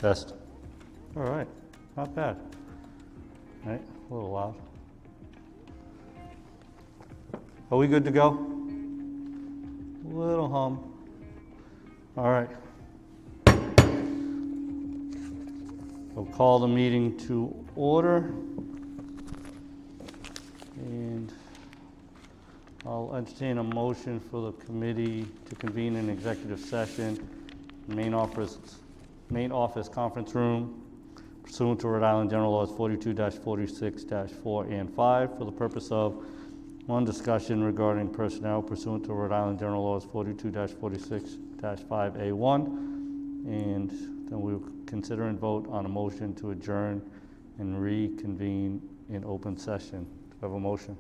Test. All right, not bad. All right, a little loud. Are we good to go? Little hum. All right. We'll call the meeting to order. And I'll entertain a motion for the committee to convene an executive session, main office conference room, pursuant to Rhode Island General Laws 42-46-4 and 5 for the purpose of one, discussion regarding personnel pursuant to Rhode Island General Laws 42-46-5A1, and then we'll consider and vote on a motion to adjourn and reconvene in open session. Do I have a motion?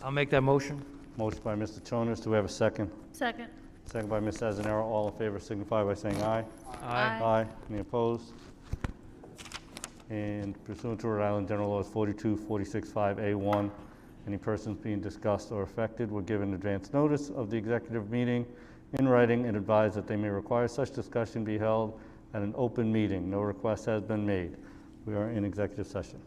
I'll make that motion. Motion by Mr. Chonas. Do we have a second? Second. Second by Ms. Azanero. All in favor signify by saying aye. Aye. Aye. Any opposed? And pursuant to Rhode Island General Laws 42-46-5A1, any persons being discussed or affected were given advance notice of the executive meeting in writing and advised that they may require such discussion be held at an open meeting. No request has been made. We are in executive session.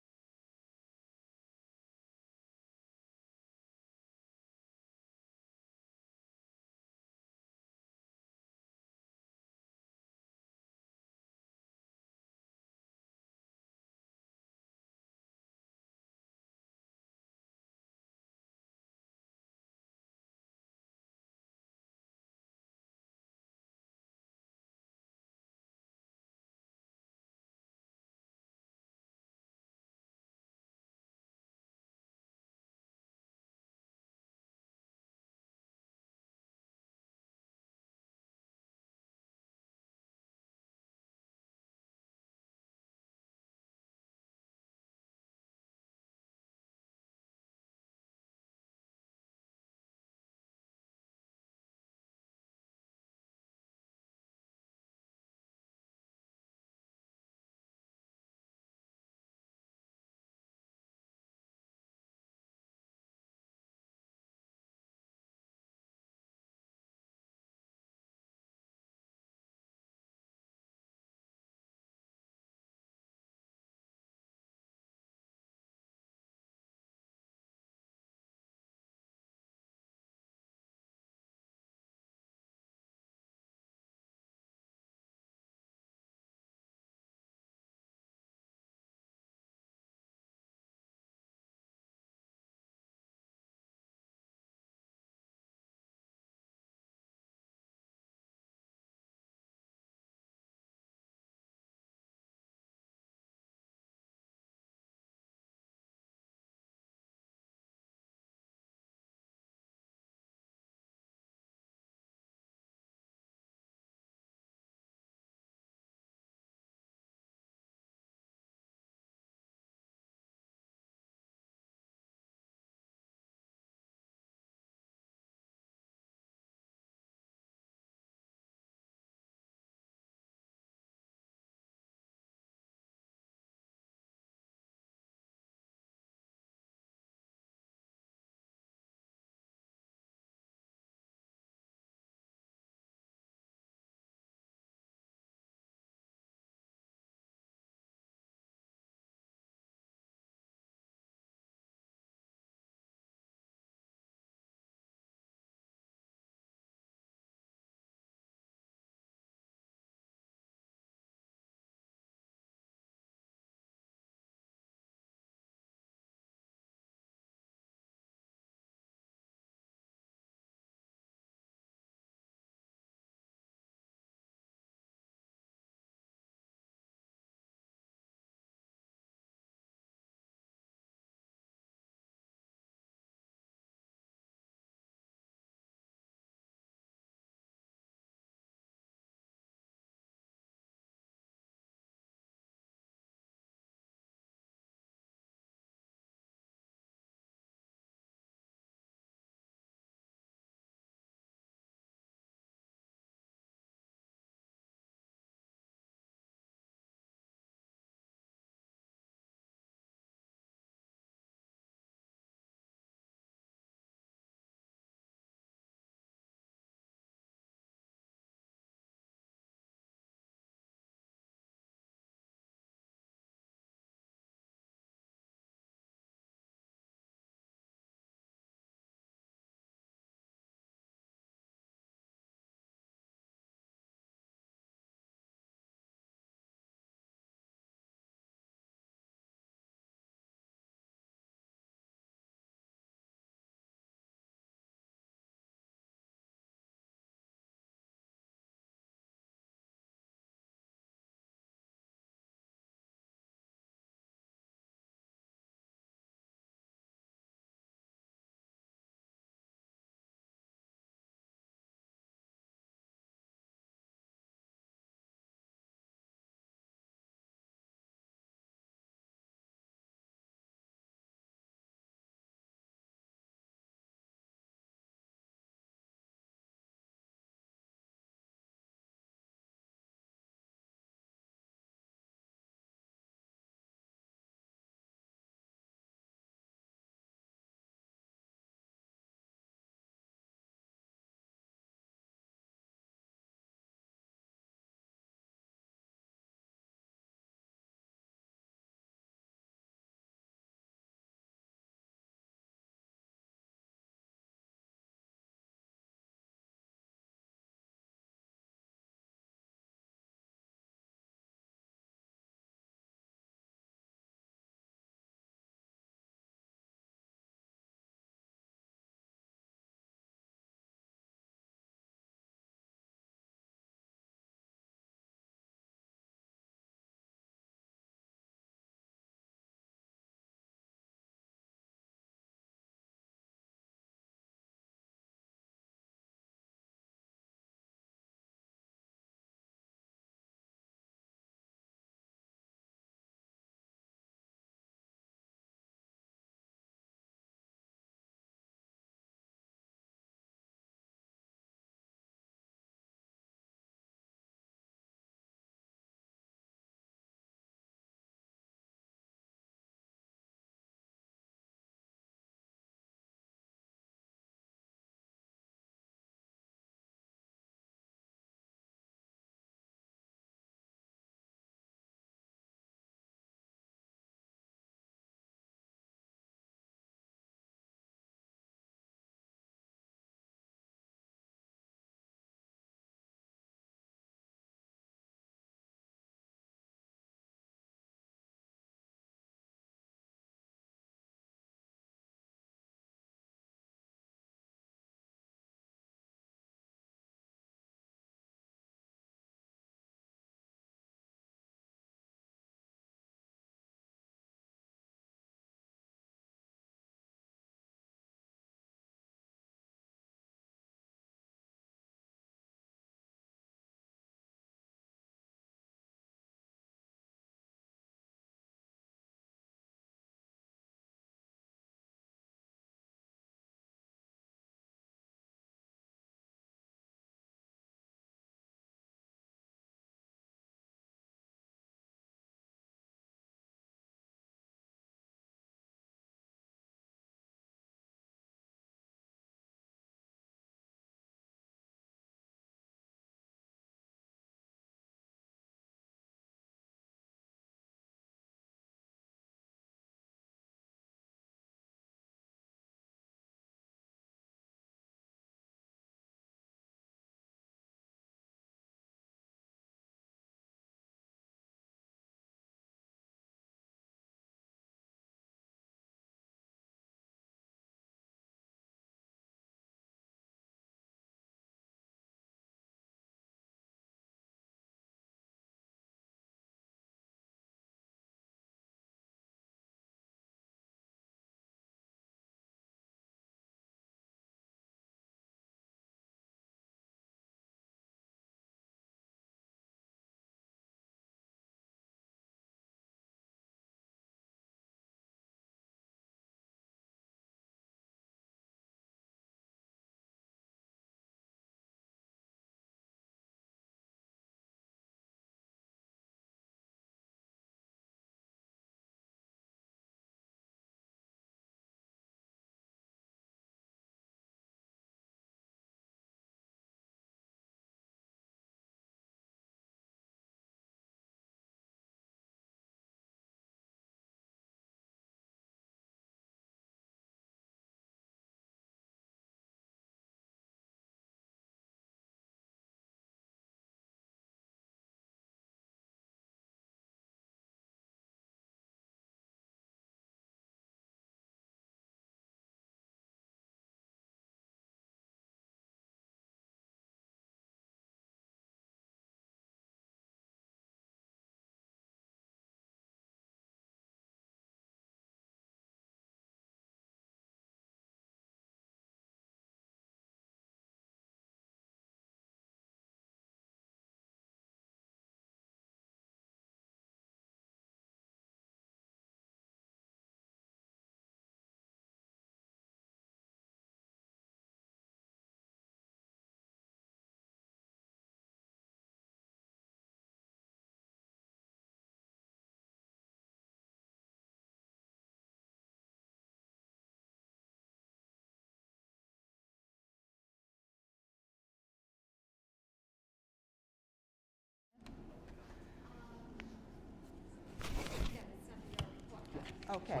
Okay.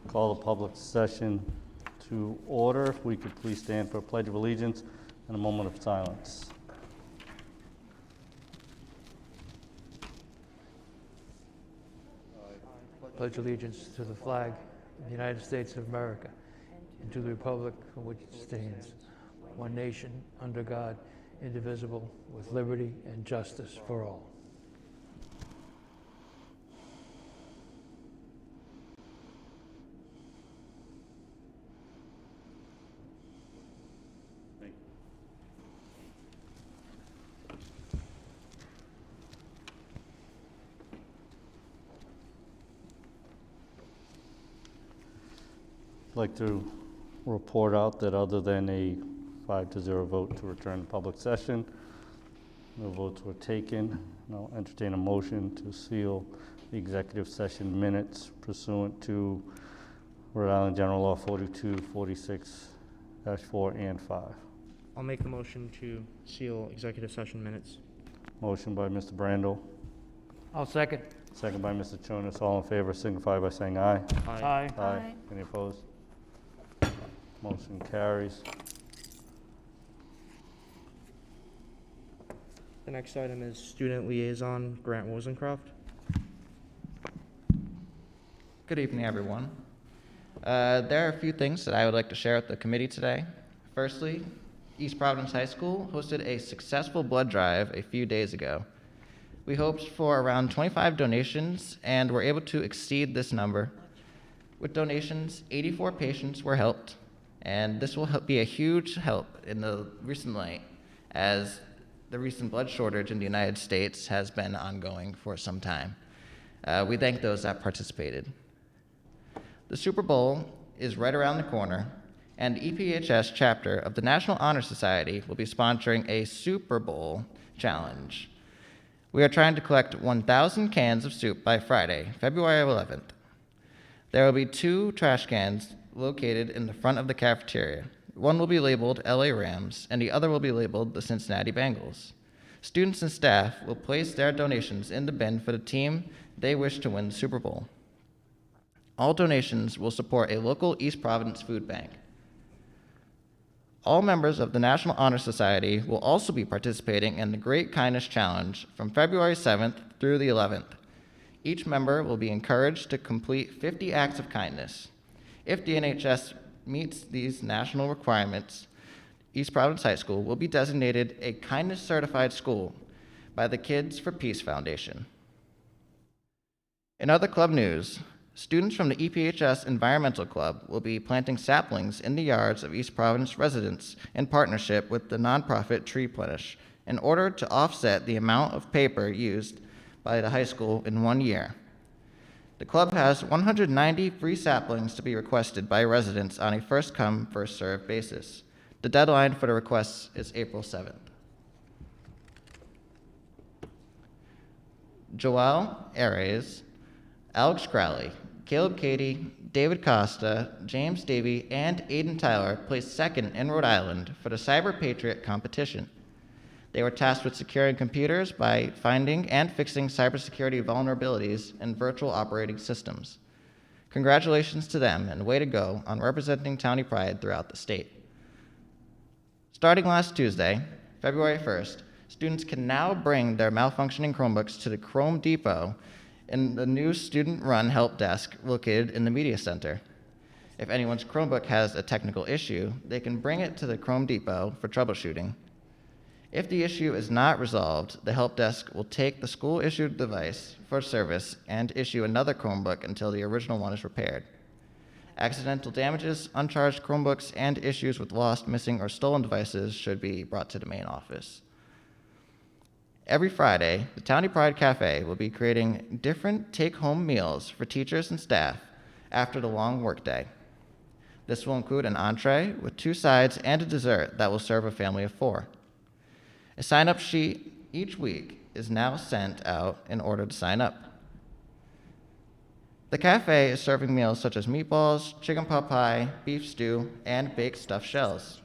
Call the public session to order. If we could please stand for a pledge of allegiance and a moment of silence. Pledge allegiance to the flag of the United States of America and to the republic for which it stands, one nation, under God, indivisible, with liberty and justice for all. I'd like to report out that other than a 5-0 vote to return to public session, no votes were taken. And I'll entertain a motion to seal the executive session minutes pursuant to Rhode Island General Law 42, 46-4 and 5. I'll make the motion to seal executive session minutes. Motion by Mr. Brandel, I'll second. second by Mr. Chonis. All in favor signify by saying aye. Aye. Aye. Any opposed? Motion carries. The next item is student liaison, Grant Wozencroft. Good evening, everyone. There are a few things that I would like to share with the committee today. Firstly, East Providence High School hosted a successful blood drive a few days ago. We hoped for around 25 donations and were able to exceed this number. With donations, 84 patients were helped, and this will be a huge help in the recent light as the recent blood shortage in the United States has been ongoing for some time. We thank those that participated. The Super Bowl is right around the corner, and the EPHS chapter of the National Honor Society will be sponsoring a Super Bowl challenge. We are trying to collect 1,000 cans of soup by Friday, February 11th. There will be 2 trash cans located in the front of the cafeteria. One will be labeled LA Rams, and the other will be labeled the Cincinnati Bengals. Students and staff will place their donations in the bin for the team they wish to win the Super Bowl. All donations will support a local East Providence food bank. All members of the National Honor Society will also be participating in the Great Kindness Challenge from February 7th through the 11th. Each member will be encouraged to complete 50 acts of kindness. If the NHS meets these national requirements, East Providence High School will be designated a Kindness Certified School by the Kids for Peace Foundation. In other club news, students from the EPHS Environmental Club will be planting saplings in the yards of East Providence residents in partnership with the nonprofit Tree Plenish in order to offset the amount of paper used by the high school in 1 year. The club has 190 free saplings to be requested by residents on a first-come, first-served basis. The deadline for the requests is April 7th. Joel Ares, Alex Crowley, Caleb Cady, David Costa, James Davey, and Aiden Tyler placed second in Rhode Island for the Cyber Patriot competition. They were tasked with securing computers by finding and fixing cybersecurity vulnerabilities in virtual operating systems. Congratulations to them, and way to go on representing Townie Pride throughout the state. Starting last Tuesday, February 1st, students can now bring their malfunctioning Chromebooks to the Chrome Depot in the new student-run help desk located in the Media Center. If anyone's Chromebook has a technical issue, they can bring it to the Chrome Depot for troubleshooting. If the issue is not resolved, the help desk will take the school-issued device for service and issue another Chromebook until the original one is repaired. Accidental damages, uncharged Chromebooks, and issues with lost, missing, or stolen devices should be brought to the main office. Every Friday, the Townie Pride Cafe will be creating different take-home meals for teachers and staff after the long workday. This will include an entree with 2 sides and a dessert that will serve a family of 4. A sign-up sheet each week is now sent out in order to sign up. The cafe is serving meals such as meatballs, chicken pot pie, beef stew, and baked stuffed shells.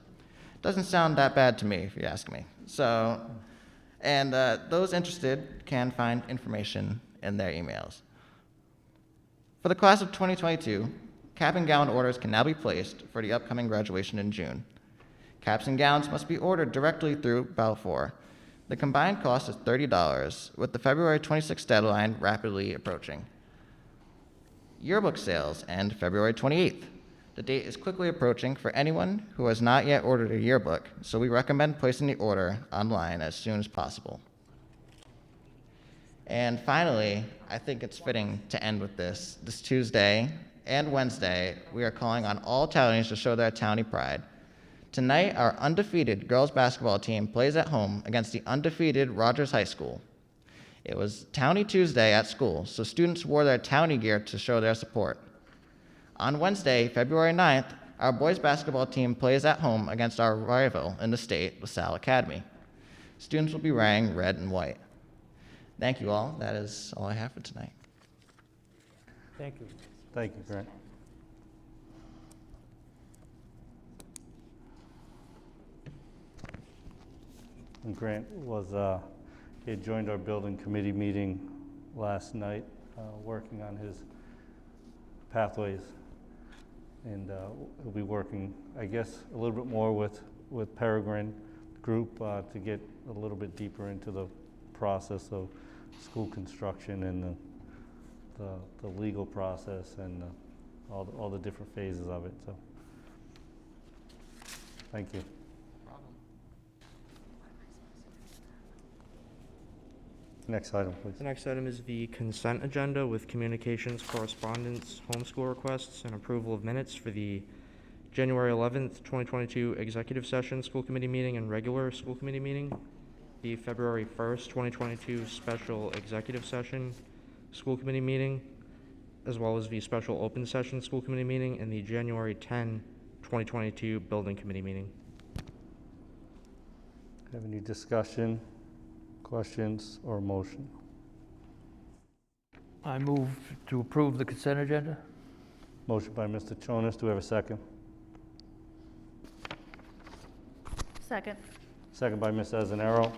Doesn't sound that bad to me, if you ask me. Those interested can find information in their emails. For the class of 2022, cap and gown orders can now be placed for the upcoming graduation in June. Caps and gowns must be ordered directly through Balfour. The combined cost is $30, with the February 26th deadline rapidly approaching. Yearbook sales end February 28th. The date is quickly approaching for anyone who has not yet ordered a yearbook, so we recommend placing the order online as soon as possible. And finally, I think it's fitting to end with this. This Tuesday and Wednesday, we are calling on all townies to show their townie pride. Tonight, our undefeated girls basketball team plays at home against the undefeated Rogers High School. It was Townie Tuesday at school, so students wore their townie gear to show their support. On Wednesday, February 9th, our boys basketball team plays at home against our rival in the state, LaSalle Academy. Students will be wearing red and white. Thank you all. That is all I have for tonight. Thank you. Thank you, Grant. And Grant he had joined our building committee meeting last night, working on his pathways. And he'll be working, I guess, a little bit more with Peregrine Group to get a little bit deeper into the process of school construction and the legal process and all the different phases of it. So, thank you. Next item, please. The next item is the consent agenda with communications, correspondence, homeschool requests, and approval of minutes for the January 11th, 2022 executive session school committee meeting and regular school committee meeting, the February 1st, 2022 special executive session school committee meeting, as well as the special open session school committee meeting and the January 10, 2022 building committee meeting. Have any discussion, questions, or motion? I move to approve the consent agenda. Motion by Mr. Chonas. Do we have a second? Second. Second by Ms. Azanero.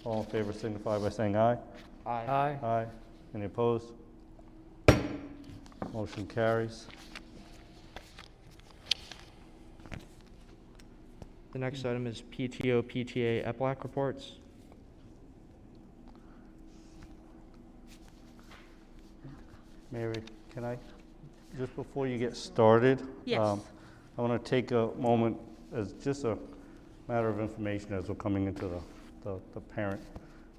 All in favor signify by saying aye. Aye. Aye. Any opposed? Motion carries. The next item is PTO, PTA, EPLAC reports. Mary, can I, just before you get started? Yes. I want to take a moment as just a matter of information as we're coming into the parent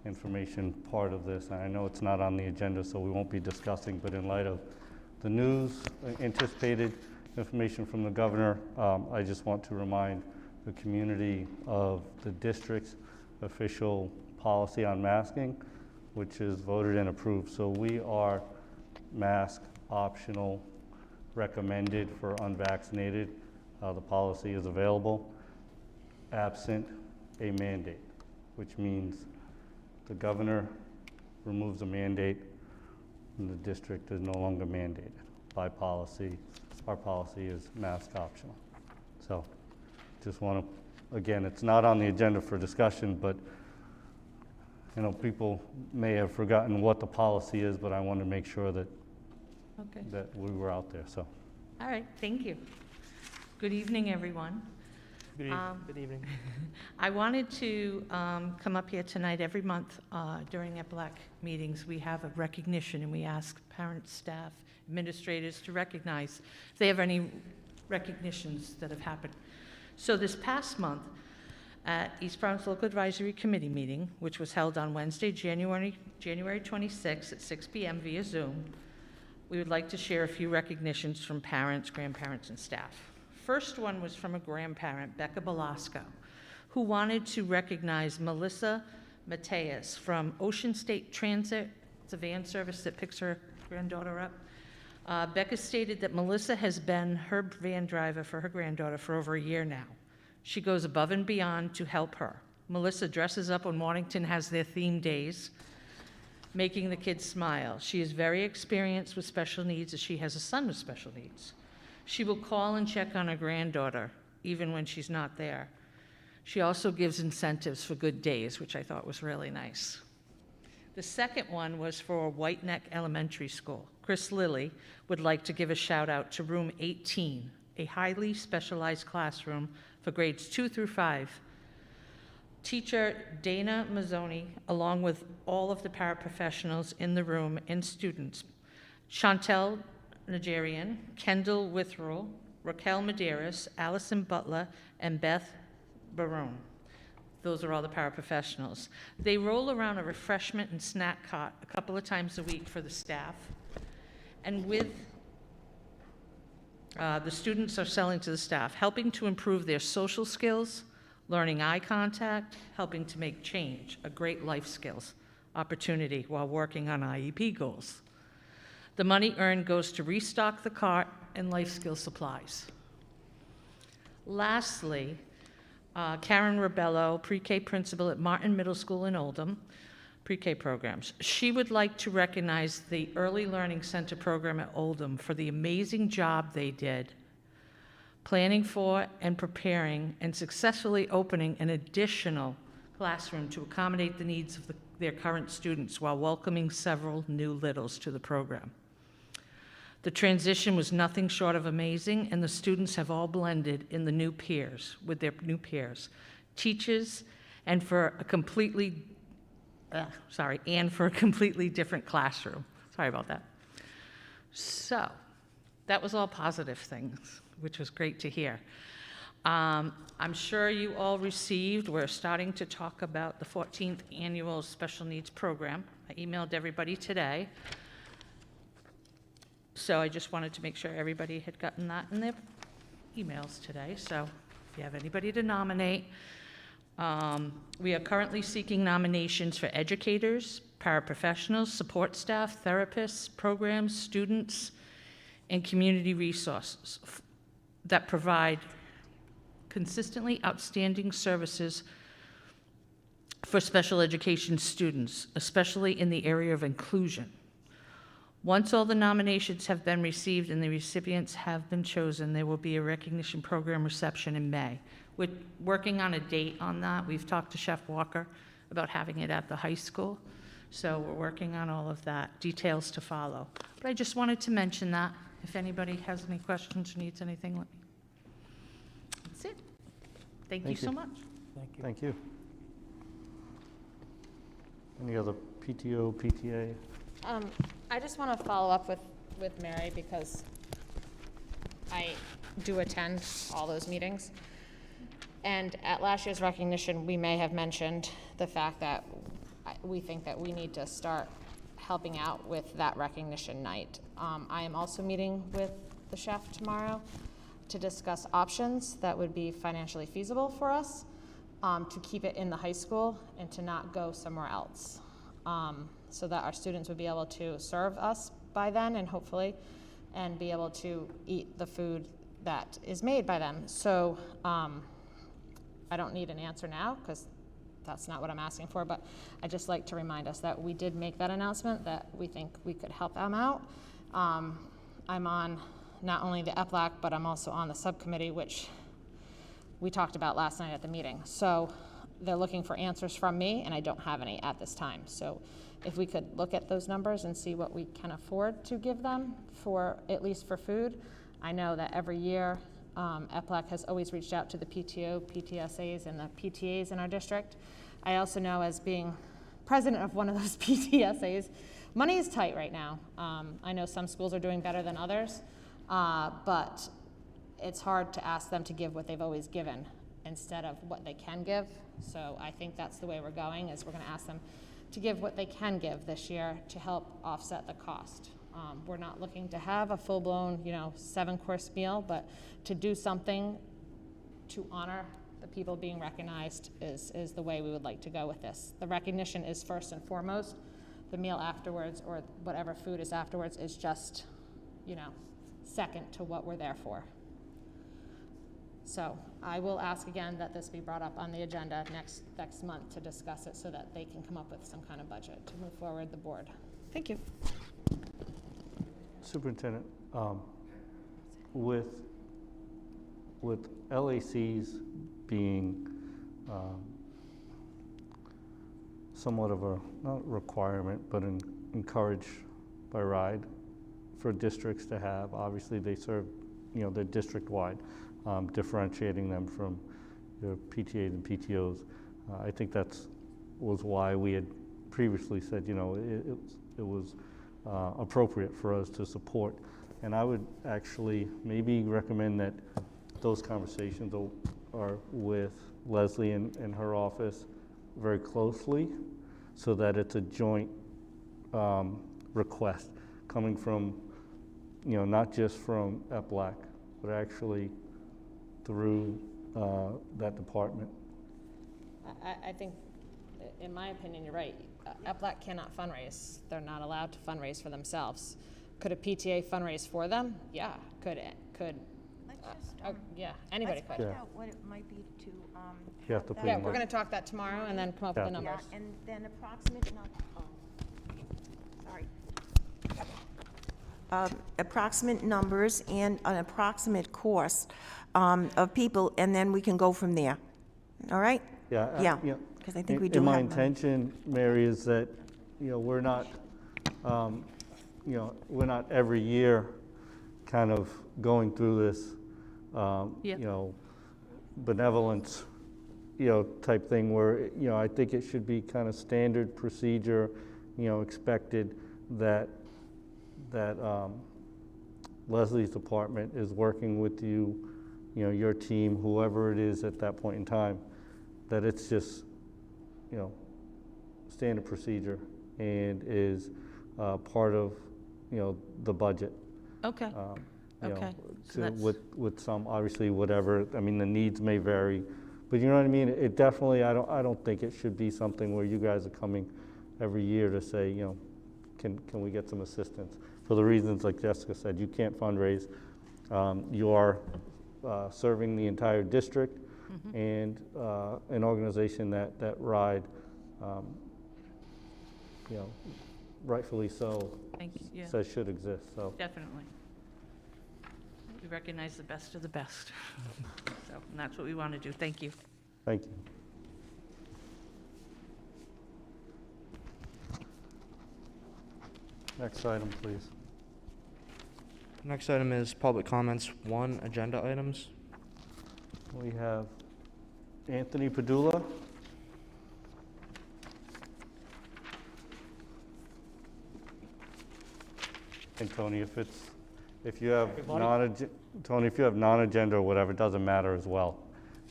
information part of this. And I know it's not on the agenda, so we won't be discussing, but in light of the news, anticipated information from the governor, I just want to remind the community of the district's official policy on masking, which is voted and approved. So we are mask optional, recommended for unvaccinated. The policy is available absent a mandate, which means the governor removes a mandate and the district is no longer mandated by policy. Our policy is mask optional. So just want to, again, it's not on the agenda for discussion, but you know, people may have forgotten what the policy is, but I want to make sure that Okay. that we were out there. So All right, thank you. Good evening, everyone. Good evening. I wanted to come up here tonight. Every month during EPLAC meetings, we have a recognition, and we ask parents, staff, administrators to recognize if they have any recognitions that have happened. So this past month, at East Providence Local Advisory Committee meeting, which was held on Wednesday, January 26th at 6 p.m. via Zoom, we would like to share a few recognitions from parents, grandparents, and staff. First one was from a grandparent, Becca Belasco, who wanted to recognize Melissa Mateus from Ocean State Transit. It's a van service that picks her granddaughter up. Becca stated that Melissa has been her van driver for her granddaughter for over a year now. She goes above and beyond to help her Melissa dresses up when Warrington has their theme days, making the kids smile. She is very experienced with special needs, as she has a son with special needs. She will call and check on her granddaughter, even when she's not there. She also gives incentives for good days, which I thought was really nice. The second one was for White Neck Elementary School. Chris Lilly would like to give a shout out to room 18, a highly specialized classroom for grades 2 through 5. Teacher Dana Mazzoni, along with all of the paraprofessionals in the room and students, Chantel Nigerian, Kendall Witherell, Raquel Medeiros, Allison Butler, and Beth Barone. Those are all the paraprofessionals. They roll around a refreshment and snack cart a couple of times a week for the staff. And with the students are selling to the staff, helping to improve their social skills, learning eye contact, helping to make change, a great life skills opportunity while working on IEP goals. The money earned goes to restock the cart and life skill supplies. Lastly, Karen Rebello, pre-K principal at Martin Middle School in Oldham, pre-K programs. She would like to recognize the Early Learning Center program at Oldham for the amazing job they did planning for and preparing and successfully opening an additional classroom to accommodate the needs of their current students while welcoming several new littles to the program. The transition was nothing short of amazing, and the students have all blended in the new peers, with their new peers, teachers, and for a completely different classroom. Sorry about that. So, that was all positive things, which was great to hear. I'm sure you all received, we're starting to talk about the 14th Annual Special Needs Program. I emailed everybody today. So I just wanted to make sure everybody had gotten that in their emails today. So if you have anybody to nominate, we are currently seeking nominations for educators, paraprofessionals, support staff, therapists, programs, students, and community resources that provide consistently outstanding services for special education students, especially in the area of inclusion. Once all the nominations have been received and the recipients have been chosen, there will be a recognition program reception in May. We're working on a date on that. We've talked to Chef Walker about having it at the high school. So we're working on all of that, details to follow. But I just wanted to mention that. If anybody has any questions or needs anything, let me. That's it. Thank you so much. Thank you. Thank you. Any other PTO, PTA? I just want to follow up with Mary because I do attend all those meetings. And at last year's recognition, we may have mentioned the fact that we think that we need to start helping out with that recognition night. I am also meeting with the chef tomorrow to discuss options that would be financially feasible for us to keep it in the high school and to not go somewhere else. So that our students would be able to serve us by then and hopefully, and be able to eat the food that is made by them. So I don't need an answer now because that's not what I'm asking for, but I'd just like to remind us that we did make that announcement that we think we could help them out. I'm on not only the EPLAC, but I'm also on the subcommittee, which we talked about last night at the meeting. So they're looking for answers from me, and I don't have any at this time. So if we could look at those numbers and see what we can afford to give them for, at least for food. I know that every year, EPLAC has always reached out to the PTO, PTSAs, and the PTAs in our district. I also know, as being president of one of those PTSAs, money is tight right now. I know some schools are doing better than others, but it's hard to ask them to give what they've always given instead of what they can give. So I think that's the way we're going, is we're going to ask them to give what they can give this year to help offset the cost. We're not looking to have a full-blown, 7-course meal, but to do something to honor the people being recognized is the way we would like to go with this. The recognition is first and foremost. The meal afterwards, or whatever food is afterwards, is just, second to what we're there for. So I will ask again that this be brought up on the agenda next month to discuss it so that they can come up with some kind of budget to move forward the board. Thank you. Superintendent, with LACs being somewhat of a, not requirement, but encouraged by RIDE for districts to have, obviously they serve, they're district-wide, differentiating them from your PTAs and PTOs. I think was why we had previously said, it was appropriate for us to support. And I would actually maybe recommend that those conversations are with Leslie and her office very closely, so that it's a joint request coming from, not just from EPLAC, but actually through that department. I think, in my opinion, you're right. EPLAC cannot fundraise. They're not allowed to fundraise for themselves. Could a PTA fundraise for them? Yeah, could. Let's just, Yeah, anybody let's could. find out what it might be to, You have to that- put Yeah, in we're the- gonna talk that tomorrow and then come up with the Yeah. numbers. Yeah, and then approximate, sorry. Approximate numbers and an approximate cost of people, and then we can go from there. All right? Yeah. Yeah, because I think we do And my have money. intention, Mary, is that, we're not, we're not every year kind of going through this, Yep. benevolence, type thing where, I think it should be kind of standard procedure, expected that Leslie's department is working with you, your team, whoever it is at that point in time, that it's just, standard procedure and is part of, the budget. Okay, you know, Okay, so to- that's- with some, obviously, whatever, the needs may vary, but you know what I mean? It definitely, I don't think it should be something where you guys are coming every year to say, can we get some assistance? For the reasons like Jessica said, you can't fundraise. You are serving the entire district, and an organization that RIDE, rightfully so, thank you, yeah, says should exist, so. definitely. We recognize the best of the best. So, and that's what we want to do. Thank you. Thank you. Next item, please. Next item is public comments, 1, agenda items. We have Anthony Padula. And Tony, if you have Tony, if you have non-agenda or whatever, it doesn't matter as well.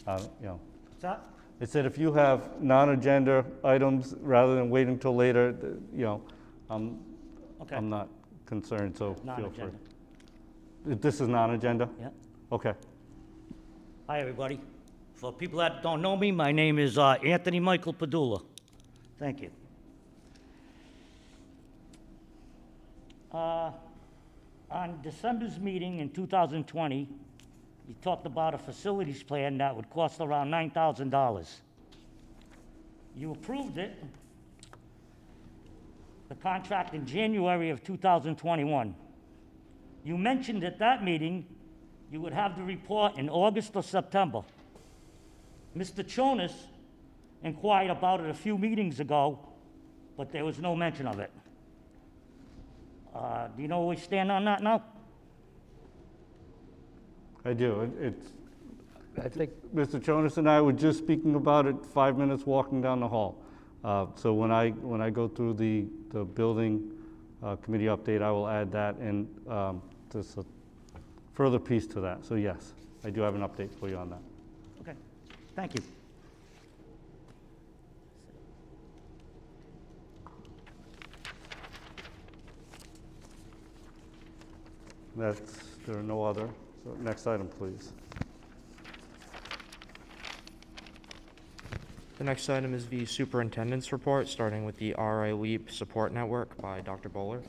What's that? It said if you have non-agenda items, rather than waiting until later, I'm Okay. not concerned, so feel free. Non-agenda. This is non-agenda? Yeah. Okay. Hi, everybody. For people that don't know me, my name is Anthony Michael Padula. Thank you. On December's meeting in 2020, you talked about a facilities plan that would cost around $9,000. You approved it, the contract in January of 2021. You mentioned at that meeting you would have the report in August or September. Mr. Chonis inquired about it a few meetings ago, but there was no mention of it. Do you know where we stand on that now? I do. It's, I think, Mr. Jonas and I were just speaking about it 5 minutes walking down the hall. So when I go through the building committee update, I will add that and just a further piece to that. So yes, I do have an update for you on that. Okay, thank you. There are no other. So next item, please. The next item is the superintendent's report, starting with the RI LEAP Support Network by Dr. Bowler.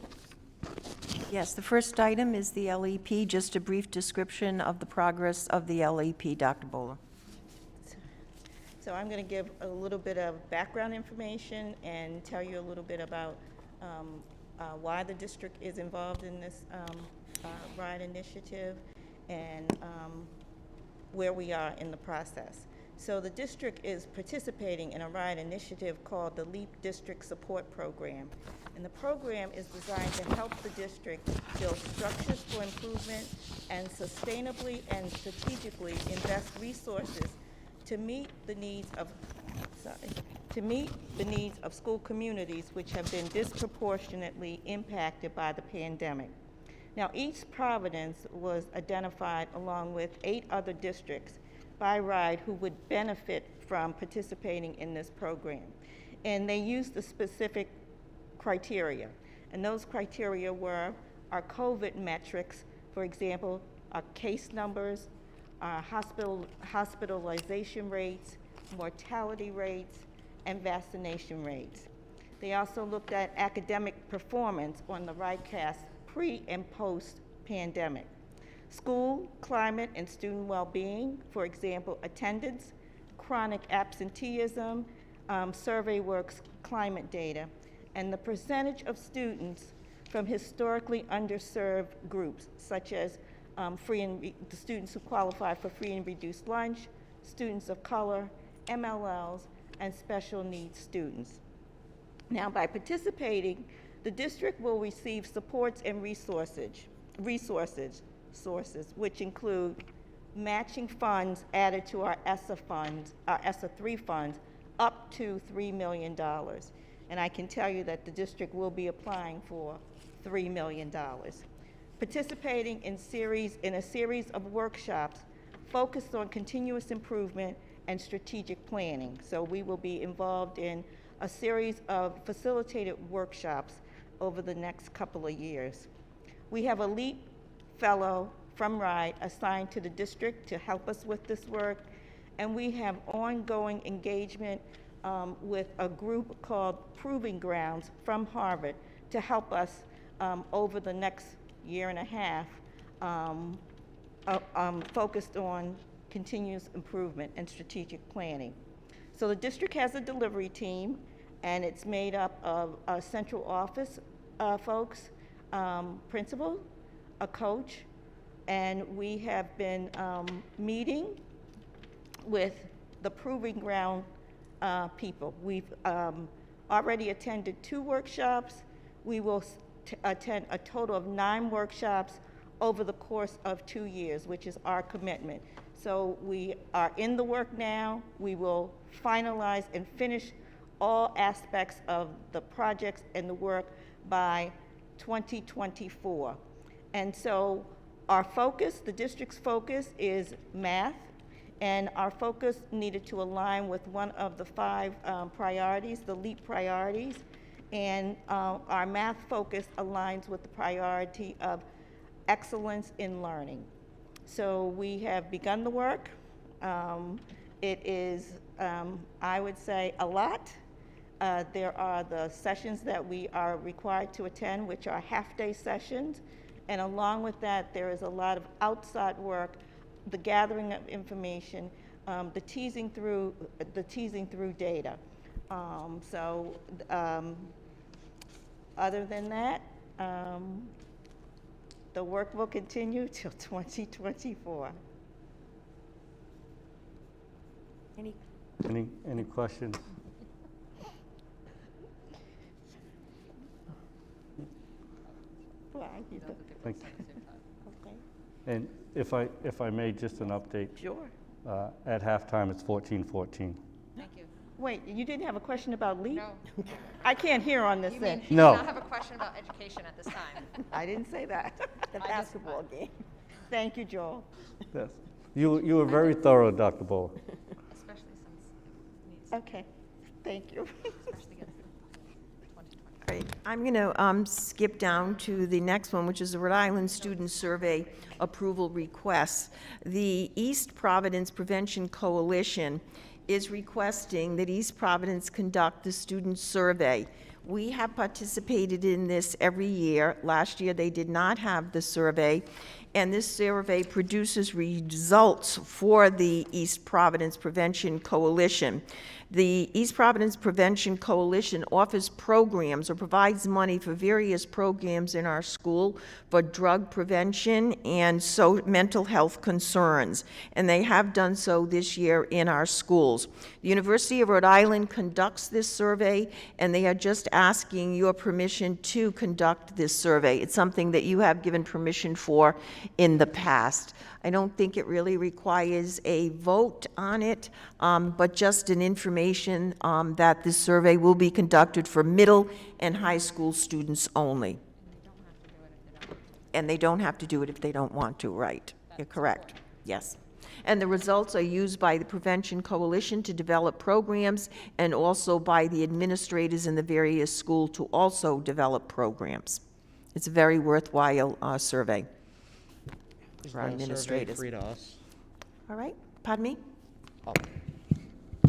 Yes, the first item is the LEP, just a brief description of the progress of the LEP, Dr. Bowler. So I'm going to give a little bit of background information and tell you a little bit about why the district is involved in this RIDE initiative and where we are in the process. So the district is participating in a RIDE initiative called the LEAP District Support Program. And the program is designed to help the district build structures for improvement and sustainably and strategically invest resources to meet the needs of school communities which have been disproportionately impacted by the pandemic. Now, East Providence was identified along with 8 other districts by RIDE who would benefit from participating in this program. And they used the specific criteria. And those criteria were our COVID metrics, for example, our case numbers, our hospitalization rates, mortality rates, and vaccination rates. They also looked at academic performance on the RIDECast pre and post pandemic. School, climate, and student well-being, for example, attendance, chronic absenteeism, SurveyWorks climate data, and the percentage of students from historically underserved groups, such as the students who qualify for free and reduced lunch, students of color, MLLs, and special needs students. Now, by participating, the district will receive supports and resources, which include matching funds added to our ESSA funds, our ESSA 3 funds, up to $3 million. And I can tell you that the district will be applying for $3 million. Participating in a series of workshops focused on continuous improvement and strategic planning. So we will be involved in a series of facilitated workshops over the next couple of years. We have a LEAP fellow from RIDE assigned to the district to help us with this work, and we have ongoing engagement with a group called Proving Grounds from Harvard to help us over the next year and a half focused on continuous improvement and strategic planning. So the district has a delivery team, and it's made up of central office folks, principal, a coach, and we have been meeting with the Proving Ground people. We've already attended 2 workshops. We will attend a total of 9 workshops over the course of 2 years, which is our commitment. So we are in the work now. We will finalize and finish all aspects of the projects and the work by 2024. And so our focus, the district's focus, is math, and our focus needed to align with one of the 5 priorities, the LEAP priorities, and our math focus aligns with the priority of excellence in learning. So we have begun the work. It is, I would say, a lot. There are the sessions that we are required to attend, which are half-day sessions, and along with that, there is a lot of outside work, the gathering of information, the teasing through data. Other than that, the work will continue till 2024. Any questions? Thank you. Okay. And if I may, just an update. Sure. At halftime, it's 14-14. Thank you. Wait, you didn't have a question about LEAP? No. I can't hear on this You mean end. you No. do not have a question about education at this time? I didn't say that. The basketball game. Thank you, Joel. Yes. You were very thorough, Dr. Bowler. Especially since needs, Okay, thank you. especially against 2020. Great. I'm going to skip down to the next one, which is the Rhode Island Student Survey Approval Requests. The East Providence Prevention Coalition is requesting that East Providence conduct the student survey, We have participated in this every year. Last year, they did not have the survey, and this survey produces results for the East Providence Prevention Coalition. The East Providence Prevention Coalition offers programs or provides money for various programs in our school for drug prevention and mental health concerns, and they have done so this year in our schools. The University of Rhode Island conducts this survey, and they are just asking your permission to conduct this survey. It's something that you have given permission for in the past. I don't think it really requires a vote on it, but just an information that this survey will be conducted for middle and high school students only. And they don't have to do it if they don't want to, right? You're correct, yes. And the results are used by the Prevention Coalition to develop programs, and also by the administrators in the various schools to also develop programs. It's a very worthwhile survey. Is For our the survey administrators. free to us? All right, pardon me? Oh.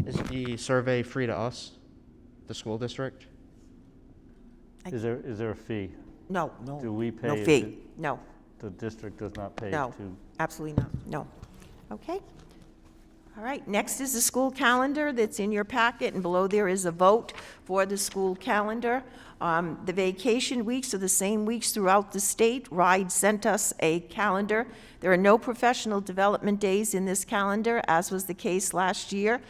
Is the survey free to us, the school district? Is there a fee? No, Do we pay? no Is fee, it- no, The district does not pay no, to? absolutely not, no. Okay. All right, next is the school calendar that's in your packet, and below there is a vote for the school calendar. The vacation weeks are the same weeks throughout the state. RIDE sent us a calendar. There are no professional development days in this calendar, as was the case last year,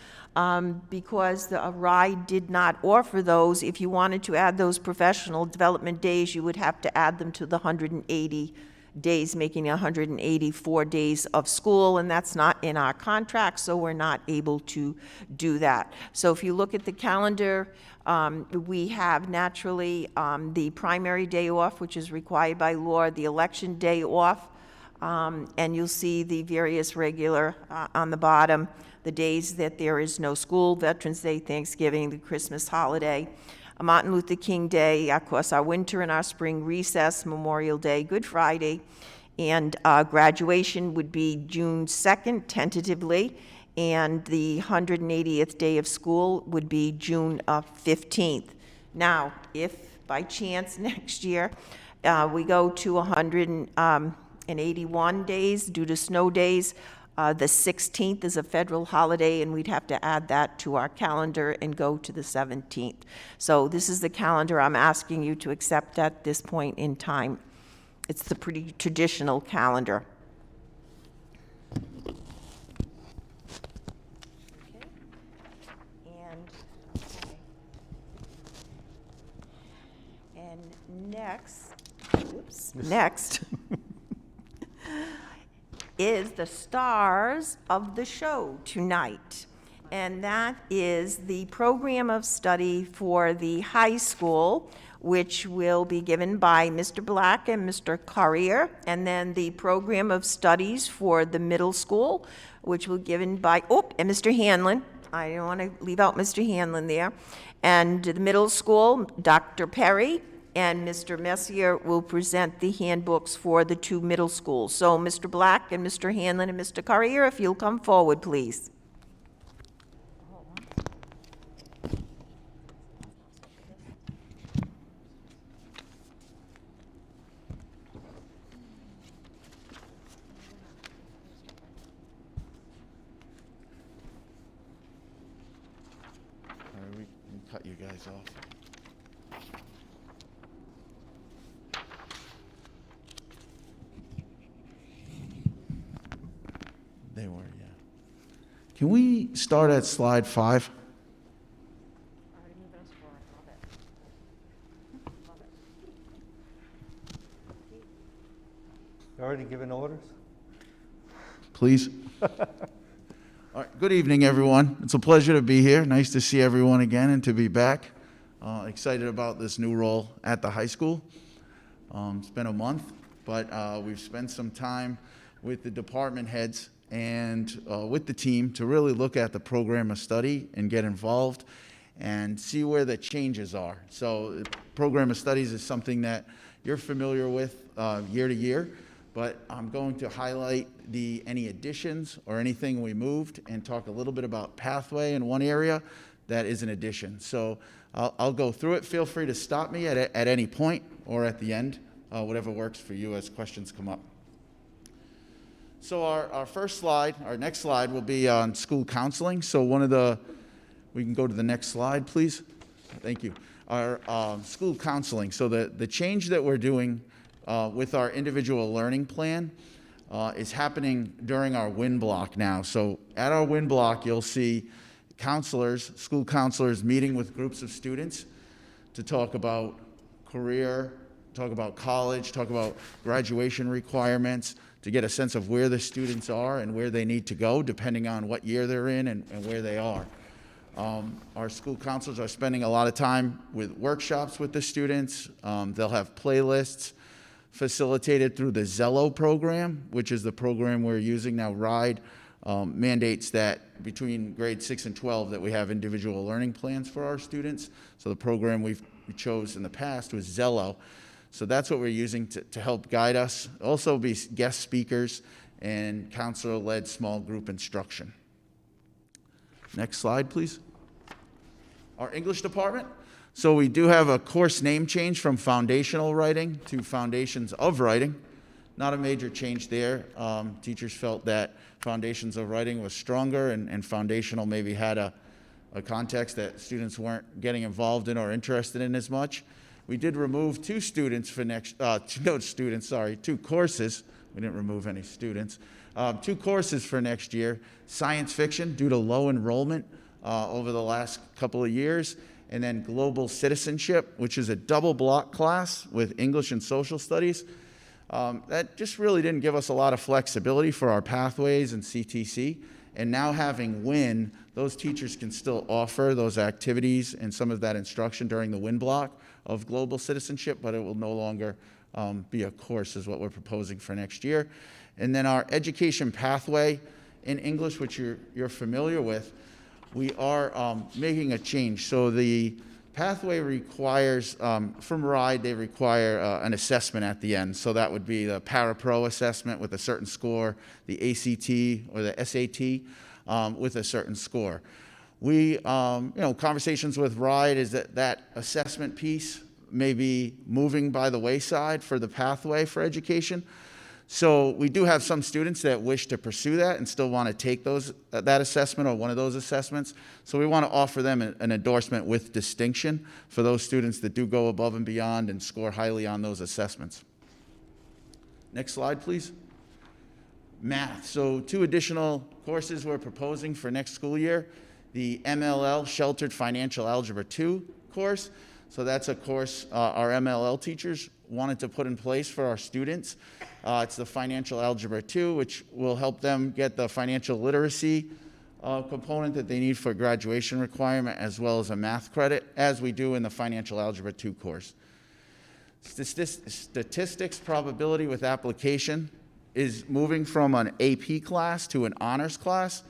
because the RIDE did not offer those. If you wanted to add those professional development days, you would have to add them to the 180 days, making 184 days of school, and that's not in our contract, so we're not able to do that. So if you look at the calendar, we have naturally the primary day off, which is required by law, the election day off, and you'll see the various regular on the bottom, the days that there is no school: Veterans Day, Thanksgiving, the Christmas holiday, Martin Luther King Day, of course, our winter and our spring recess, Memorial Day, Good Friday, and graduation would be June 2nd, tentatively, and the 180th day of school would be June 15th. Now, if by chance next year we go to 181 days due to snow days, the 16th is a federal holiday, and we'd have to add that to our calendar and go to the 17th. So this is the calendar I'm asking you to accept at this point in time. It's the pretty traditional calendar. And next is the stars of the show tonight. And that is the program of study for the high school, which will be given by Mr. Black and Mr. Currier, and then the program of studies for the middle school, which will be given by, and Mr. Hanlon. I don't want to leave out Mr. Hanlon there. And the middle school, Dr. Perry and Mr. Messier will present the handbooks for the two middle schools. So Mr. Black and Mr. Hanlon and Mr. Currier, if you'll come forward, please. All right, we can cut you guys off. They were, yeah. Can we start at slide 5? You already given orders? Please. All right, good evening, everyone. It's a pleasure to be here. Nice to see everyone again and to be back. Excited about this new role at the high school. It's been a month, but we've spent some time with the department heads and with the team to really look at the program of study and get involved and see where the changes are. So program of studies is something that you're familiar with year to year, but I'm going to highlight any additions or anything we moved and talk a little bit about pathway in one area that is an addition. So I'll go through it. Feel free to stop me at any point or at the end, whatever works for you as questions come up. So our first slide, our next slide will be on school counseling. So we can go to the next slide, please. Thank you. Our school counseling. So the change that we're doing with our individual learning plan is happening during our WIN block now. So at our WIN block, you'll see counselors, school counselors meeting with groups of students to talk about career, talk about college, talk about graduation requirements, to get a sense of where the students are and where they need to go depending on what year they're in and where they are. Our school counselors are spending a lot of time with workshops with the students. They'll have playlists facilitated through the Zello program, which is the program we're using now. RIDE mandates that between grade 6 and 12 that we have individual learning plans for our students. So the program we chose in the past was Zello. So that's what we're using to help guide us. Also be guest speakers and counselor-led small group instruction. Next slide, please. Our English department. So we do have a course name change from foundational writing to foundations of writing. Not a major change there. Teachers felt that foundations of writing was stronger and foundational maybe had a context that students weren't getting involved in or interested in as much. We did remove two courses. We didn't remove any students. 2 courses for next year: science fiction due to low enrollment over the last couple of years, and then global citizenship, which is a double block class with English and social studies. That just really didn't give us a lot of flexibility for our pathways and CTC. And now having WIN, those teachers can still offer those activities and some of that instruction during the WIN block of global citizenship, but it will no longer be a course is what we're proposing for next year. And then our education pathway in English, which you're familiar with, we are making a change. So the pathway requires, from RIDE, they require an assessment at the end. So that would be the Parapro assessment with a certain score, the ACT or the SAT with a certain score. We, conversations with RIDE is that assessment piece may be moving by the wayside for the pathway for education. So we do have some students that wish to pursue that and still want to take that assessment or one of those assessments. So we want to offer them an endorsement with distinction for those students that do go above and beyond and score highly on those assessments. Next slide, please. Math. So 2 additional courses we're proposing for next school year. The MLL Sheltered Financial Algebra 2 course. So that's a course our MLL teachers wanted to put in place for our students. It's the Financial Algebra 2, which will help them get the financial literacy component that they need for graduation requirement, as well as a math credit, as we do in the Financial Algebra 2 course. Statistics probability with application is moving from an AP class to an honors class.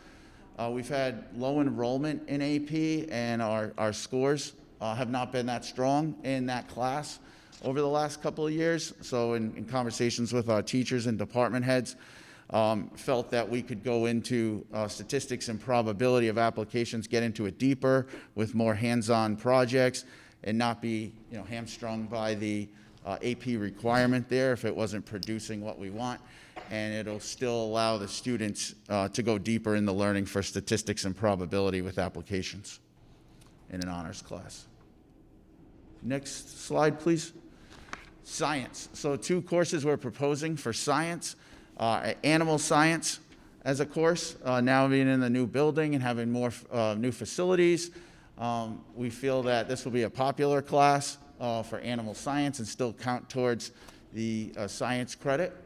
We've had low enrollment in AP, and our scores have not been that strong in that class over the last couple of years. So in conversations with our teachers and department heads, felt that we could go into statistics and probability of applications, get into it deeper with more hands-on projects, and not be hamstrung by the AP requirement there if it wasn't producing what we want. And it'll still allow the students to go deeper in the learning for statistics and probability with applications in an honors class. Next slide, please. Science. So 2 courses we're proposing for science. Animal science as a course, now being in the new building and having more new facilities. We feel that this will be a popular class for animal science and still count towards the science credit.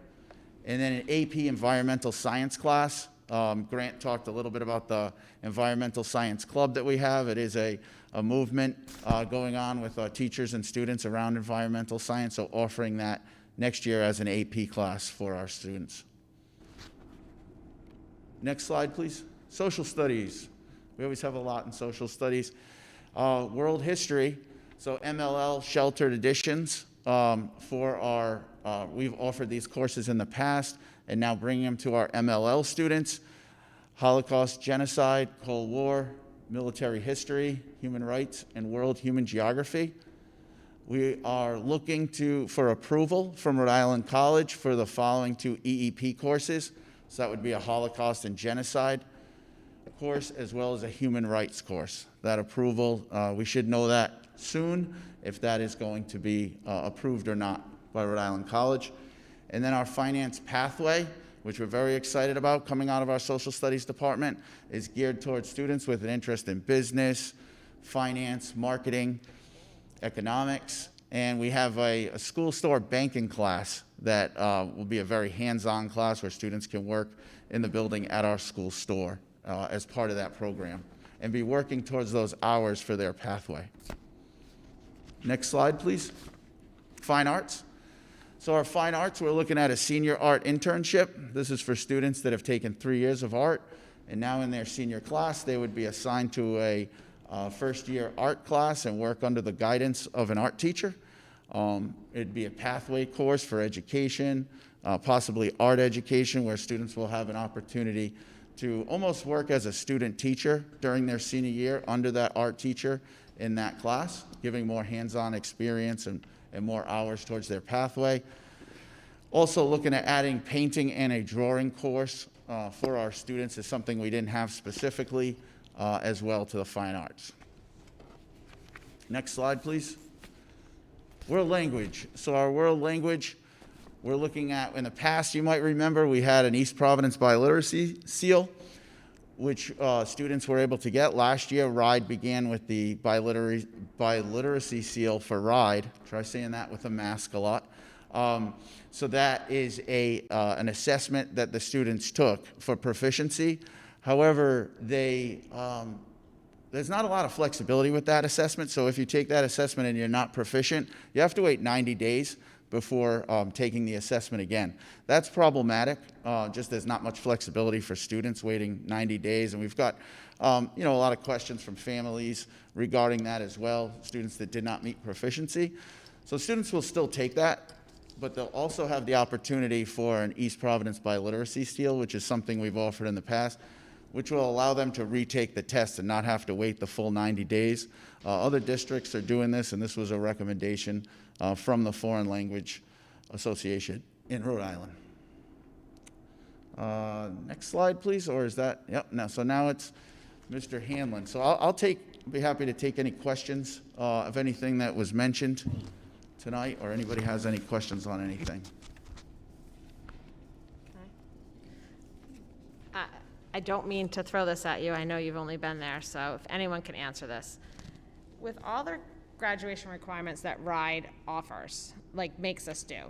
And then an AP environmental science class. Grant talked a little bit about the environmental science club that we have. It is a movement going on with teachers and students around environmental science, so offering that next year as an AP class for our students. Next slide, please. Social studies. We always have a lot in social studies. World history. So MLL sheltered editions for our, we've offered these courses in the past and now bringing them to our MLL students. Holocaust, genocide, Cold War, military history, human rights, and world human geography. We are looking for approval from Rhode Island College for the following 2 EEP courses. So that would be a Holocaust and Genocide course as well as a human rights course. That approval, we should know that soon if that is going to be approved or not by Rhode Island College. And then our finance pathway, which we're very excited about coming out of our social studies department, is geared towards students with an interest in business, finance, marketing, economics, and we have a school store banking class that will be a very hands-on class where students can work in the building at our school store as part of that program and be working towards those hours for their pathway. Next slide, please. Fine arts. So our fine arts, we're looking at a senior art internship. This is for students that have taken 3 years of art, and now in their senior class, they would be assigned to a first-year art class and work under the guidance of an art teacher. It'd be a pathway course for education, possibly art education, where students will have an opportunity to almost work as a student teacher during their senior year under that art teacher in that class, giving more hands-on experience and more hours towards their pathway. Also looking at adding painting and a drawing course for our students is something we didn't have specifically, as well to the fine arts. Next slide, please. World language. So our world language, we're looking at, in the past, you might remember, we had an East Providence biliteracy seal, which students were able to get. Last year, RIDE began with the biliteracy seal for RIDE. Try saying that with a mask a lot. So that is an assessment that the students took for proficiency. However, there's not a lot of flexibility with that assessment. So if you take that assessment and you're not proficient, you have to wait 90 days before taking the assessment again. That's problematic. Just there's not much flexibility for students waiting 90 days. And we've got a lot of questions from families regarding that as well, students that did not meet proficiency. So students will still take that, but they'll also have the opportunity for an East Providence biliteracy seal, which is something we've offered in the past, which will allow them to retake the test and not have to wait the full 90 days. Other districts are doing this, and this was a recommendation from the Foreign Language Association in Rhode Island. Next slide, please, or is that, yep, no, so now it's Mr. Hanlon. So I'll be happy to take any questions of anything that was mentioned tonight, or anybody has any questions on anything. I don't mean to throw this at you. I know you've only been there, so if anyone can answer this. With all the graduation requirements that RIDE offers, like makes us do,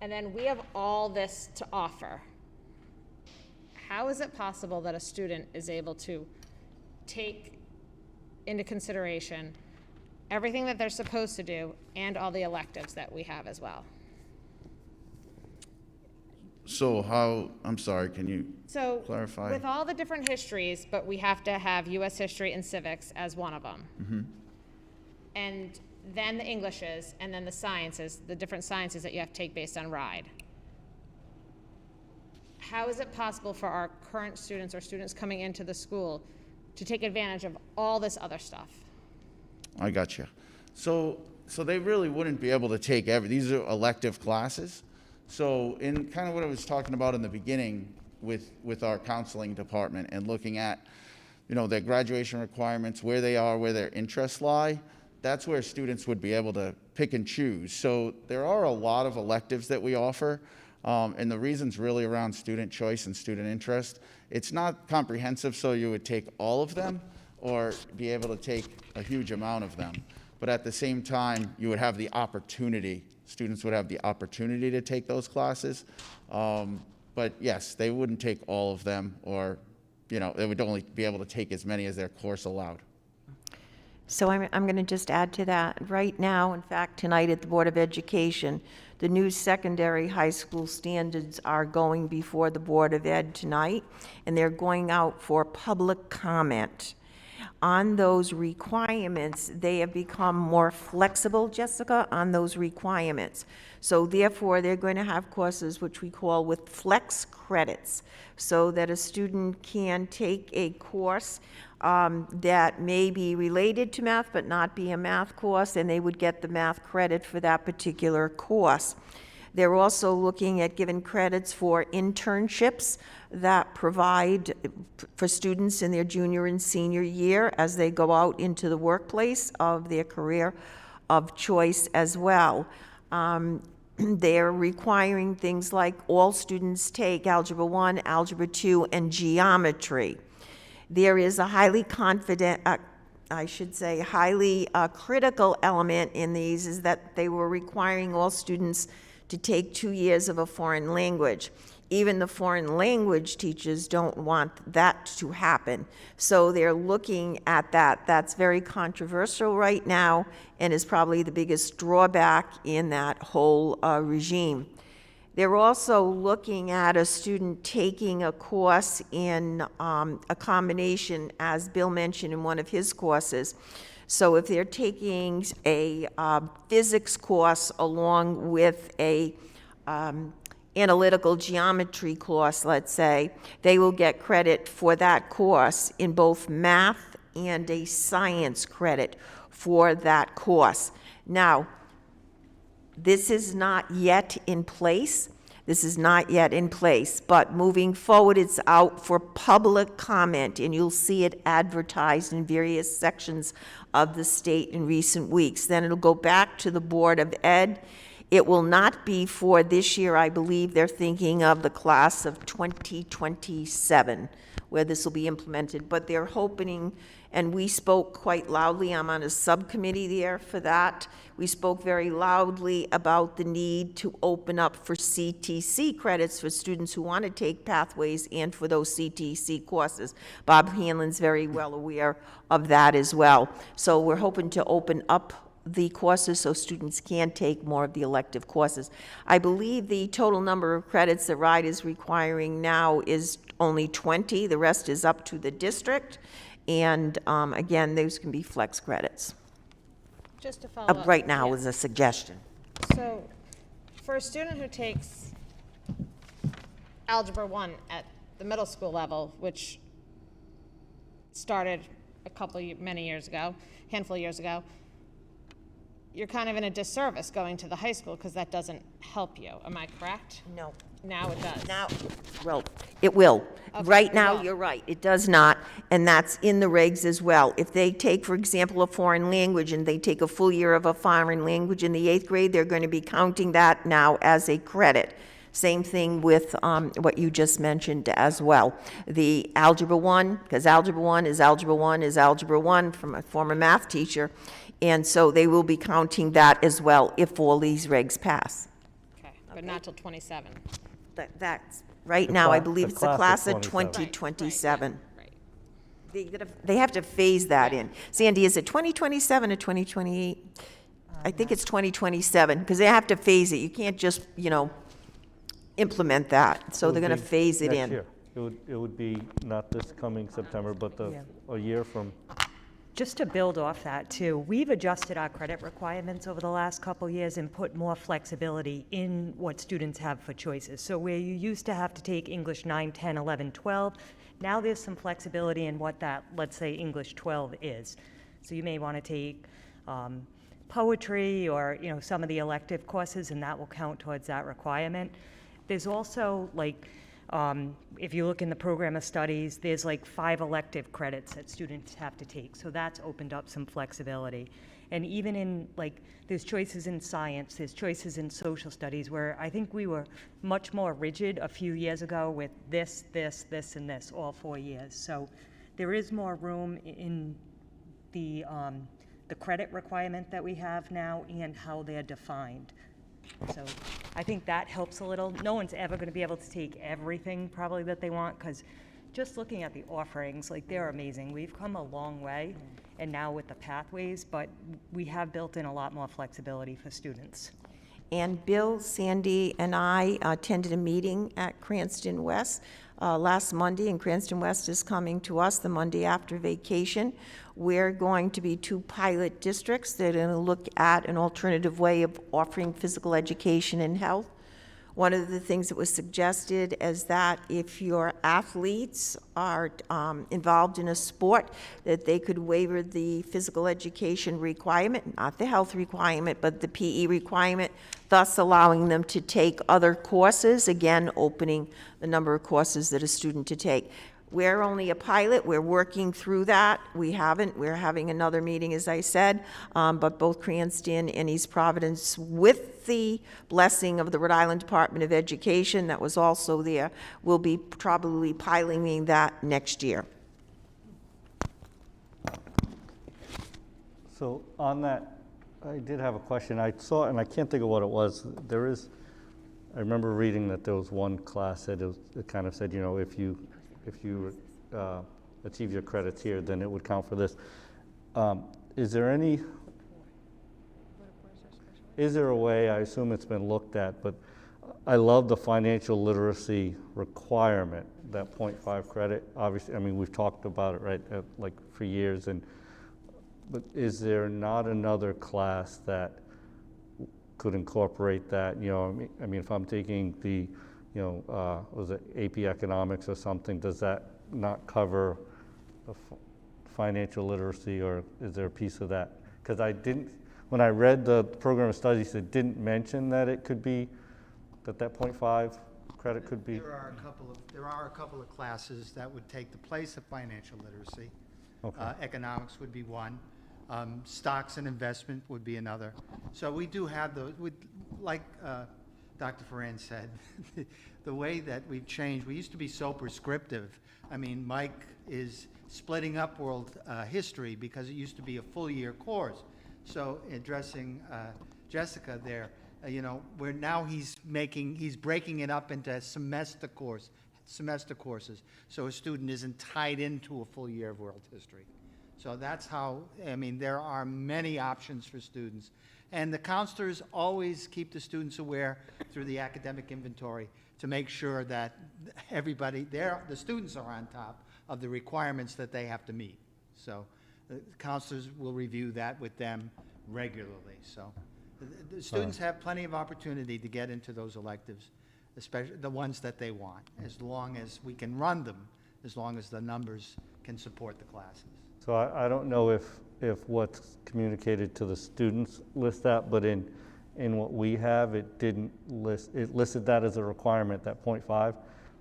and then we have all this to offer, how is it possible that a student is able to take into consideration everything that they're supposed to do and all the electives that we have as well? So I'm sorry, can you clarify? With all the different histories, but we have to have U.S. history and civics as one of them. Mm-hmm. And then the Englishes, and then the sciences, the different sciences that you have to take based on RIDE. How is it possible for our current students or students coming into the school to take advantage of all this other stuff? I got you. So they really wouldn't be able to take these are elective classes. So in kind of what I was talking about in the beginning with our counseling department and looking at, their graduation requirements, where they are, where their interests lie, that's where students would be able to pick and choose. So there are a lot of electives that we offer, and the reason's really around student choice and student interest. It's not comprehensive, so you would take all of them or be able to take a huge amount of them. But at the same time, you would have the opportunity, students would have the opportunity to take those classes. But yes, they wouldn't take all of them, or, they would only be able to take as many as their course allowed. So I'm going to just add to that. Right now, in fact, tonight at the Board of Education, the new secondary high school standards are going before the Board of Ed tonight, and they're going out for public comment. on those requirements, they have become more flexible, Jessica, on those requirements. So therefore, they're going to have courses which we call with flex credits, so that a student can take a course that may be related to math but not be a math course, and they would get the math credit for that particular course. They're also looking at giving credits for internships that provide for students in their junior and senior year as they go out into the workplace of their career of choice as well. They're requiring things like all students take Algebra 1, Algebra 2, and Geometry. There is a highly critical element in these, is that they were requiring all students to take 2 years of a foreign language. Even the foreign language teachers don't want that to happen. So they're looking at that. That's very controversial right now and is probably the biggest drawback in that whole regime. They're also looking at a student taking a course in a combination, as Bill mentioned in one of his courses. So if they're taking a physics course along with a analytical geometry course, let's say, they will get credit for that course in both math and a science credit for that course. Now, this is not yet in place. But moving forward, it's out for public comment, and you'll see it advertised in various sections of the state in recent weeks. Then it'll go back to the Board of Ed. It will not be for this year. I believe they're thinking of the class of 2027, where this will be implemented. But they're hoping, and we spoke quite loudly, I'm on a subcommittee there for that. We spoke very loudly about the need to open up for CTC credits for students who want to take pathways and for those CTC courses. Bob Hanlon's very well aware of that as well. So we're hoping to open up the courses so students can take more of the elective courses. I believe the total number of credits that RIDE is requiring now is only 20. The rest is up to the district. And again, those can be flex credits. Just to follow up. Right now yeah. is a suggestion. So, for a student who takes Algebra 1 at the middle school level, which started many years ago, handful of years ago, you're kind of in a disservice going to the high school because that doesn't help you. Am I correct? No. Now it does. Now, well, it will. Okay, Right it now, will. you're right, it does not, and that's in the regs as well. If they take, for example, a foreign language, and they take a full year of a foreign language in the 8th grade, they're going to be counting that now as a credit. Same thing with what you just mentioned as well. The Algebra 1, because Algebra 1 is Algebra 1 is Algebra 1 from a former math teacher, and so they will be counting that as well if all these regs pass. Okay, but not till 27. That's, right now, I The believe it's the class class of of 27. 2027. Right. They have to phase that in. Sandy, is it 2027 or 2028? I think it's 2027, because they have to phase it. You can't just, implement that. So It they're would going to be phase it next in. year. It would be not this coming September, but a year from. Just to build off that too, we've adjusted our credit requirements over the last couple years and put more flexibility in what students have for choices. So where you used to have to take English 9, 10, 11, 12, now there's some flexibility in what that, let's say, English 12 is. So you may want to take poetry or, some of the elective courses, and that will count towards that requirement. There's also, if you look in the program of studies, there's 5 elective credits that students have to take. So that's opened up some flexibility. And even in, there's choices in science, there's choices in social studies, where I think we were much more rigid a few years ago with this, and this, all 4 years. So there is more room in the credit requirement that we have now and how they're defined. So I think that helps a little. No one's ever going to be able to take everything probably that they want, because just looking at the offerings, they're amazing. We've come a long way, and now with the pathways, but we have built in a lot more flexibility for students. And Bill, Sandy, and I attended a meeting at Cranston West last Monday, and Cranston West is coming to us the Monday after vacation. We're going to be 2 pilot districts that are going to look at an alternative way of offering physical education and health. One of the things that was suggested is that if your athletes are involved in a sport, that they could waiver the physical education requirement, not the health requirement, but the PE requirement, thus allowing them to take other courses, again, opening the number of courses that a student to take. We're only a pilot. We're working through that. We're having another meeting, as I said, but both Cranston and East Providence, with the blessing of the Rhode Island Department of Education that was also there, will be probably piloting that next year. So on that, I did have a question. I saw, and I can't think of what it was. I remember reading that there was one class that it kind of said, you know, if you achieve your credits here, then it would count for this. Is there a way, I assume it's been looked at, but I love the financial literacy requirement, that 0.5 credit. Obviously, I mean, we've talked about it, right, like for years, but is there not another class that could incorporate that? You know, I mean, if I'm taking the, you know, was it AP Economics or something, does that not cover the financial literacy, or is there a piece of that? Because when I read the program of studies, it didn't mention that it could be, that 0.5 credit could be. There are a couple of classes that would take the place of financial literacy. Okay. Economics would be one. Stocks and investment would be another. So we do have those, like Dr. Ferran said, the way that we've changed, we used to be so prescriptive. I mean, Mike is splitting up world history because it used to be a full year course. So addressing Jessica there, you know, he's breaking it up into semester courses, so a student isn't tied into a full year of world history. So that's how, I mean, there are many options for students. And the counselors always keep the students aware through the academic inventory to make sure that the students are on top of the requirements that they have to meet. So the counselors will review that with them regularly. So the students have plenty of opportunity to get into those electives, especially the ones that they want, as long as we can run them, as long as the numbers can support the classes. So I don't know if what's communicated to the students lists that, but in what we have, it didn't list, it listed that as a requirement, that 0.5,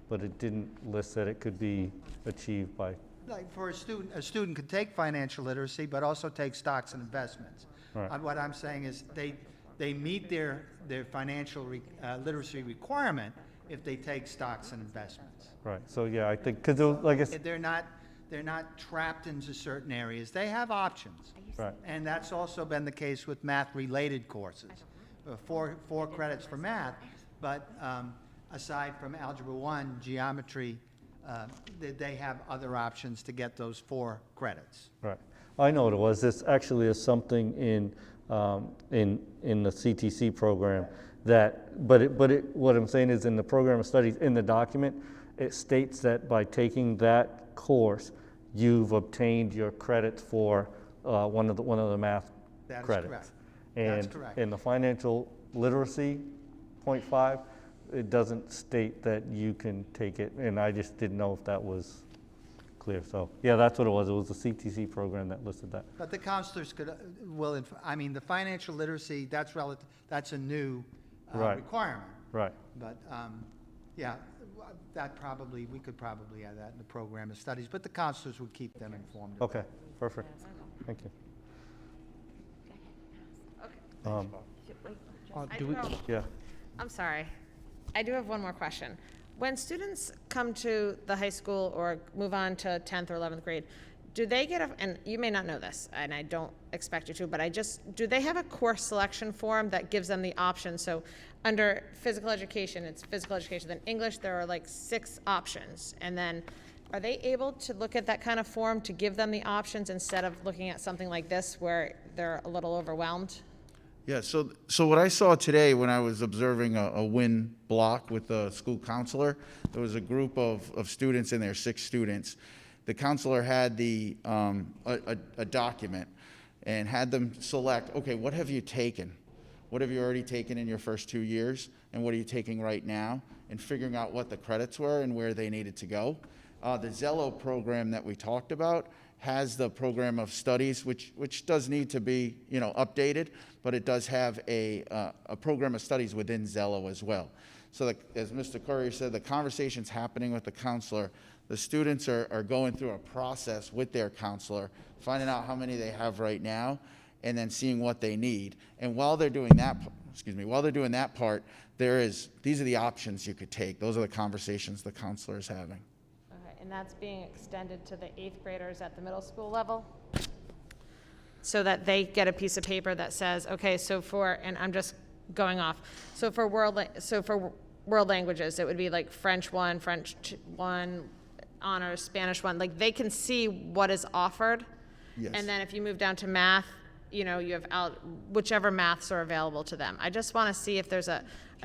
but it didn't list that it could be achieved by. Like for a student could take financial literacy, but also take stocks and investments. Right. What I'm saying is they meet their financial literacy requirement if they take stocks and investments. Right, so yeah, I think, because like I said, they're not trapped into certain areas. They have options. right, And that's also been the case with math-related courses. Four credits for math, but aside from Algebra 1, geometry, they have other options to get those 4 credits. right. I know what it was. This actually is something in the CTC program what I'm saying is in the program of studies, in the document, it states that by taking that course, you've obtained your credits for one of the math That credits. is correct. And That's correct. in the financial literacy 0.5, it doesn't state that you can take it, and I just didn't know if that was clear. So yeah, that's what it was. It was the CTC program that listed that. But the counselors I mean, the financial literacy, that's a new Right. requirement. Right. But, yeah, we could probably add that in the program of studies, but the counselors would keep them informed. of Okay, perfect. Thank you. Yeah. I'm sorry. I do have one more question. When students come to the high school or move on to 10th or 11th grade, do they get and you may not know this, and I don't expect you to, but do they have a course selection form that gives them the option? So under physical education, it's physical education. Then English, there are like 6 options. And then are they able to look at that kind of form to give them the options instead of looking at something like this where they're a little overwhelmed? Yeah, so what I saw today when I was observing a WIN block with the school counselor, there was a group of students in there, 6 students. The counselor had a document and had them select, okay, what have you taken? What have you already taken in your first 2 years? And what are you taking right now? And figuring out what the credits were and where they needed to go. The Zello program that we talked about has the program of studies, which does need to be, updated, but it does have a program of studies within Zello as well. So as Mr. Courier said, the conversation's happening with the counselor. The students are going through a process with their counselor, finding out how many they have right now, and then seeing what they need. And while they're doing that, part, these are the options you could take. Those are the conversations the counselor is having. Okay, and that's being extended to the 8th graders at the middle school level? So that they get a piece of paper that says, okay, and I'm just going off, so for world languages, it would be like French 1, French 1, honors, Spanish 1, like they can see what is offered. Yes. And then if you move down to math, you have whichever maths are available to them. I just want to see if there's a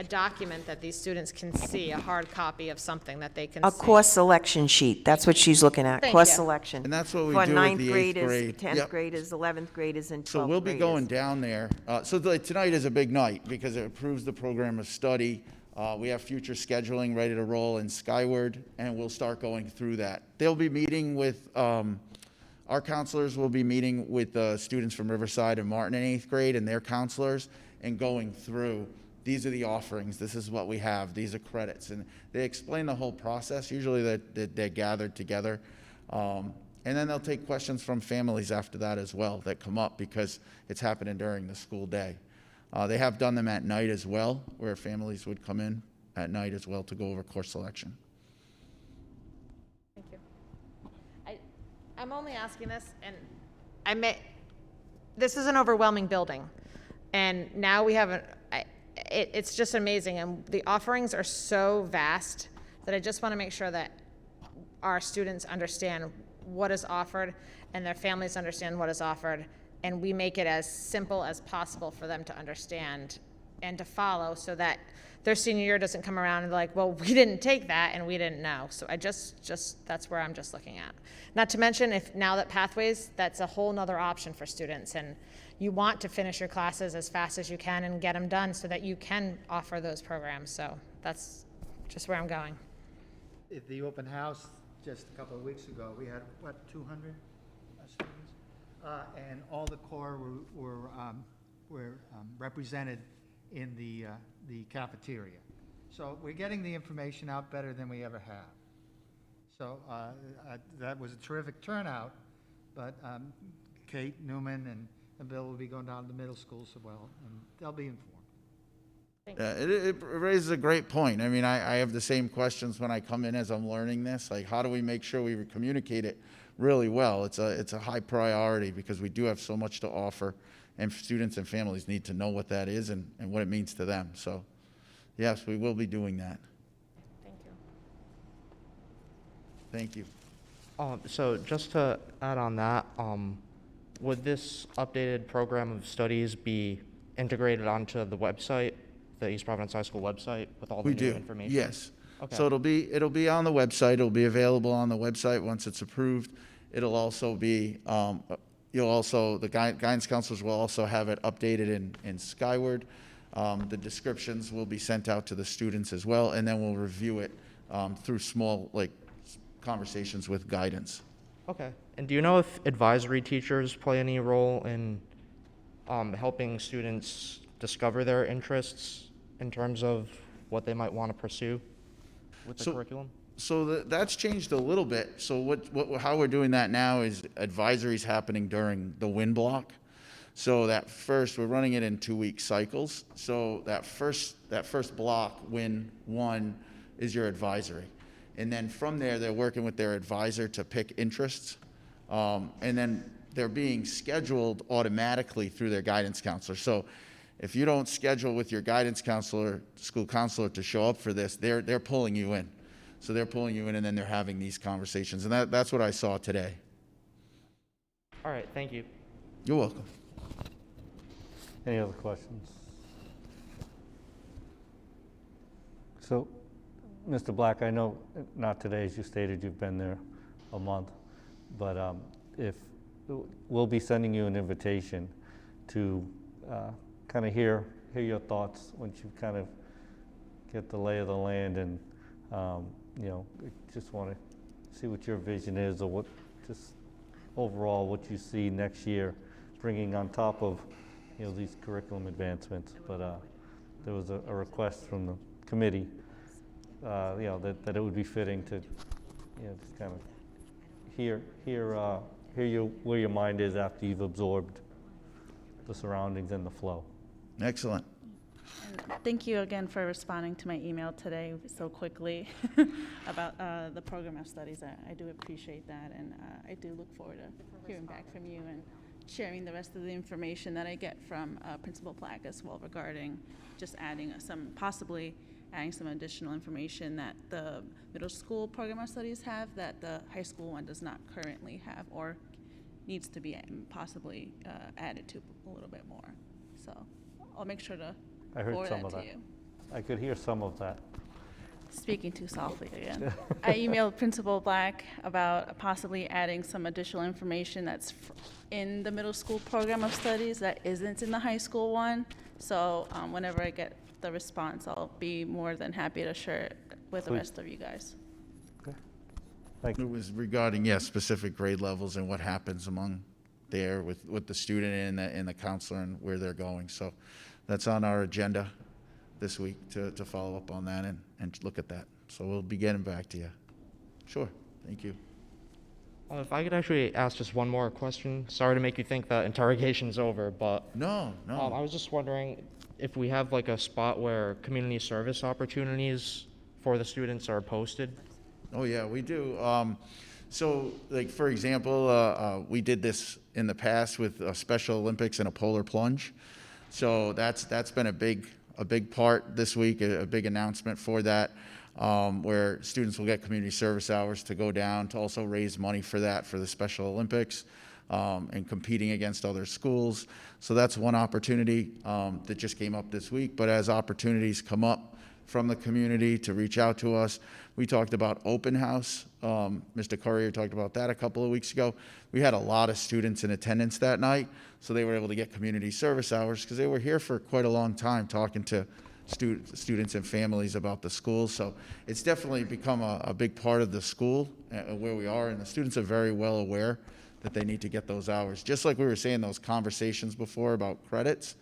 document that these students can see, a hard copy of something that they can see. A course selection sheet, that's what she's looking at, Thank course you. selection. And that's what we For do with ninth the 8th graders, grade. 10th Yep. graders, 11th graders, and 12th So we'll be graders. going down there. Tonight is a big night because it approves the program of study. We have future scheduling ready to roll in Skyward, and we'll start going through that. They'll be meeting with, our counselors will be meeting with the students from Riverside and Martin in 8th grade and their counselors and going through, these are the offerings, this is what we have, these are credits. And they explain the whole process. Usually they're gathered together. And then they'll take questions from families after that as well that come up because it's happening during the school day. They have done them at night as well, where families would come in at night as well to go over course selection. Thank you. I'm only asking this, and this is an overwhelming building, and now we have it's just amazing, and the offerings are so vast that I just want to make sure that our students understand what is offered and their families understand what is offered, and we make it as simple as possible for them to understand and to follow so that their senior year doesn't come around and they're like, well, we didn't take that and we didn't know. So I just that's where I'm just looking at. Not to mention, if now that Pathways, that's a whole nother option for students, and you want to finish your classes as fast as you can and get them done so that you can offer those programs. So that's just where I'm going. At the open house just a couple of weeks ago, we had, 200 students? And all the corps were represented in the cafeteria. So we're getting the information out better than we ever have. So that was a terrific turnout, but Kate Newman and Bill will be going down to the middle schools as well, and they'll be informed. It raises a great point. I mean, I have the same questions when I come in as I'm learning this. Like, how do we make sure we communicate it really well? It's a high priority because we do have so much to offer, and students and families need to know what that is and what it means to them. So, yes, we will be doing that. Thank you. Thank you. So just to add on that, would this updated program of studies be integrated onto the website, the East Providence High School website, with all the new information? Yes. Okay. So it'll be on the website. It'll be available on the website once it's approved. It'll also be the guidance counselors will also have it updated in Skyward. The descriptions will be sent out to the students as well, and then we'll review it through small conversations with guidance. Okay. And do you know if advisory teachers play any role in helping students discover their interests in terms of what they might want to pursue with the curriculum? So that's changed a little bit. So how we're doing that now is advisories happening during the WIN block. So we're running it in 2-week cycles. So that first block, WIN 1, is your advisory. And then from there, they're working with their advisor to pick interests. And then they're being scheduled automatically through their guidance counselor. So if you don't schedule with your guidance counselor, school counselor to show up for this, they're pulling you in. So they're pulling you in, and then they're having these conversations. And that's what I saw today. All right, thank you. You're welcome. Any other questions? So, Mr. Black, I know, not today, as you stated, you've been there a month, but if, we'll be sending you an invitation to kind of hear your thoughts once you kind of get the lay of the land, and you know, just want to see what your vision is, or what, just overall, what you see next year, bringing on top of, you know, these curriculum advancements. But there was a request from the committee, you know, that it would be fitting to, you know, just kind of hear where your mind is after you've absorbed the surroundings and the flow. Excellent. And thank you again for responding to my email today so quickly about the program of studies. I do appreciate that, and I do look forward to hearing back from you and sharing the rest of the information that I get from Principal Black as well, regarding just adding possibly adding some additional information that the middle school program of studies have that the high school one does not currently have, or needs to be possibly added to a little bit more. So I'll make sure to I heard forward some that of to that. you. I could hear some of that. Speaking too softly again. I emailed Principal Black about possibly adding some additional information that's in the middle school program of studies that isn't in the high school one. So whenever I get the response, I'll be more than happy to share it with the rest of you guys. Okay. Thank you. It was regarding, yes, specific grade levels and what happens among there with the student and the counselor and where they're going. So that's on our agenda this week to follow up on that and look at that. So we'll be getting back to you. Sure. Thank you. If I could actually ask just one more question. Sorry to make you think that interrogation's over, but No. I was just wondering if we have like a spot where community service opportunities for the students are posted. Oh, yeah, we do. So, like, for example, we did this in the past with Special Olympics and a polar plunge. So that's been a big part this week, a big announcement for that, where students will get community service hours to go down to also raise money for that, for the Special Olympics, and competing against other schools. So that's one opportunity that just came up this week. But as opportunities come up from the community to reach out to us, we talked about open house. Mr. Courier talked about that a couple of weeks ago. We had a lot of students in attendance that night, so they were able to get community service hours because they were here for quite a long time talking to students and families about the school. So it's definitely become a big part of the school where we are, and the students are very well aware that they need to get those hours. Just like we were saying, those conversations before about credits,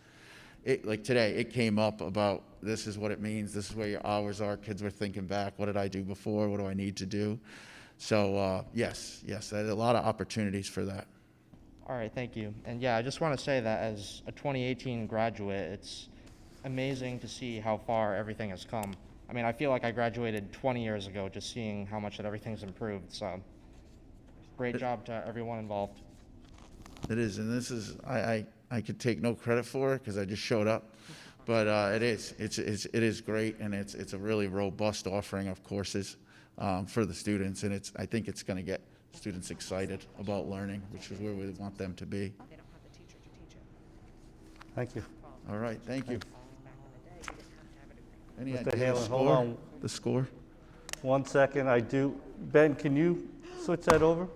like today, it came up about this is what it means, this is where your hours are. Kids were thinking back, what did I do before, what do I need to do? So yes, there's a lot of opportunities for that. All right, thank you. And yeah, I just want to say that as a 2018 graduate, it's amazing to see how far everything has come. I mean, I feel like I graduated 20 years ago, just seeing how much that everything's improved. So great job to everyone involved. It is, and this is, I could take no credit for it because I just showed up, but it is great, and it's a really robust offering of courses for the students, and I think it's going to get students excited about learning, which is where we want them to be. Thank you. All right, thank you. Any Mr. idea Hanlon, hold on. the score? 1 second, Ben, can you switch that over?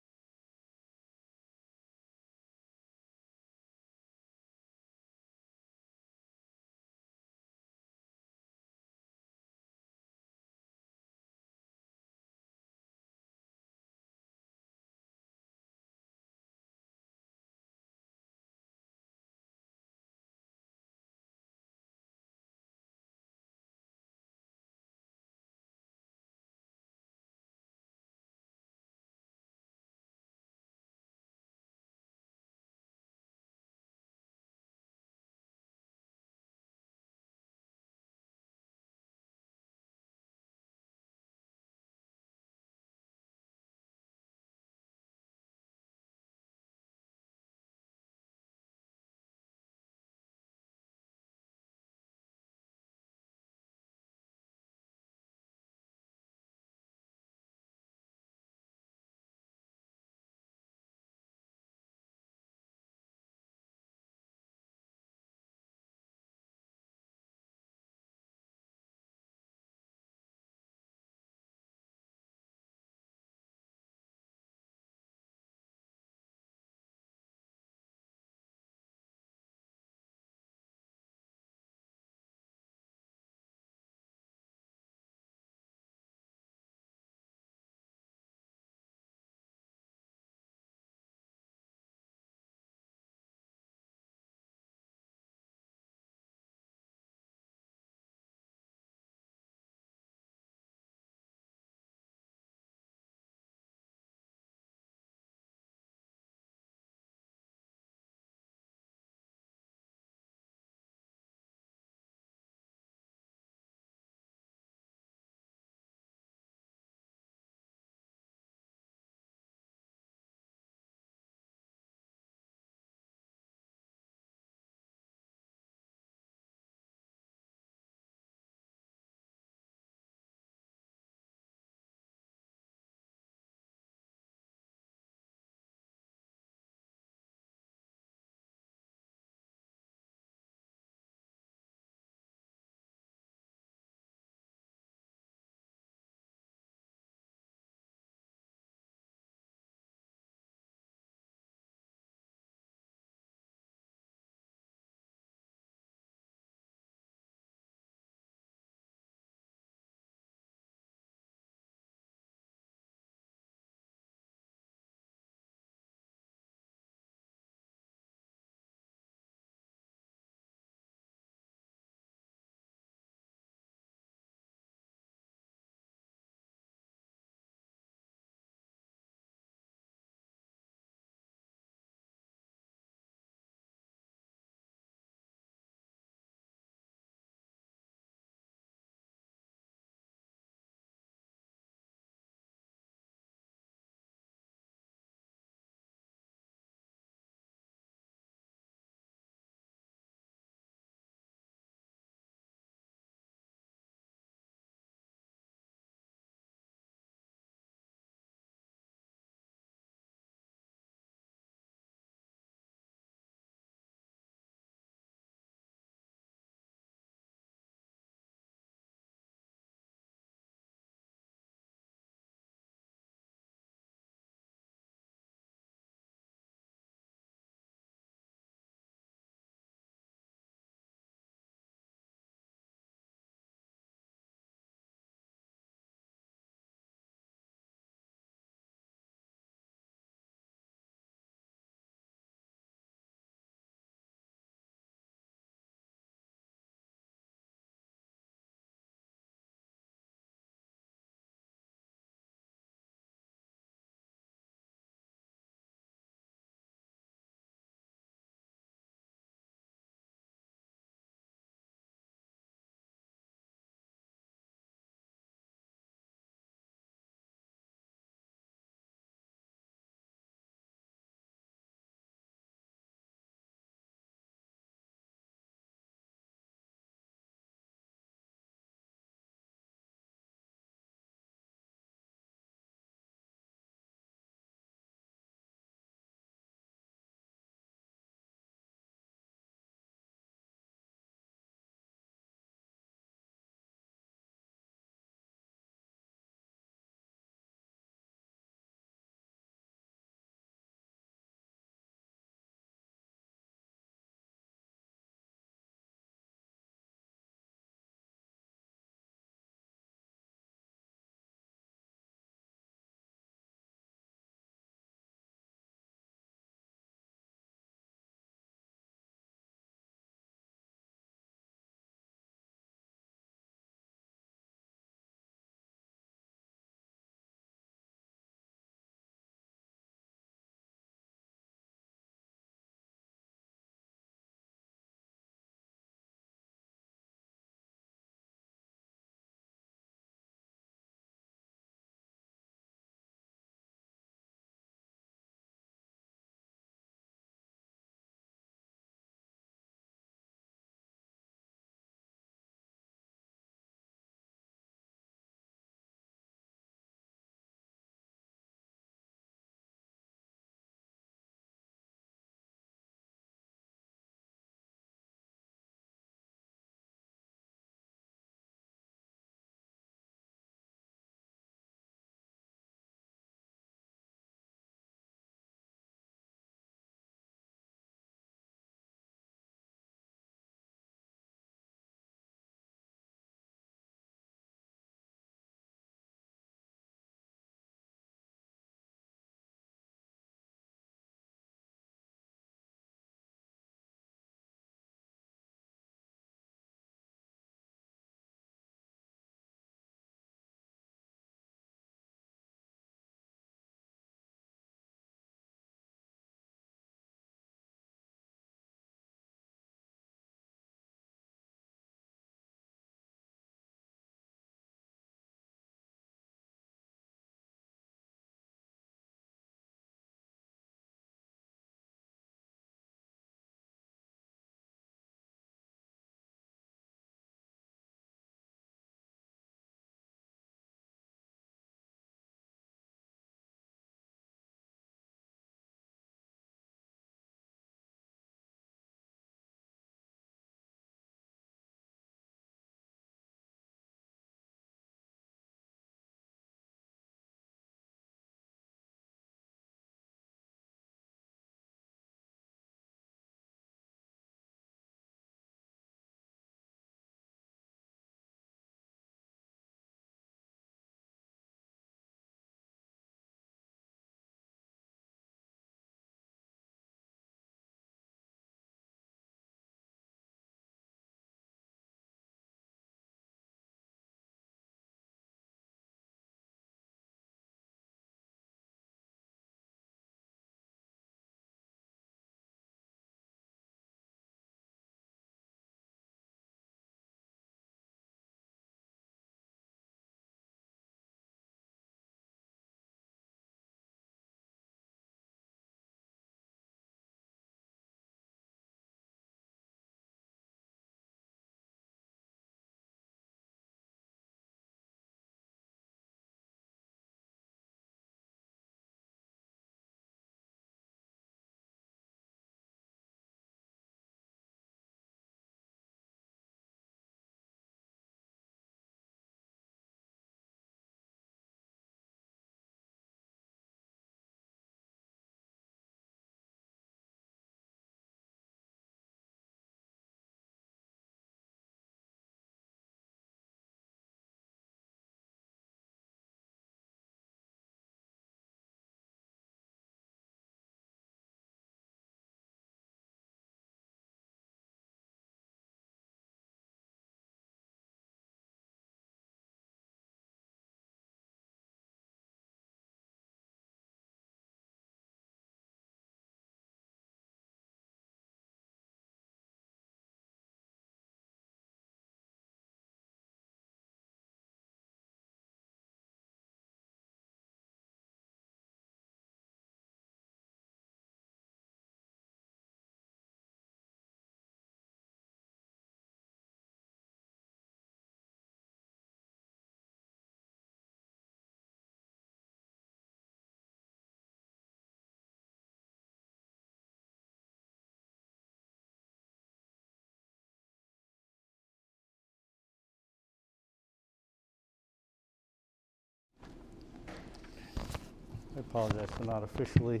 apologize for not officially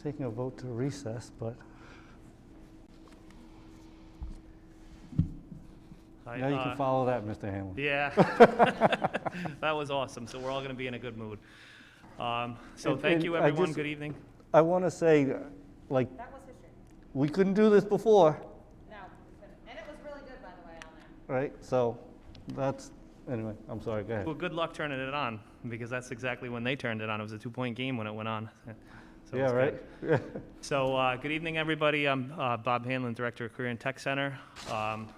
taking a vote to recess, but now you can follow that, Mr. Hanlon. Yeah, that was awesome. So we're all going to be in a good mood. So thank And you, I everyone. just- Good evening. I want to say, like, we couldn't do this before, No, and it was really good, by the way, on that. right? So that's, anyway, I'm sorry, go ahead. Well, good luck turning it on, because that's exactly when they turned it on. It was a 2-point game when it went on. So Yeah, it's right? good. So good evening, everybody. I'm Bob Hanlon, Director of Career and Tech Center. I'm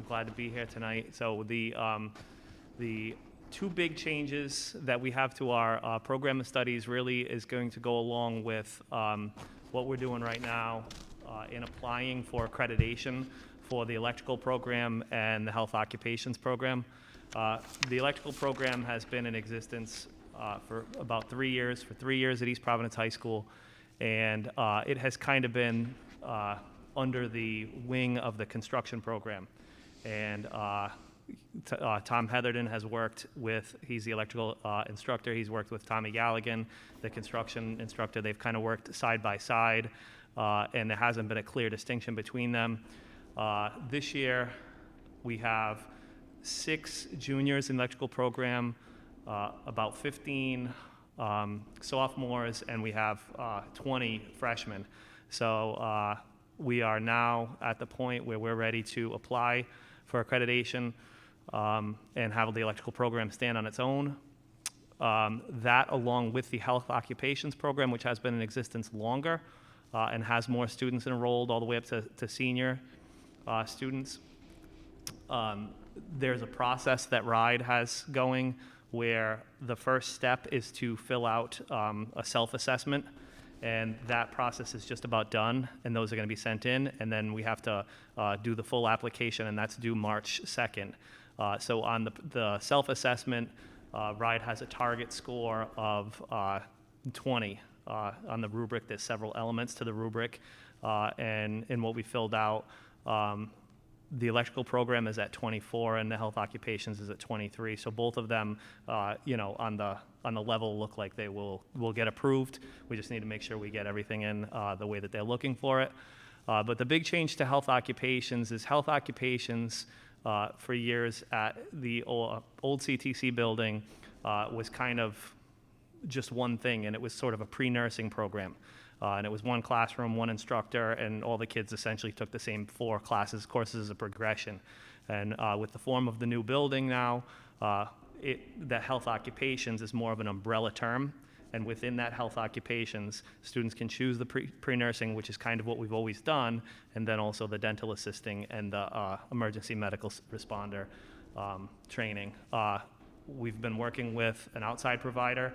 glad to be here tonight. So the two big changes that we have to our program of studies really is going to go along with what we're doing right now in applying for accreditation for the electrical program and the health occupations program. The electrical program has been in existence for about 3 years, for 3 years at East Providence High School, and it has kind of been under the wing of the construction program. And Tom Heatherton has worked with, he's the electrical instructor, he's worked with Tommy Galligan, the construction instructor. They've kind of worked side by side, and there hasn't been a clear distinction between them. This year, we have 6 juniors in the electrical program, about 15 sophomores, and we have 20 freshmen. So we are now at the point where we're ready to apply for accreditation and have the electrical program stand on its own. That, along with the health occupations program, which has been in existence longer and has more students enrolled all the way up to senior students. There's a process that RIDE has going where the first step is to fill out a self-assessment, and that process is just about done, and those are going to be sent in, and then we have to do the full application, and that's due March 2nd. So on the self-assessment, RIDE has a target score of 20. On the rubric, there's several elements to the rubric, and in what we filled out, the electrical program is at 24 and the health occupations is at 23. So both of them, you know, on the level look like they will get approved. We just need to make sure we get everything in the way that they're looking for it. But the big change to health occupations is health occupations for years at the old CTC building was kind of just one thing, and it was sort of a pre-nursing program. And it was one classroom, one instructor, and all the kids essentially took the same 4 courses as a progression. And with the form of the new building now, that health occupations is more of an umbrella term. And within that health occupations, students can choose the pre-nursing, which is kind of what we've always done, and then also the dental assisting and the emergency medical responder training. We've been working with an outside provider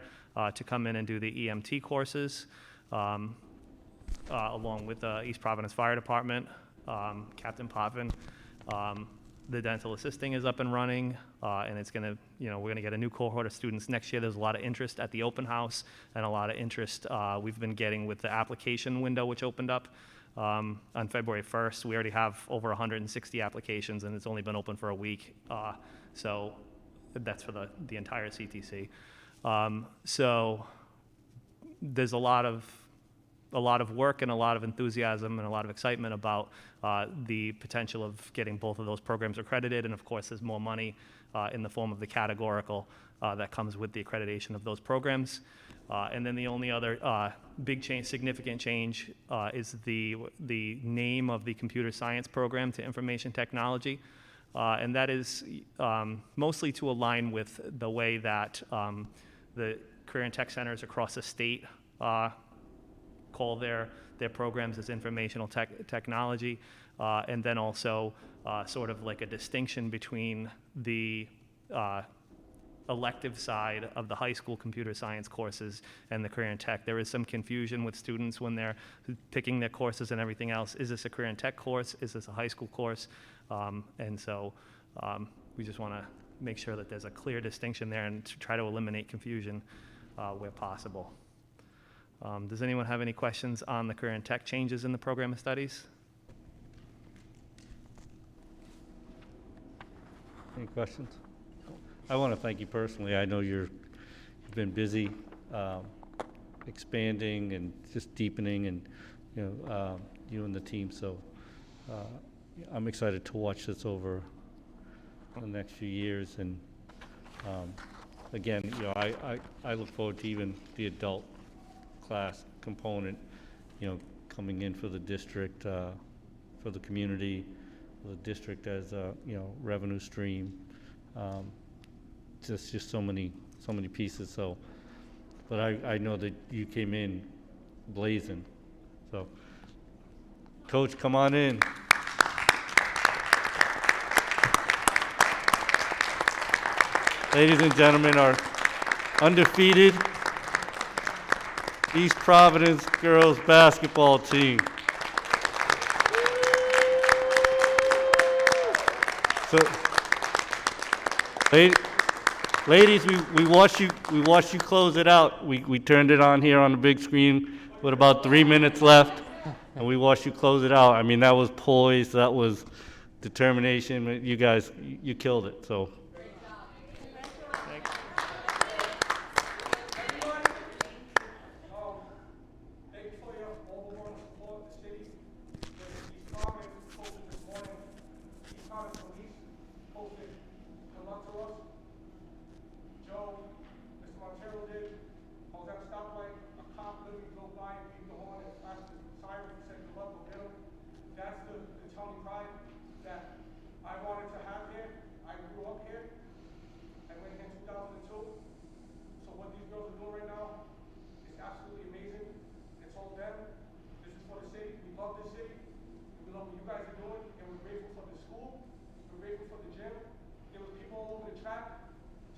to come in and do the EMT courses. Along with the East Providence Fire Department, Captain Potvin. The dental assisting is up and running, and it's gonna, you know, we're gonna get a new cohort of students next year. There's a lot of interest at the open house and a lot of interest we've been getting with the application window, which opened up on February 1st. We already have over 160 applications, and it's only been open for a week. So that's for the entire CTC. So there's a lot of work and a lot of enthusiasm and a lot of excitement about the potential of getting both of those programs accredited. And of course, there's more money in the form of the categorical that comes with the accreditation of those programs. And then the only other big change, significant change, is the name of the computer science program to information technology. And that is mostly to align with the way that the career and tech centers across the state call their programs as informational technology, and then also sort of like a distinction between the elective side of the high school computer science courses and the career and tech. There is some confusion with students when they're picking their courses and everything else. Is this a career and tech course? Is this a high school course? And so we just want to make sure that there's a clear distinction there and to try to eliminate confusion where possible. Does anyone have any questions on the career and tech changes in the program of studies? Any questions? I want to thank you personally. I know you've been busy expanding and just deepening, and you and the team. So I'm excited to watch this over the next few years. And again, I look forward to even the adult class component, coming in for the district, for the community, for the district as a revenue stream. Just so many pieces. So, but I know that you came in blazing. So, Coach, come on in. Ladies and gentlemen, our undefeated East Providence girls basketball team. So, ladies, we watched you close it out. We turned it on here on the big screen with about 3 minutes left, and we watched you close it out. I mean, that was poise, that was determination. You guys, you killed it. So. Montero did. I was at a stoplight, a cop literally drove by and gave the horn as fast as the siren said, "Come up, go get him." That's the Tony pride that I wanted to have here. I grew up here. I went here in 2002. So what these girls are doing right now is absolutely amazing. It's all them. This is for the city. We love this city. We love what you guys are doing, and we're grateful for the school. We're grateful for the gym. There was people all over the track.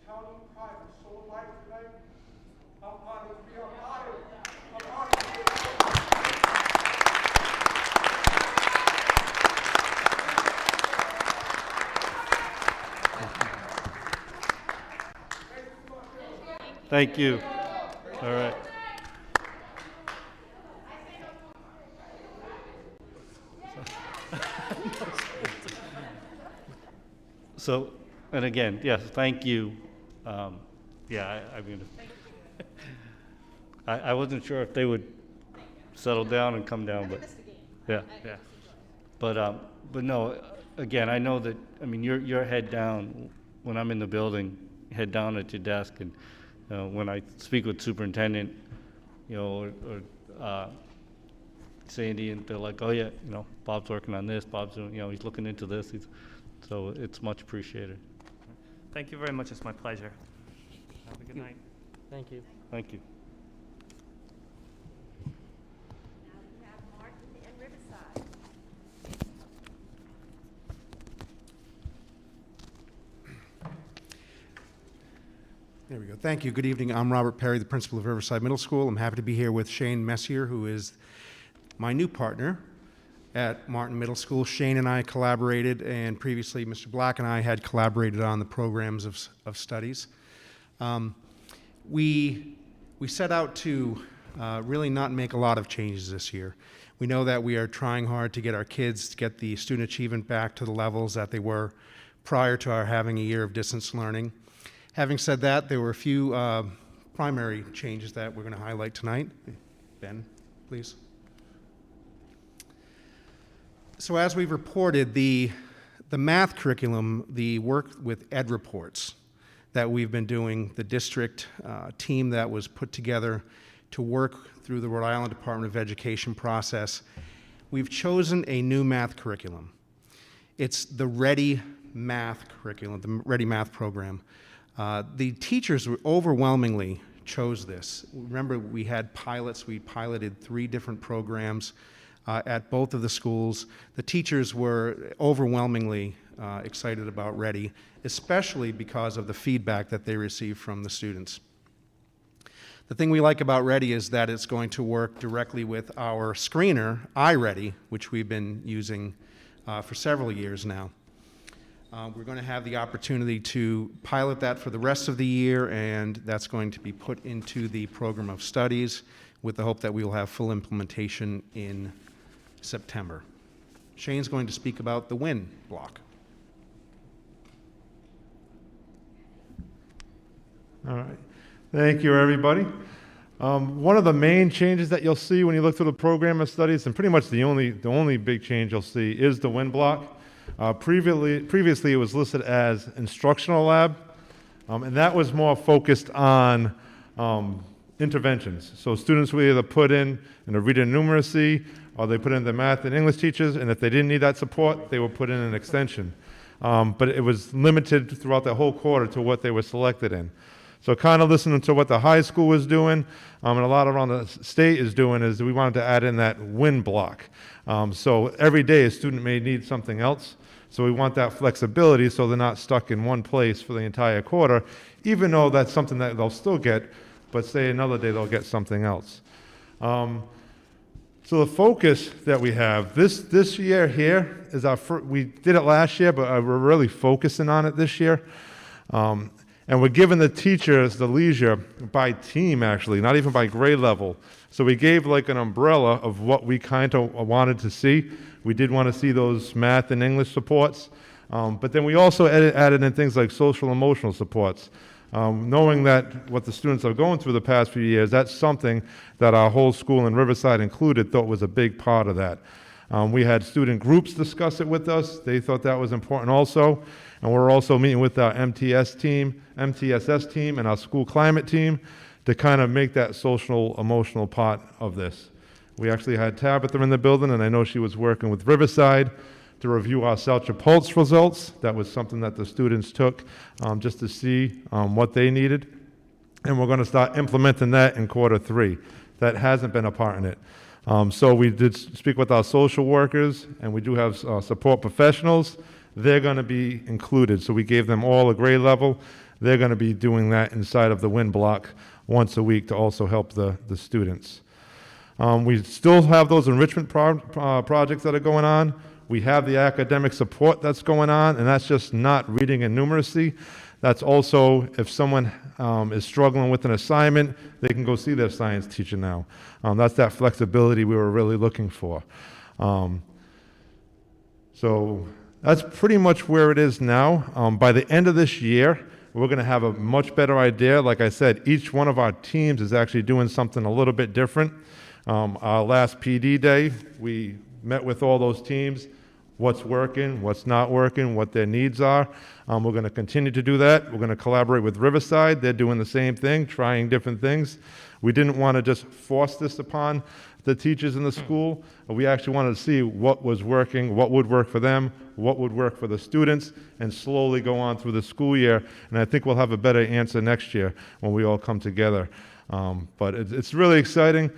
County pride was so alive tonight. I'm honored to be honored. I'm honored to be Thank you. All right. So, and again, yes, thank you. I mean, I wasn't sure if they would settle down and come down, but yeah. But no, again, I know that. I mean, you're head down when I'm in the building, head down at your desk, and when I speak with superintendent, or Sandy, and they're like, oh yeah, Bob's working on this, Bob's doing, he's looking into this. So it's much appreciated. Thank you very much. It's my pleasure. Have a good night. Thank you. Thank you. Now we have Martin and Riverside. There we go. Thank you. Good evening. I'm Robert Perry, the principal of Riverside Middle School. I'm happy to be here with Shane Messier, who is my new partner at Martin Middle School. Shane and I collaborated, and previously Mr. Black and I had collaborated on the programs of studies. We set out to really not make a lot of changes this year. We know that we are trying hard to get our kids to get the student achievement back to the levels that they were prior to our having a year of distance learning. Having said that, there were a few primary changes that we're going to highlight tonight. Ben, please. So as we've reported, the math curriculum, the work with ed reports that we've been doing, the district team that was put together to work through the Rhode Island Department of Education process, we've chosen a new math curriculum. It's the Ready Math curriculum, the Ready Math program. The teachers overwhelmingly chose this. Remember, we had pilots. We piloted 3 different programs at both of the schools. The teachers were overwhelmingly excited about Ready, especially because of the feedback that they received from the students. The thing we like about Ready is that it's going to work directly with our screener, iReady, which we've been using for several years now. We're going to have the opportunity to pilot that for the rest of the year, and that's going to be put into the program of studies with the hope that we will have full implementation in September. Shane's going to speak about the WIN block. All right. Thank you, everybody. One of the main changes that you'll see when you look through the program of studies, and pretty much the only big change you'll see, is the wind block. Previously, it was listed as instructional lab, and that was more focused on interventions. So students would either put in a reading and numeracy, or they put in the math and English teachers, and if they didn't need that support, they would put in an extension. But it was limited throughout the whole quarter to what they were selected in. So kind of listening to what the high school was doing, and a lot around the state is doing, is we wanted to add in that wind block. So every day a student may need something else. So we want that flexibility so they're not stuck in one place for the entire quarter, even though that's something that they'll still get, but say another day they'll get something else. So the focus that we have this year here is we did it last year, but we're really focusing on it this year. And we're giving the teachers the leisure by team, actually, not even by grade level. So we gave like an umbrella of what we kind of wanted to see. We did want to see those math and English supports, but then we also added in things like social emotional supports. Knowing that what the students are going through the past few years, that's something that our whole school in Riverside included thought was a big part of that. We had student groups discuss it with us. They thought that was important also. And we're also meeting with our MTSS team, and our school climate team to kind of make that social emotional part of this. We actually had Tabitha in the building, and I know she was working with Riverside to review our Seltzer Pulse results. That was something that the students took just to see what they needed. And we're going to start implementing that in Q3. That hasn't been a part in it. So we did speak with our social workers, and we do have support professionals. They're going to be included. So we gave them all a grade level. They're going to be doing that inside of the wind block once a week to also help the students. We still have those enrichment projects that are going on. We have the academic support that's going on, and that's just not reading and numeracy. That's also if someone is struggling with an assignment, they can go see their science teacher now. That's that flexibility we were really looking for. So that's pretty much where it is now. By the end of this year, we're going to have a much better idea. Like I said, each one of our teams is actually doing something a little bit different. Our last PD day, we met with all those teams, what's working, what's not working, what their needs are. We're going to continue to do that. We're going to collaborate with Riverside. They're doing the same thing, trying different things. We didn't want to just force this upon the teachers in the school. We actually wanted to see what was working, what would work for them, what would work for the students, and slowly go on through the school year. And I think we'll have a better answer next year when we all come together. But it's really exciting.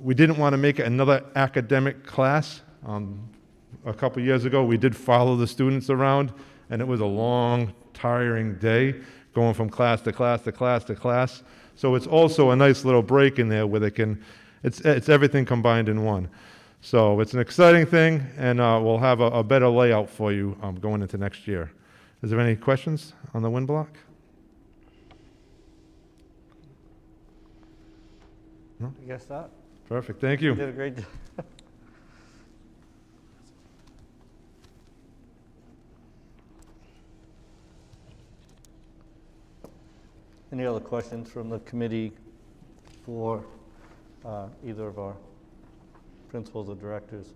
We didn't want to make it another academic class. A couple years ago, we did follow the students around, and it was a long, tiring day going from class to class to class to class. So it's also a nice little break in there where they can, it's everything combined in one. So it's an exciting thing, and we'll have a better layout for you going into next year. Is there any questions on the wind block? No? I guess not. Perfect, thank you. You did a great job. Any other questions from the committee for either of our principals or directors?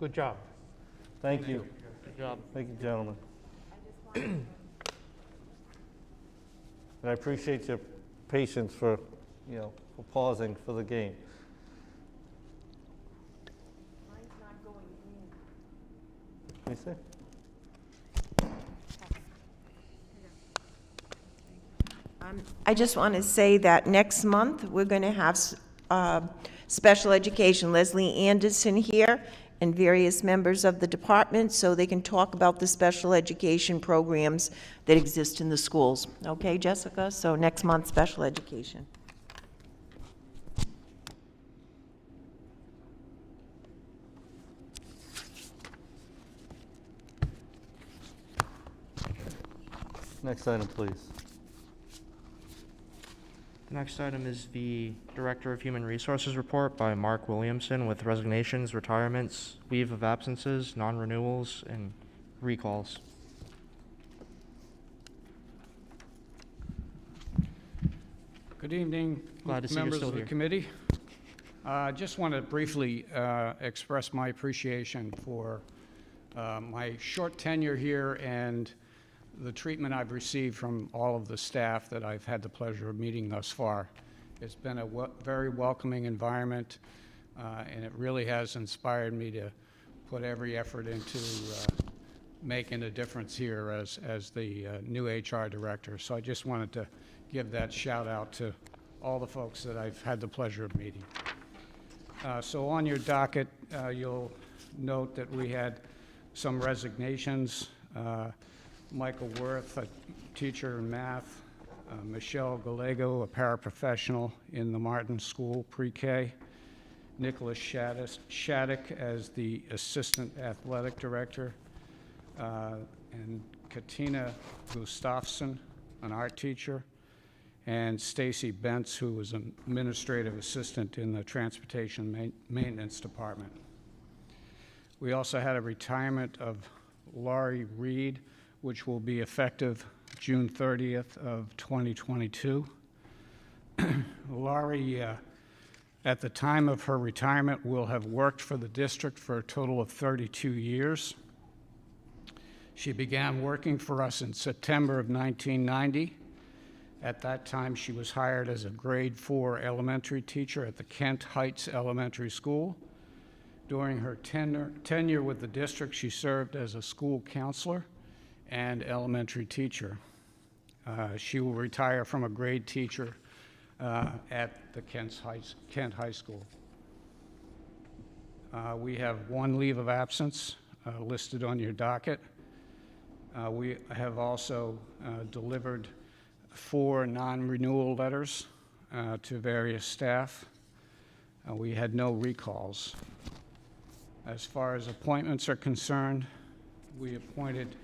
Good job. Thank you. Good job. Thank you, gentlemen. And I appreciate your patience for pausing for the game. Mine's not going in. Let me see. I just want to say that next month, we're going to have special education, Leslie Anderson here, and various members of the department, so they can talk about the special education programs that exist in the schools. Okay, Jessica? So next month, special education. Next item, please. The next item is the Director of Human Resources report by Mark Williamson with resignations, retirements, leave of absences, non-renewals, and recalls. Good evening, Glad to see you're members still of the here. committee. I just want to briefly express my appreciation for my short tenure here and the treatment I've received from all of the staff that I've had the pleasure of meeting thus far. It's been a very welcoming environment, and it really has inspired me to put every effort into making a difference here as the new HR director. So I just wanted to give that shout out to all the folks that I've had the pleasure of meeting. So on your docket, you'll note that we had some resignations. Michael Worth, a teacher in math, Michelle Gallego, a paraprofessional in the Martin School pre-K, Nicholas Shattuck as the assistant athletic director, and Katina Gustafson, an art teacher, and Stacy Bentz, who was an administrative assistant in the transportation maintenance department. We also had a retirement of Laurie Reed, which will be effective June 30th of 2022. Laurie, at the time of her retirement, will have worked for the district for a total of 32 years. She began working for us in September of 1990. At that time, she was hired as a grade 4 elementary teacher at the Kent Heights Elementary School. During her tenure with the district, she served as a school counselor and elementary teacher. She will retire from a grade teacher at the Kent High School. We have one leave of absence listed on your docket. We have also delivered 4 non-renewal letters to various staff. We had no recalls. As far as appointments are concerned, we appointed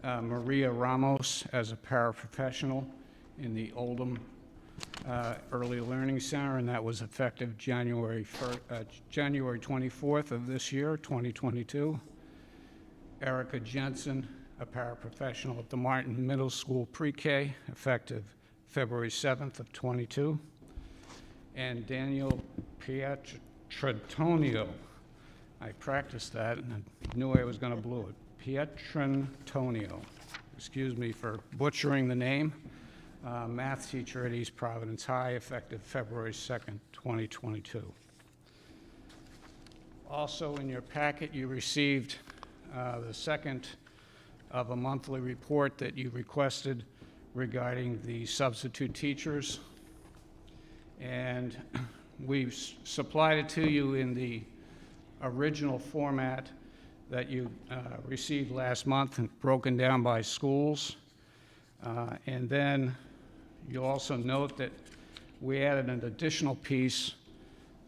Maria Ramos as a paraprofessional in the Oldham Early Learning Center, and that was effective January 24th of this year, 2022. Erica Jensen, a paraprofessional at the Martin Middle School Pre-K, effective February 7th of 22. And Daniel Pietrantonio, I practiced that and I knew I was going to blow it. Pietrantonio, excuse me for butchering the name, math teacher at East Providence High, effective February 2nd, 2022. Also in your packet, you received the second of a monthly report that you requested regarding the substitute teachers. And we've supplied it to you in the original format that you received last month and broken down by schools. And then you'll also note that we added an additional piece.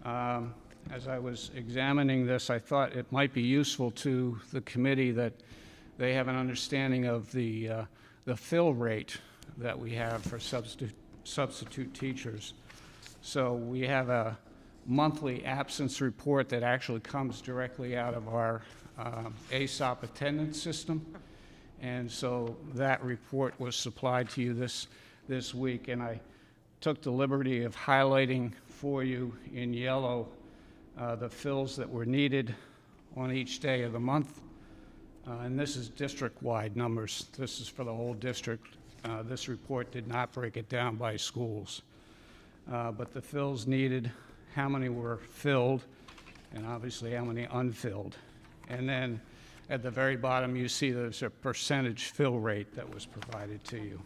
As I was examining this, I thought it might be useful to the committee that they have an understanding of the fill rate that we have for substitute teachers. So we have a monthly absence report that actually comes directly out of our ASOP attendance system. And so that report was supplied to you this week, and I took the liberty of highlighting for you in yellow the fills that were needed on each day of the month. And this is district-wide numbers. This is for the whole district. This report did not break it down by schools. But the fills needed, how many were filled, and obviously how many unfilled. And then at the very bottom, you see there's a percentage fill rate that was provided to you.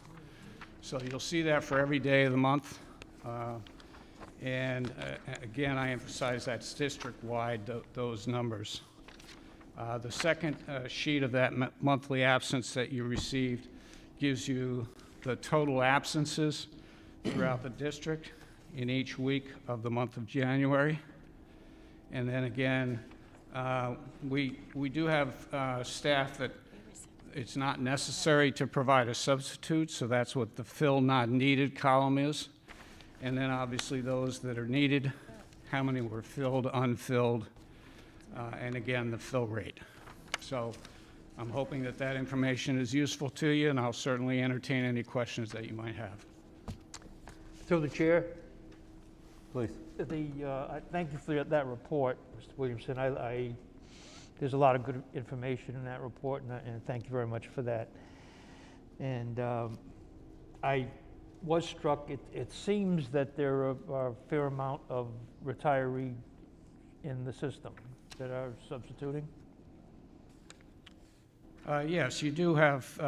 So you'll see that for every day of the month. And again, I emphasize that's district-wide, those numbers. The second sheet of that monthly absence that you received gives you the total absences throughout the district in each week of the month of January. And then again, we do have staff that it's not necessary to provide a substitute, so that's what the fill not needed column is. And then obviously those that are needed, how many were filled, unfilled, and again, the fill rate. So I'm hoping that that information is useful to you, and I'll certainly entertain any questions that you might have. Through the chair, Please. thank you for that report, Mr. Williamson. There's a lot of good information in that report, and thank you very much for that. And I was struck, it seems that there are a fair amount of retiree in the system that are substituting. Yes, you do have,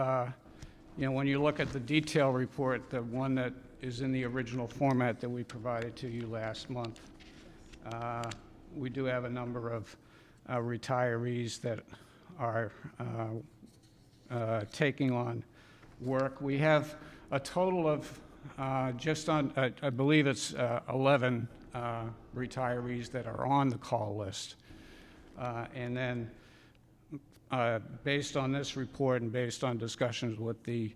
when you look at the detail report, the one that is in the original format that we provided to you last month, we do have a number of retirees that are taking on work. We have a total of I believe it's 11 retirees that are on the call list. And then based on this report and based on discussions with the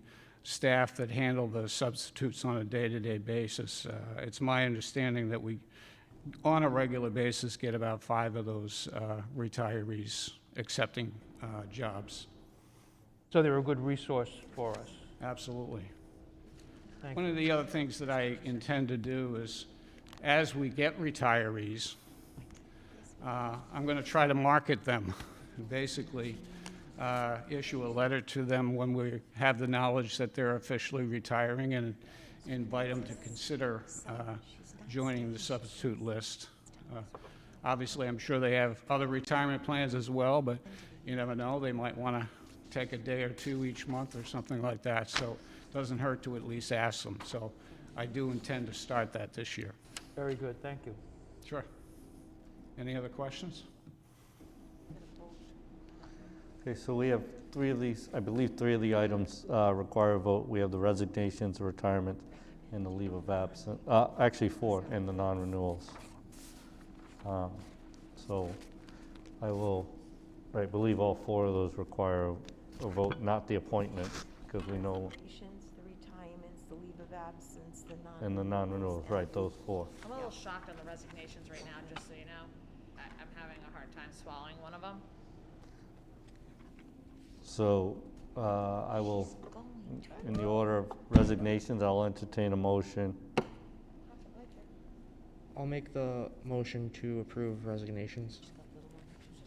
staff that handle the substitutes on a day-to-day basis, it's my understanding that we, on a regular basis, get about 5 of those retirees accepting jobs. So they're a good resource for us. Absolutely. Thank One of the other things that I intend to do is, as we get retirees, I'm going to try to market them. Basically, issue a letter to them when we have the knowledge that they're officially retiring and invite them to consider joining the substitute list. Obviously, I'm sure they have other retirement plans as well, but you never know. They might want to take a day or two each month or something like that, so it doesn't hurt to at least ask them. So I do intend to start that this year. Very good, thank you. Sure. Any other questions? Okay, so we have 3 of these, I believe 3 of the items require a vote. We have the resignations, the retirement, and the leave of absence. Actually 4, and the non-renewals. So I believe all 4 of those require a vote, not the appointment, because we know, The retirements, the leave of absence, the and the non-renewals, right, those 4. I'm a little shocked on the resignations right now, just so you know. I'm having a hard time swallowing one of them. So I will, in the order of resignations, I'll entertain a motion. I'll make the motion to approve resignations.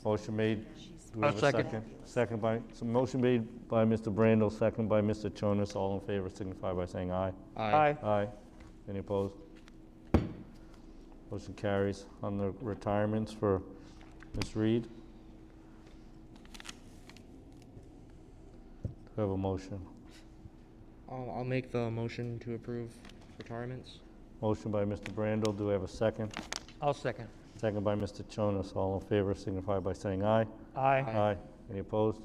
Motion made. Do we I'll have a second. Second by, so motion made by Mr. Brandel, second by Mr. Chonis. All in favor signify by saying aye. Aye. Aye. Any opposed? Motion carries. On the retirements for Ms. Reed. Do we have a motion? I'll make the motion to approve retirements. Motion by Mr. Brandel. Do we have a second? I'll second. Second by Mr. Chonis. All in favor signify by saying aye. Aye. Aye. Any opposed?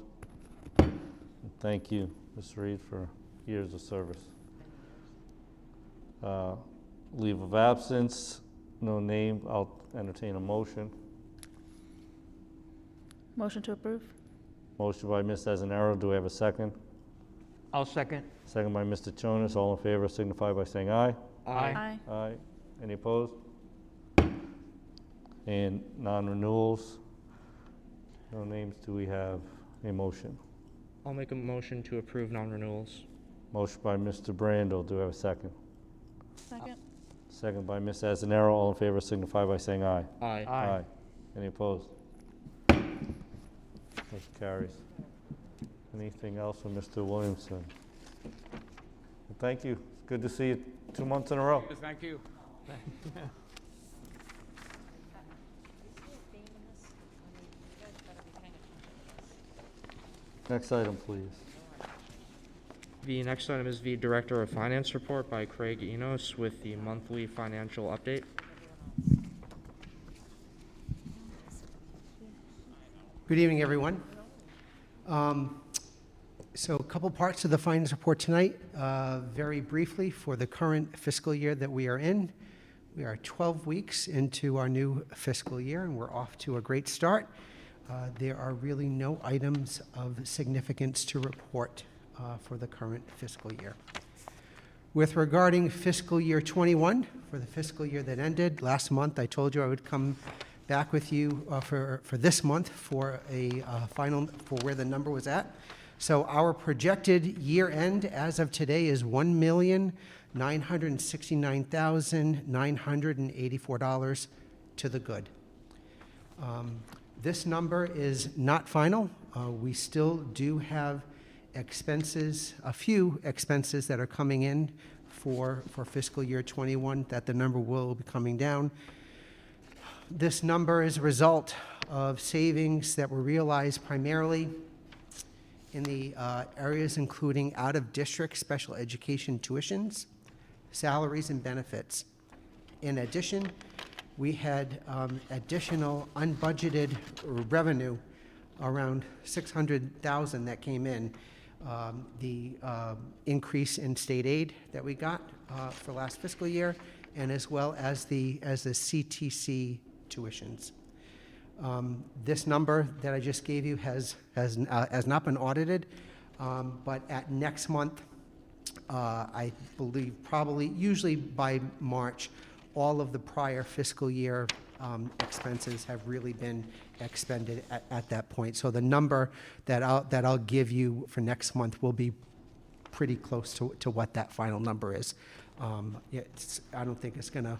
Thank you, Ms. Reed, for years of service. Leave of absence, no name. I'll entertain a motion. Motion to approve? Motion by Ms. Ezenaro. Do we have a second? I'll second. Second by Mr. Chonis. All in favor signify by saying aye. Aye. Aye. Any opposed? And non-renewals, no names. Do we have a motion? I'll make a motion to approve non-renewals. Motion by Mr. Brandel. Do we have a second? Second? Second by Ms. Ezenaro. All in favor signify by saying aye. Aye. Aye. Any opposed? Motion carries. Anything else from Mr. Williamson? Well, thank you. It's good to see you 2 months in a row. Thank you. Next item, please. The next item is the Director of Finance report by Craig Enos with the monthly financial update. Good evening, everyone. So a couple parts of the finance report tonight. Very briefly, for the current fiscal year that we are in, we are 12 weeks into our new fiscal year, and we're off to a great start. There are really no items of significance to report for the current fiscal year. With regarding fiscal year 21, for the fiscal year that ended last month, I told you I would come back with you for this month for a final, for where the number was at. So our projected year end as of today is $1,933,700. $969,984 to the good. This number is not final. We still do have expenses, a few expenses that are coming in for fiscal year 21, that the number will be coming down. This number is a result of savings that were realized primarily in the areas including out-of-district special education tuitions, salaries, and benefits. In addition, we had additional unbudgeted revenue, around $600,000 that came in. The increase in state aid that we got for last fiscal year, and as well as the CTC tuitions. This number that I just gave you has not been audited, but at next month, I believe usually by March, all of the prior fiscal year expenses have really been expended at that point. So the number that I'll give you for next month will be pretty close to what that final number is. I don't think it's going to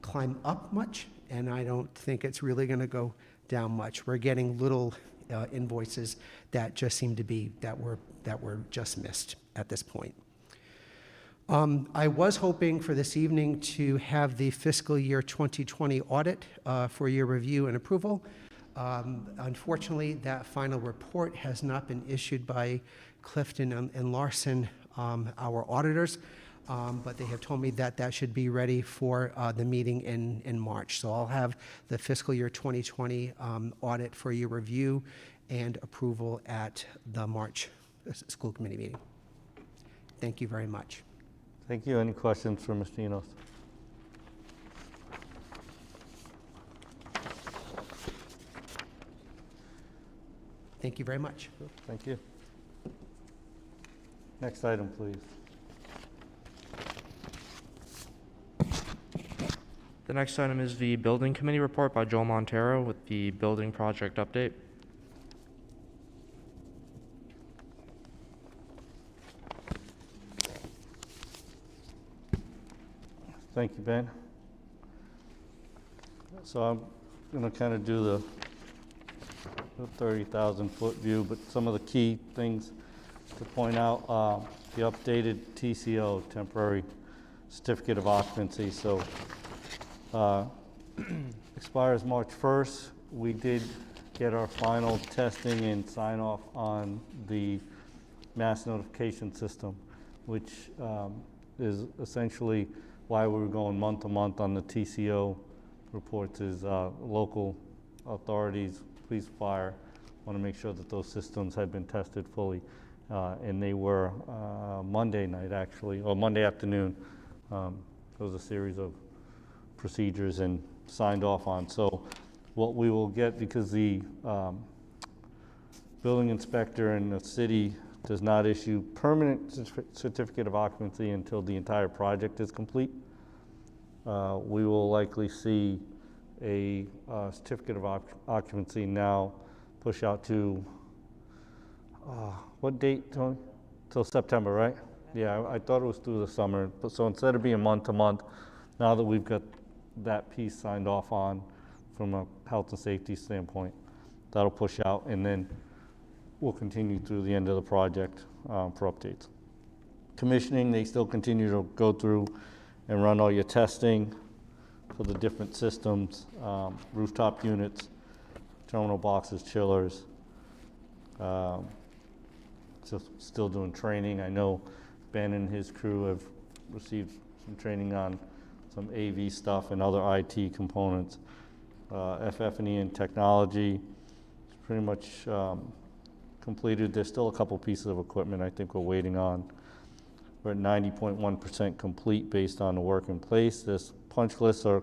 climb up much, and I don't think it's really going to go down much. We're getting little invoices that just seem to be that were just missed at this point. I was hoping for this evening to have the fiscal year 2020 audit for your review and approval. Unfortunately, that final report has not been issued by Clifton and Larson, our auditors, but they have told me that that should be ready for the meeting in March. So I'll have the fiscal year 2020 audit for your review and approval at the March school committee meeting. Thank you very much. Thank you. Any questions for Mr. Enos? Thank you very much. Thank you. Next item, please. The next item is the building committee report by Joel Montero with the building project update. Thank you, Ben. So I'm going to kind of do the 30,000-foot view, but some of the key things to point out, the updated TCO, temporary certificate of occupancy. So expires March 1st. We did get our final testing and sign off on the mass notification system, which is essentially why we were going month to month on the TCO reports. Is local authorities, police, fire, want to make sure that those systems had been tested fully. And they were Monday night, actually, or Monday afternoon. There was a series of procedures and signed off on. So what we will get, because the building inspector in the city does not issue permanent certificate of occupancy until the entire project is complete. We will likely see a certificate of occupancy now push out to, what date, Tony? Till September, right? Yeah, I thought it was through the summer. But so instead of being month to month, now that we've got that piece signed off on from a health and safety standpoint, that'll push out, and then we'll continue through the end of the project for updates. Commissioning, they still continue to go through and run all your testing for the different systems, rooftop units, terminal boxes, chillers. So still doing training. I know Ben and his crew have received some training on some AV stuff and other IT components. FF&E and technology is pretty much completed. There's still a couple pieces of equipment I think we're waiting on. We're at 90.1% complete based on the work in place. This punch lists are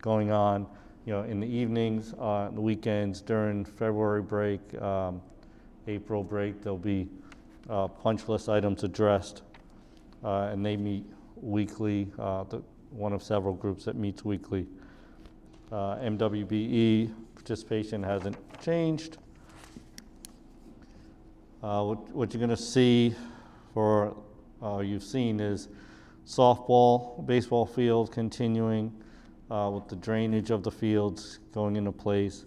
going on, in the evenings, the weekends, during February break, April break. There'll be punch list items addressed, and they meet weekly. One of several groups that meets weekly. MWBE participation hasn't changed. What you're going to see for you've seen is softball, baseball field continuing with the drainage of the fields going into place.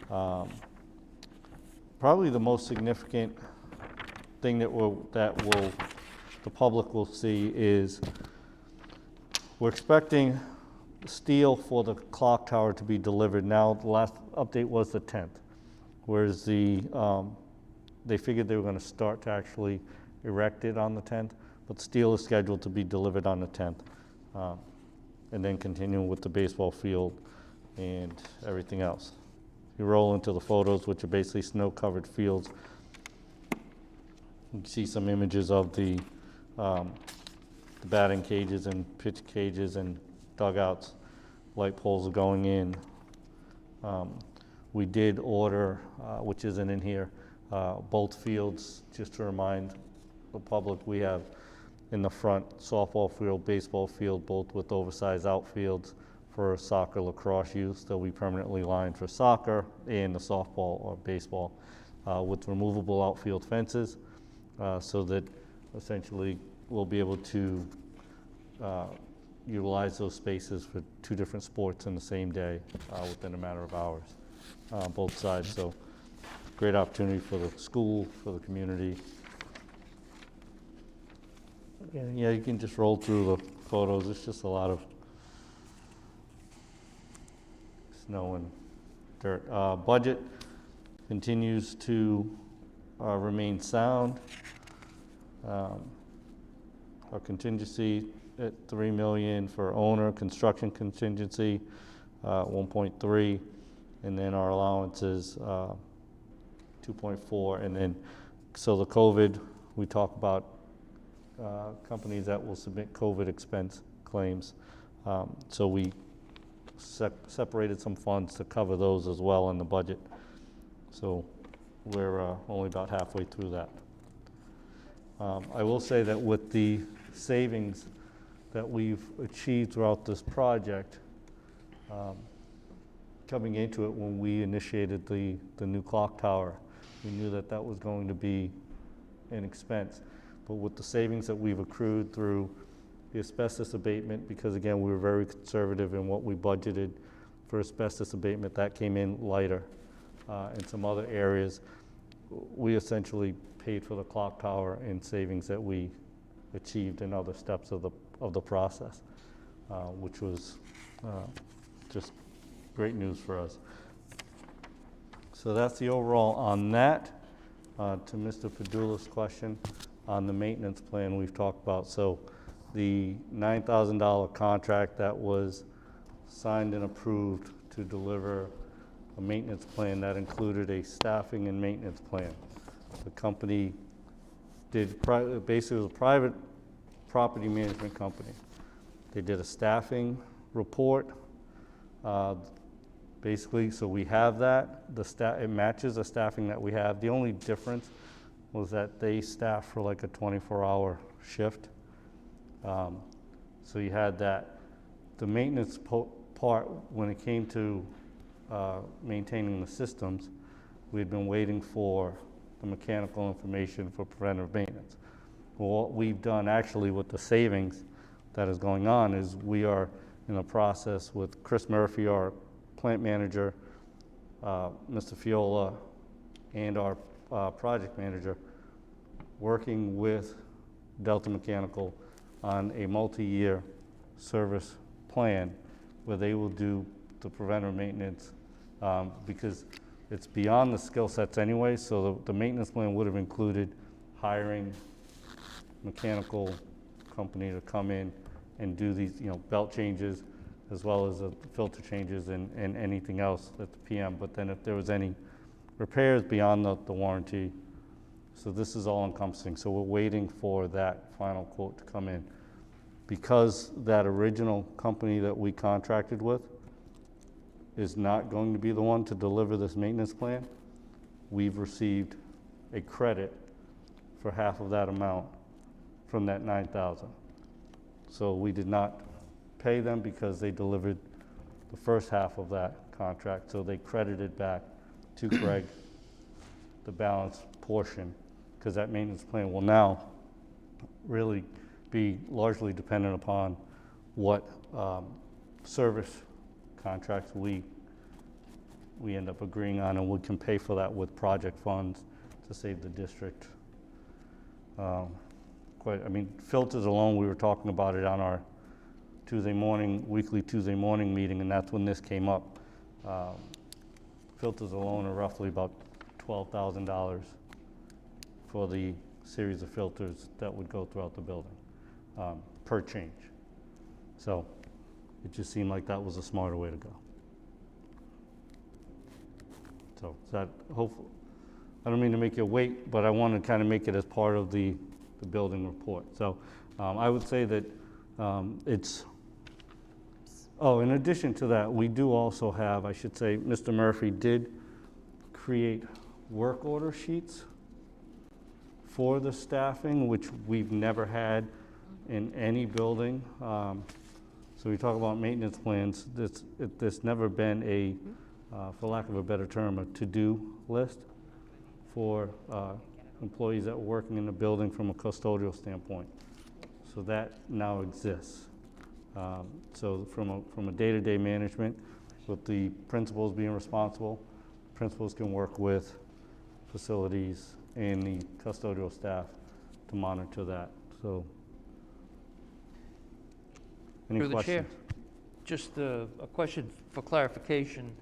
Probably the most significant thing that the public will see is we're expecting steel for the clock tower to be delivered. Now, the last update was the 10th, whereas they figured they were going to start to actually erect it on the 10th, but steel is scheduled to be delivered on the 10th, and then continuing with the baseball field and everything else. You roll into the photos, which are basically snow-covered fields. You can see some images of the batting cages and pitch cages and dugouts. Light poles are going in. We did order, which isn't in here, both fields, just to remind the public, we have in the front softball field, baseball field, both with oversized outfields for soccer, lacrosse use. They'll be permanently lined for soccer and the softball or baseball with removable outfield fences so that essentially we'll be able to utilize those spaces for two different sports in the same day within a matter of hours, both sides. So great opportunity for the school, for the community. Yeah, you can just roll through the photos. It's just a lot of snow and dirt. Budget continues to remain sound. Our contingency at $3 million for owner, construction contingency 1.3, and then our allowances 2.4, and then so the COVID, we talk about companies that will submit COVID expense claims. So we separated some funds to cover those as well in the budget. So we're only about halfway through that. I will say that with the savings that we've achieved throughout this project, coming into it when we initiated the new clock tower, we knew that that was going to be an expense. But with the savings that we've accrued through the asbestos abatement, because again, we were very conservative in what we budgeted for asbestos abatement, that came in lighter. In some other areas, we essentially paid for the clock tower in savings that we achieved in other steps of the process, which was just great news for us. So that's the overall on that. To Mr. Padula's question on the maintenance plan we've talked about. So the $9,000 contract that was signed and approved to deliver a maintenance plan that included a staffing and maintenance plan. The company did, basically it was a private property management company. They did a staffing report, basically, so we have that. It matches the staffing that we have. The only difference was that they staff for like a 24-hour shift. So you had that. The maintenance part, when it came to maintaining the systems, we had been waiting for the mechanical information for preventive maintenance. Well, what we've done actually with the savings that is going on is we are in a process with Chris Murphy, our plant manager, Mr. Fiola, and our project manager, working with Delta Mechanical on a multi-year service plan where they will do the preventive maintenance because it's beyond the skill sets anyway, so the maintenance plan would have included hiring mechanical company to come in and do these, belt changes as well as the filter changes and anything else at the PM. But then if there was any repairs beyond the warranty, so this is all encompassing. So we're waiting for that final quote to come in. Because that original company that we contracted with is not going to be the one to deliver this maintenance plan, we've received a credit for half of that amount from that $9,000. So we did not pay them because they delivered the first half of that contract, so they credited back to Greg the balance portion, because that maintenance plan will now really be largely dependent upon what service contracts we end up agreeing on, and we can pay for that with project funds to save the district. I mean, filters alone, we were talking about it on our weekly Tuesday morning meeting, and that's when this came up. Filters alone are roughly about $12,000 for the series of filters that would go throughout the building per change. So it just seemed like that was a smarter way to go. So that hopefully, I don't mean to make you wait, but I want to kind of make it as part of the building report. So I would say that in addition to that, we do also have, I should say, Mr. Murphy did create work order sheets for the staffing, which we've never had in any building. So we talk about maintenance plans. There's never been a, for lack of a better term, a to-do list for employees that are working in the building from a custodial standpoint. So that now exists. So from a day-to-day management, with the principals being responsible, principals can work with facilities and the custodial staff to monitor that. So, any Through the questions? chair, just a question for clarification.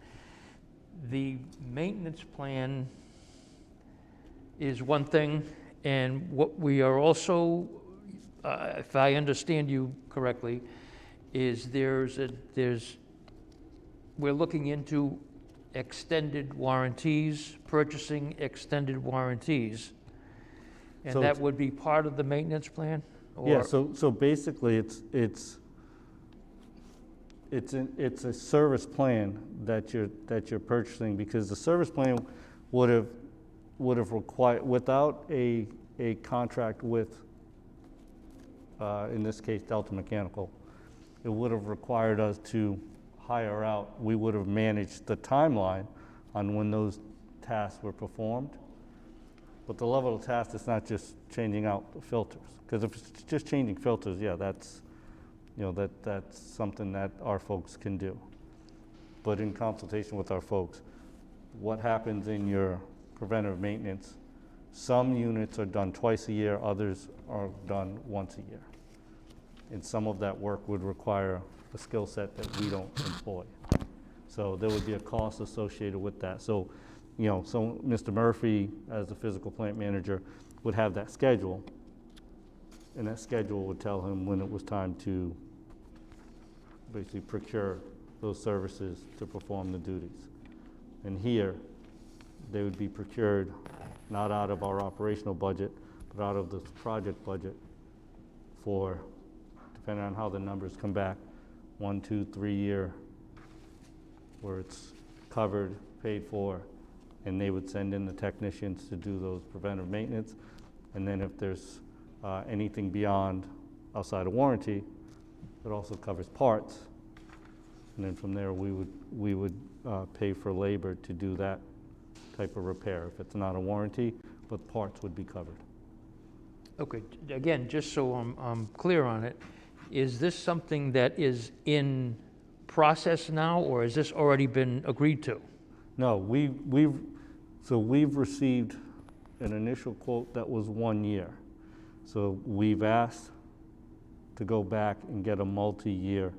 The maintenance plan is one thing, and what we are also, if I understand you correctly, is we're looking into extended warranties, purchasing extended warranties, and So that it's- would be part of the maintenance plan? Yeah, or- so basically it's a service plan that you're purchasing, because the service plan would have required, without a contract with in this case Delta Mechanical, it would have required us to hire out. We would have managed the timeline on when those tasks were performed. But the level of task is not just changing out the filters, because if it's just changing filters, yeah, that's something that our folks can do. But in consultation with our folks, what happens in your preventative maintenance, some units are done twice a year, others are done once a year. And some of that work would require a skill set that we don't employ. So there would be a cost associated with that. So Mr. Murphy, as the physical plant manager, would have that schedule, and that schedule would tell him when it was time to basically procure those services to perform the duties. And here, they would be procured not out of our operational budget, but out of the project budget for, depending on how the numbers come back, 1, 2, 3 year, where it's covered, paid for, and they would send in the technicians to do those preventive maintenance. And then if there's anything beyond outside of warranty, it also covers parts. And then from there, we would pay for labor to do that type of repair. If it's not a warranty, but parts would be covered. Okay, again, just so I'm clear on it, is this something that is in process now, or has this already been agreed to? No, we've received an initial quote that was 1 year. So we've asked to go back and get a multi-year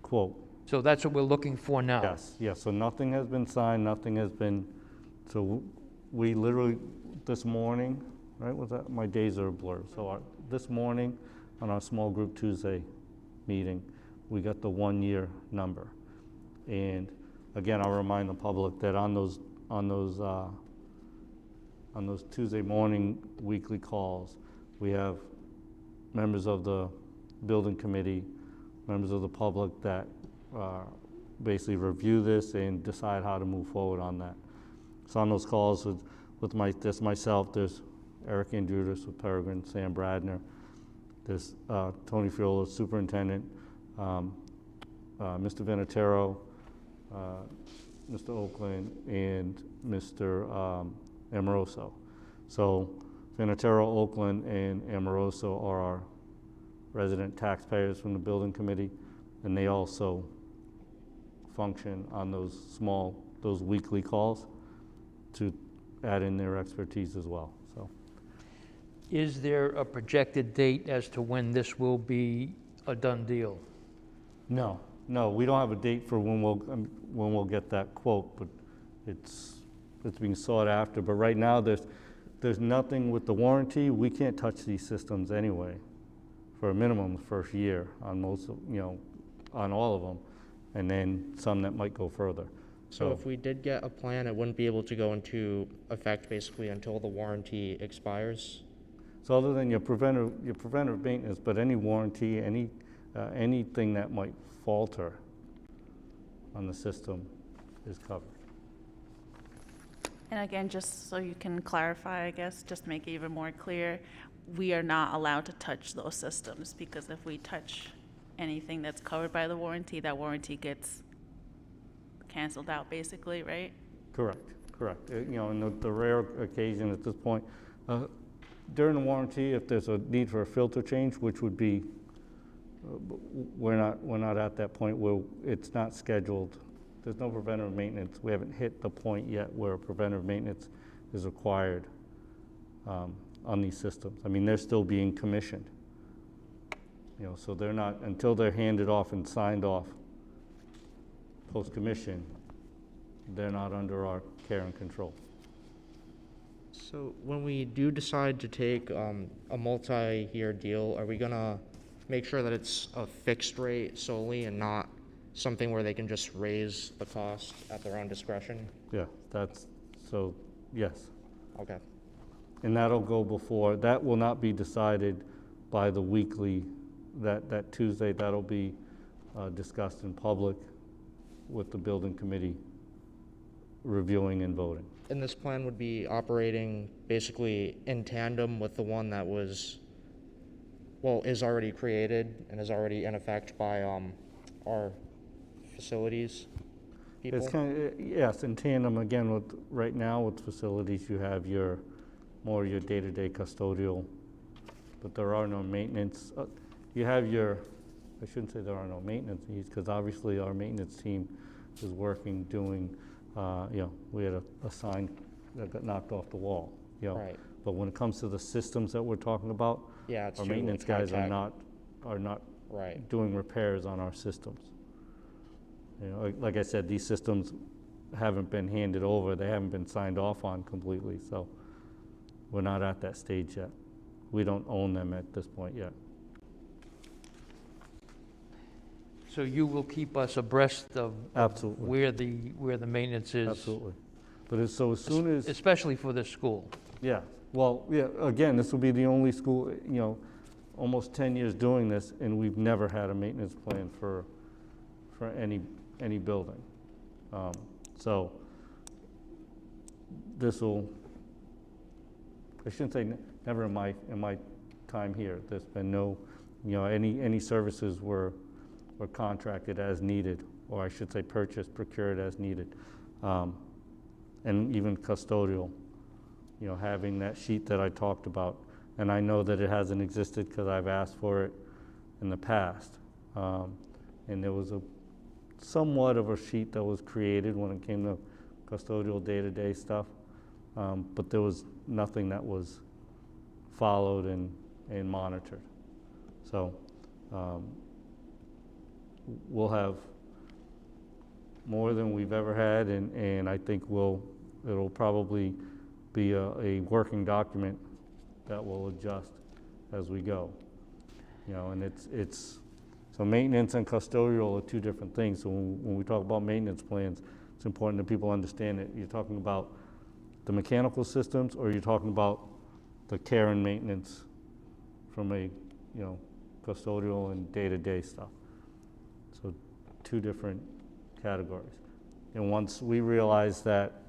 quote. So that's what we're looking for now? Yes, so nothing has been signed, nothing has been, so we literally, this morning, right, my days are a blur. So this morning, on our small group Tuesday meeting, we got the 1 year number. And again, I'll remind the public that on those Tuesday morning weekly calls, we have members of the building committee, members of the public that basically review this and decide how to move forward on that. So on those calls with myself, there's Eric Andrudis with Peregrine, Sam Bradner, there's Tony Fiola, superintendent, Mr. Montero, Mr. Oakland, and Mr. Amoroso. So Montero, Oakland, and Amoroso are our resident taxpayers from the building committee, and they also function on those weekly calls to add in their expertise as well, so. Is there a projected date as to when this will be a done deal? No, we don't have a date for when we'll get that quote, but it's being sought after. But right now, there's nothing with the warranty. We can't touch these systems anyway, for a minimum the first year on most, on all of them, and then some that might go further. So if we did get a plan, it wouldn't be able to go into effect basically until the warranty expires? So other than your preventive maintenance, but any warranty, anything that might falter on the system is covered. And again, just so you can clarify, I guess, just to make it even more clear, we are not allowed to touch those systems, because if we touch anything that's covered by the warranty, that warranty gets canceled out, basically, right? Correct. In the rare occasion at this point, during the warranty, if there's a need for a filter change, which would be, we're not at that point where it's not scheduled. There's no preventive maintenance. We haven't hit the point yet where preventive maintenance is required on these systems. I mean, they're still being commissioned. So they're not, until they're handed off and signed off post-commission, they're not under our care and control. So when we do decide to take a multi-year deal, are we gonna make sure that it's a fixed rate solely and not something where they can just raise the cost at their own discretion? Yeah, yes. Okay. And that'll go before, that will not be decided by the weekly, that Tuesday, that'll be discussed in public with the building committee reviewing and voting. And this plan would be operating basically in tandem with the one that is already created and is already in effect by our facilities people? It's yes, in tandem, again, right now with facilities, you have more your day-to-day custodial, but there are no maintenance. You have I shouldn't say there are no maintenance needs, because obviously our maintenance team is working, doing, we had a sign that got knocked off the wall, Right. But when it comes to the systems that we're talking about, it's our true, maintenance like guys are high-tech. not Right. doing repairs on our systems. Like I said, these systems haven't been handed over, they haven't been signed off on completely, so we're not at that stage yet. We don't own them at this point yet. So you will keep us abreast of Absolutely. where the maintenance is? Absolutely. But as soon as... Especially for this school? Yeah. Well, yeah, again, this will be the only school, almost 10 years doing this, and we've never had a maintenance plan for any building. So this will, I shouldn't say never in my time here, there's been no, any services were contracted as needed, or I should say purchased, procured as needed. And even custodial, having that sheet that I talked about. And I know that it hasn't existed because I've asked for it in the past. And there was somewhat of a sheet that was created when it came to custodial day-to-day stuff. But there was nothing that was followed and monitored. So we'll have more than we've ever had, and I think it'll probably be a working document that will adjust as we go. And so maintenance and custodial are two different things. So when we talk about maintenance plans, it's important that people understand that you're talking about the mechanical systems, or you're talking about the care and maintenance from a custodial and day-to-day stuff. So two different categories. And once we realized that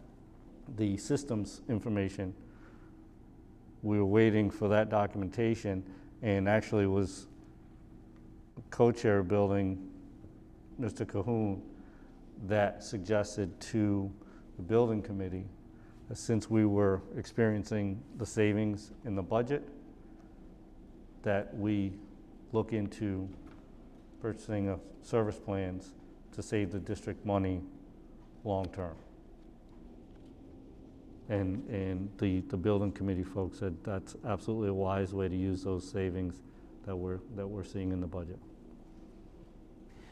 the systems information, we were waiting for that documentation, and actually was co-chair building, Mr. Cahoon, that suggested to the building committee since we were experiencing the savings in the budget, that we look into purchasing of service plans to save the district money long-term. And the building committee folks said that's absolutely a wise way to use those savings that we're seeing in the budget.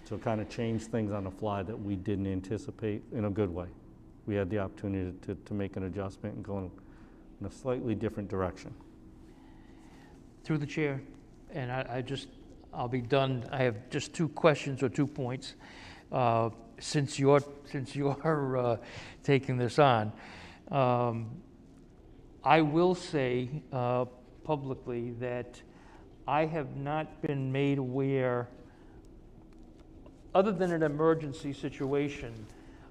So kind of change things on the fly that we didn't anticipate in a good way. We had the opportunity to make an adjustment and go in a slightly different direction. Through the chair, and I'll be done. I have just 2 questions or 2 points. Since you're taking this on, I will say publicly that I have not been made aware, other than an emergency situation,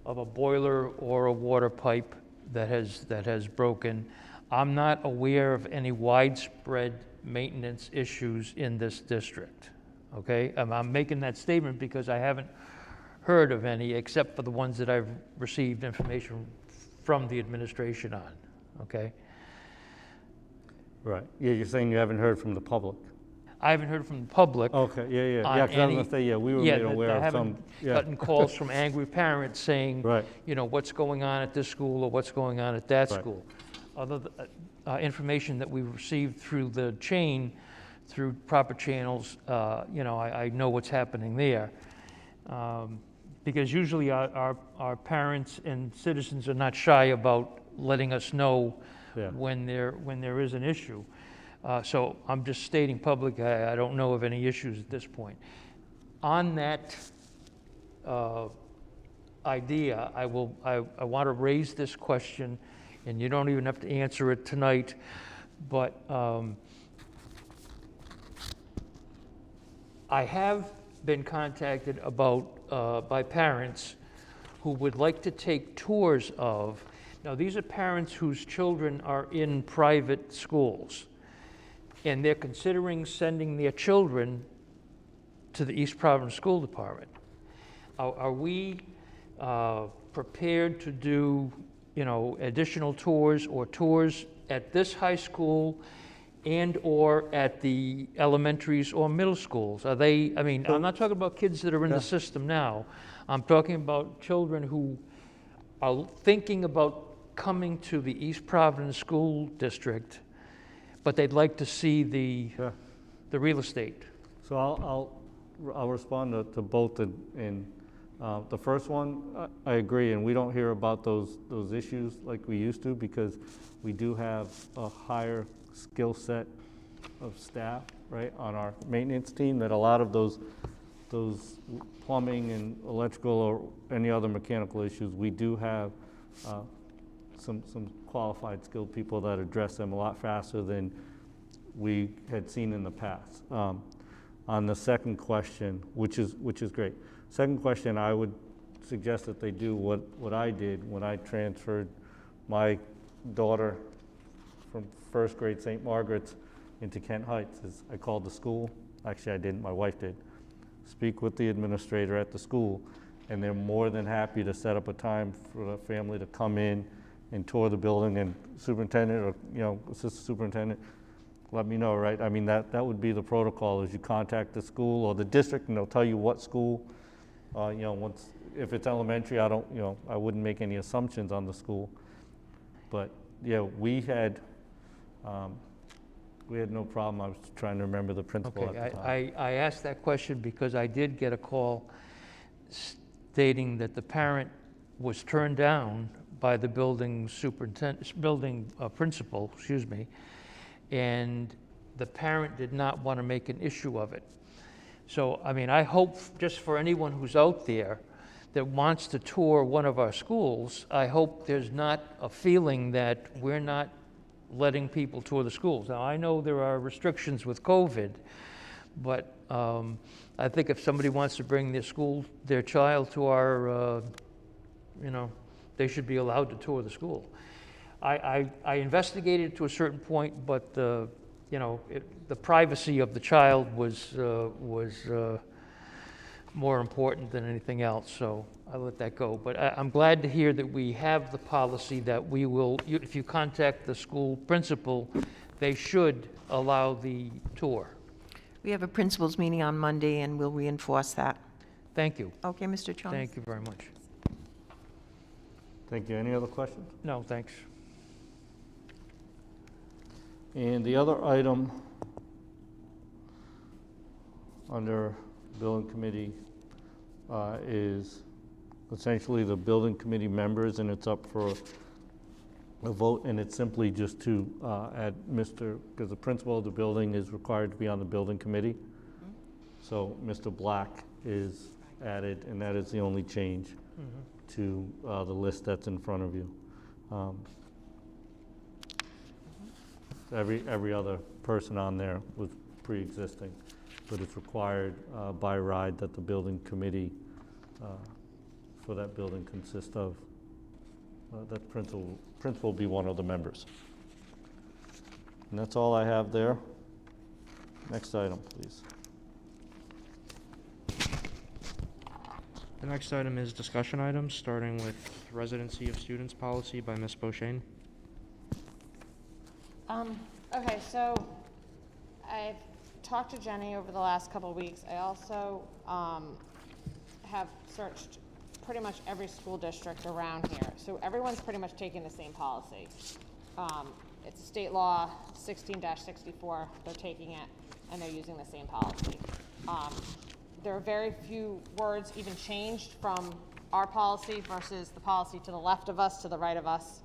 of a boiler or a water pipe that has broken. I'm not aware of any widespread maintenance issues in this district, okay? I'm making that statement because I haven't heard of any, except for the ones that I've received information from the administration on, okay? Right, yeah, you're saying you haven't heard from the public. I haven't heard from the public. Okay, yeah, because I was gonna say, yeah, we were made aware of some. I haven't gotten calls from angry parents saying, right, you know, what's going on at this school or what's going on at that school. Other information that we've received through the chain, through proper channels, you know, I know what's happening there. Because usually our parents and citizens are not shy about letting us know when there is an issue. So I'm just stating public, I don't know of any issues at this point. On that idea, I want to raise this question, and you don't even have to answer it tonight, but I have been contacted about by parents who would like to take tours of, now these are parents whose children are in private schools, and they're considering sending their children to the East Providence School Department. Are we prepared to do, you know, additional tours or tours at this high school and or at the elementaries or middle schools? Are they, I mean, I'm not talking about kids that are in the system now. I'm talking about children who are thinking about coming to the East Providence School District, but they'd like to see the real estate. So I'll respond to both. In the first one, I agree, and we don't hear about those issues like we used to, because we do have a higher skill set of staff, right, on our maintenance team, that a lot of those plumbing and electrical or any other mechanical issues, we do have some qualified, skilled people that address them a lot faster than we had seen in the past. On the second question, which is great. Second question, I would suggest that they do what I did when I transferred my daughter from first grade St. Margaret's into Kent Heights. Is I called the school. Actually, I didn't, my wife did. Speak with the administrator at the school, and they're more than happy to set up a time for the family to come in and tour the building, and superintendent or, you know, assistant superintendent, let me know, right? I mean, that would be the protocol, is you contact the school or the district, and they'll tell you what school. You know, if it's elementary, I wouldn't make any assumptions on the school. But yeah, we had no problem. I was trying to remember the principal at the time. I asked that question because I did get a call stating that the parent was turned down by the building principal, excuse me, and the parent did not want to make an issue of it. So, I mean, I hope, just for anyone who's out there that wants to tour one of our schools, I hope there's not a feeling that we're not letting people tour the schools. Now, I know there are restrictions with COVID, but I think if somebody wants to bring their child to our, you know, they should be allowed to tour the school. I investigated to a certain point, but you know, the privacy of the child was more important than anything else. So I let that go. But I'm glad to hear that we have the policy that we will, if you contact the school principal, they should allow the tour. We have a principals meeting on Monday, and we'll reinforce that. Thank you. Okay, Mr. Jones? Thank you very much. Thank you. Any other questions? No, thanks. And the other item under building committee is essentially the building committee members, and it's up for a vote, and it's simply just to add because the principal of the building is required to be on the building committee. So Mr. Black is added, and that is the only change to the list that's in front of you. Every other person on there was pre-existing, but it's required by RIDE that the building committee for that building consist of that principal be one of the members. And that's all I have there. Next item, please. The next item is discussion items, starting with residency of students policy by Ms. Beauchesne. Okay, so I've talked to Jenny over the last couple of weeks. I also have searched pretty much every school district around here. So everyone's pretty much taking the same policy. It's state law 16-64, they're taking it, and they're using the same policy. There are very few words even changed from our policy versus the policy to the left of us, to the right of us,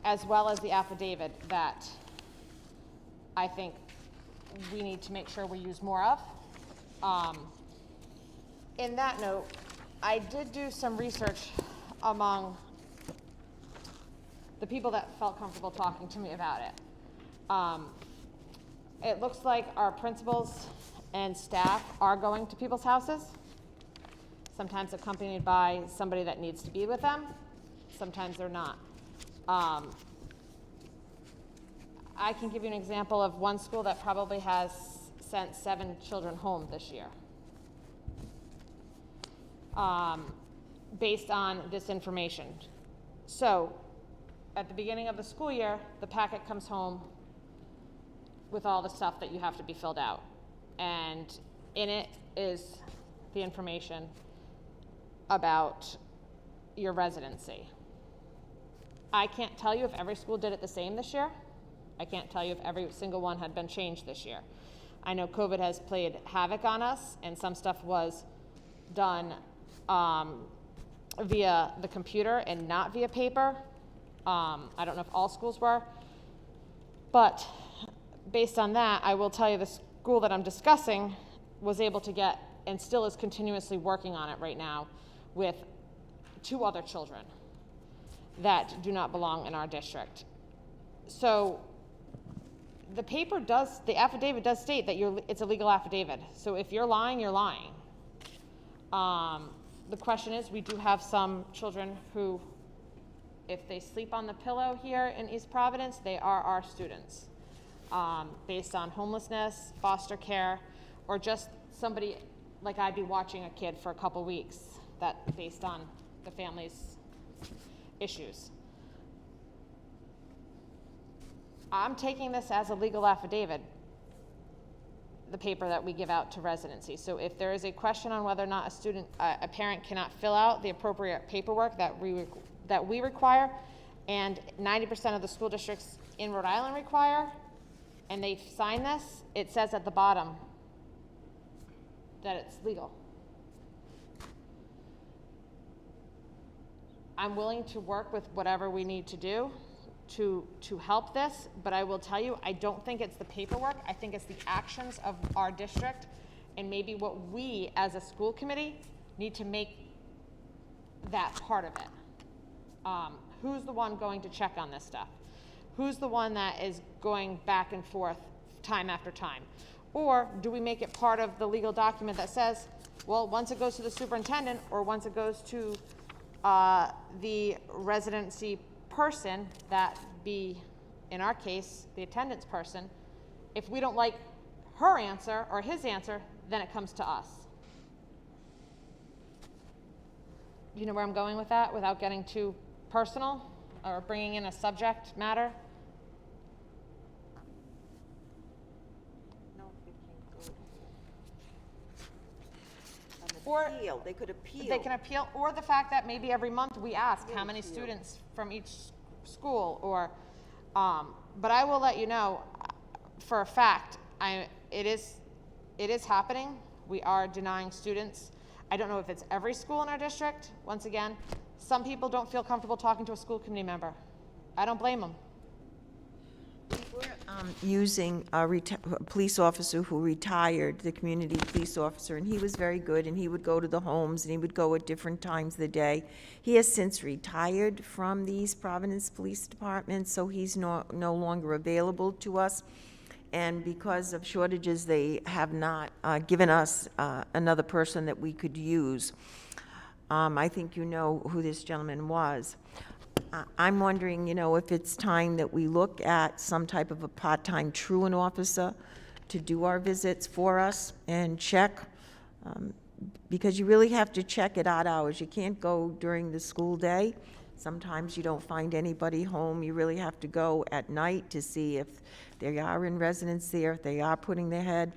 as well as the affidavit that I think we need to make sure we use more of. In that note, I did do some research among the people that felt comfortable talking to me about it. It looks like our principals and staff are going to people's houses, sometimes accompanied by somebody that needs to be with them, sometimes they're not. I can give you an example of one school that probably has sent 7 children home this year, based on this information. So at the beginning of the school year, the packet comes home with all the stuff that you have to be filled out. And in it is the information about your residency. I can't tell you if every school did it the same this year. I can't tell you if every single one had been changed this year. I know COVID has played havoc on us, and some stuff was done via the computer and not via paper. I don't know if all schools were, but based on that, I will tell you the school that I'm discussing was able to get, and still is continuously working on it right now, with 2 other children that do not belong in our district. So the affidavit does state that it's a legal affidavit. So if you're lying, you're lying. The question is, we do have some children who, if they sleep on the pillow here in East Providence, they are our students, based on homelessness, foster care, or just somebody, like I'd be watching a kid for a couple weeks, that based on the family's issues. I'm taking this as a legal affidavit, the paper that we give out to residency. So if there is a question on whether or not a parent cannot fill out the appropriate paperwork that we require, and 90% of the school districts in Rhode Island require, and they sign this, it says at the bottom that it's legal. I'm willing to work with whatever we need to do to help this, but I will tell you, I don't think it's the paperwork. I think it's the actions of our district, and maybe what we as a school committee need to make that part of it. Who's the one going to check on this stuff? Who's the one that is going back and forth time after time? Or do we make it part of the legal document that says, well, once it goes to the superintendent, or once it goes to the residency person, that be, in our case, the attendance person, if we don't like her answer or his answer, then it comes to us. you know where I'm going with that without getting too personal or bringing in a subject matter? Or Appeal, they could appeal. they can appeal, or the fact that maybe every month we ask how many students from each school, or, but I will let you know, for a fact, it is happening. We are denying students. I don't know if it's every school in our district. Once again, some people don't feel comfortable talking to a school committee member. I don't blame them. Using a police officer who retired, the community police officer, and he was very good, and he would go to the homes, and he would go at different times of the day. He has since retired from the East Providence Police Department, so he's no longer available to us. And because of shortages, they have not given us another person that we could use. I think you know who this gentleman was. I'm wondering, if it's time that we look at some type of a part-time truant officer to do our visits for us and check, because you really have to check at odd hours. You can't go during the school day. Sometimes you don't find anybody home. You really have to go at night to see if they are in residence there, if they are putting their head.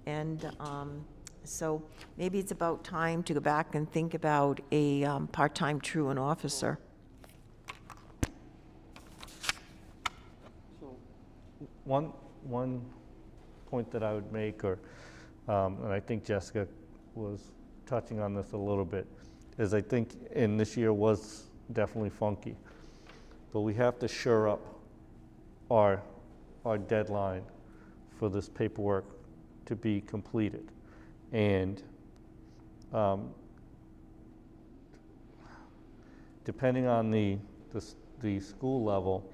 And so maybe it's about time to go back and think about a part-time truant officer. One point that I would make, and I think Jessica was touching on this a little bit, is I think, and this year was definitely funky, but we have to shore up our deadline for this paperwork to be completed. And depending on the school level,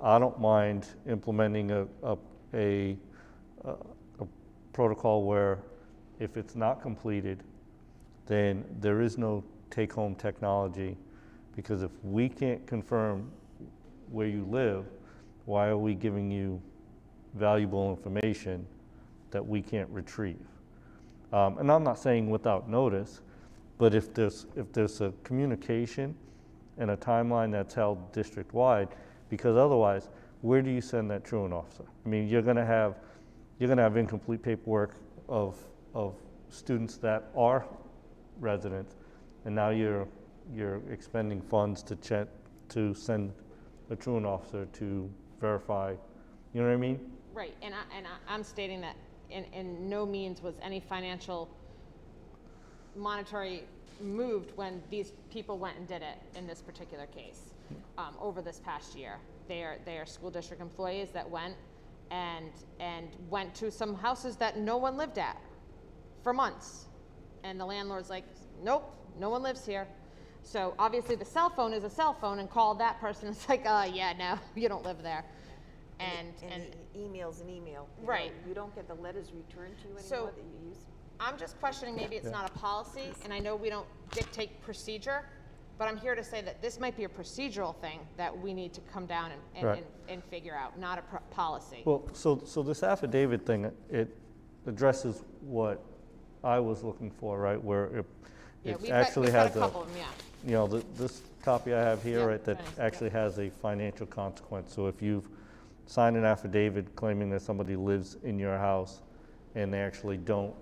I don't mind implementing a protocol where if it's not completed, then there is no take-home technology, because if we can't confirm where you live, why are we giving you valuable information that we can't retrieve? And I'm not saying without notice, but if there's a communication and a timeline that's held district-wide, because otherwise, where do you send that truant officer? I mean, you're gonna have incomplete paperwork of students that are residents, and now you're expending funds to send a truant officer to verify. You know what I mean? Right, and I'm stating that in no means was any financial monetary moved when these people went and did it in this particular case. Over this past year, they are school district employees that went and went to some houses that no one lived at for months, and the landlord's like, nope, no one lives here. So obviously the cell phone is a cell phone, and called that person. It's like, yeah, no, you don't live there. And email's an email. Right. You don't get the letters returned to you anymore So, that you use. I'm just questioning, maybe it's not a policy, and I know we don't dictate procedure, but I'm here to say that this might be a procedural thing that we need to come down and figure out, not a policy. Well, so this affidavit thing, it addresses what I was looking for, right? Where it actually has a couple of them, this copy I have here, right, that actually has a financial consequence. So if you've signed an affidavit claiming that somebody lives in your house and they actually don't,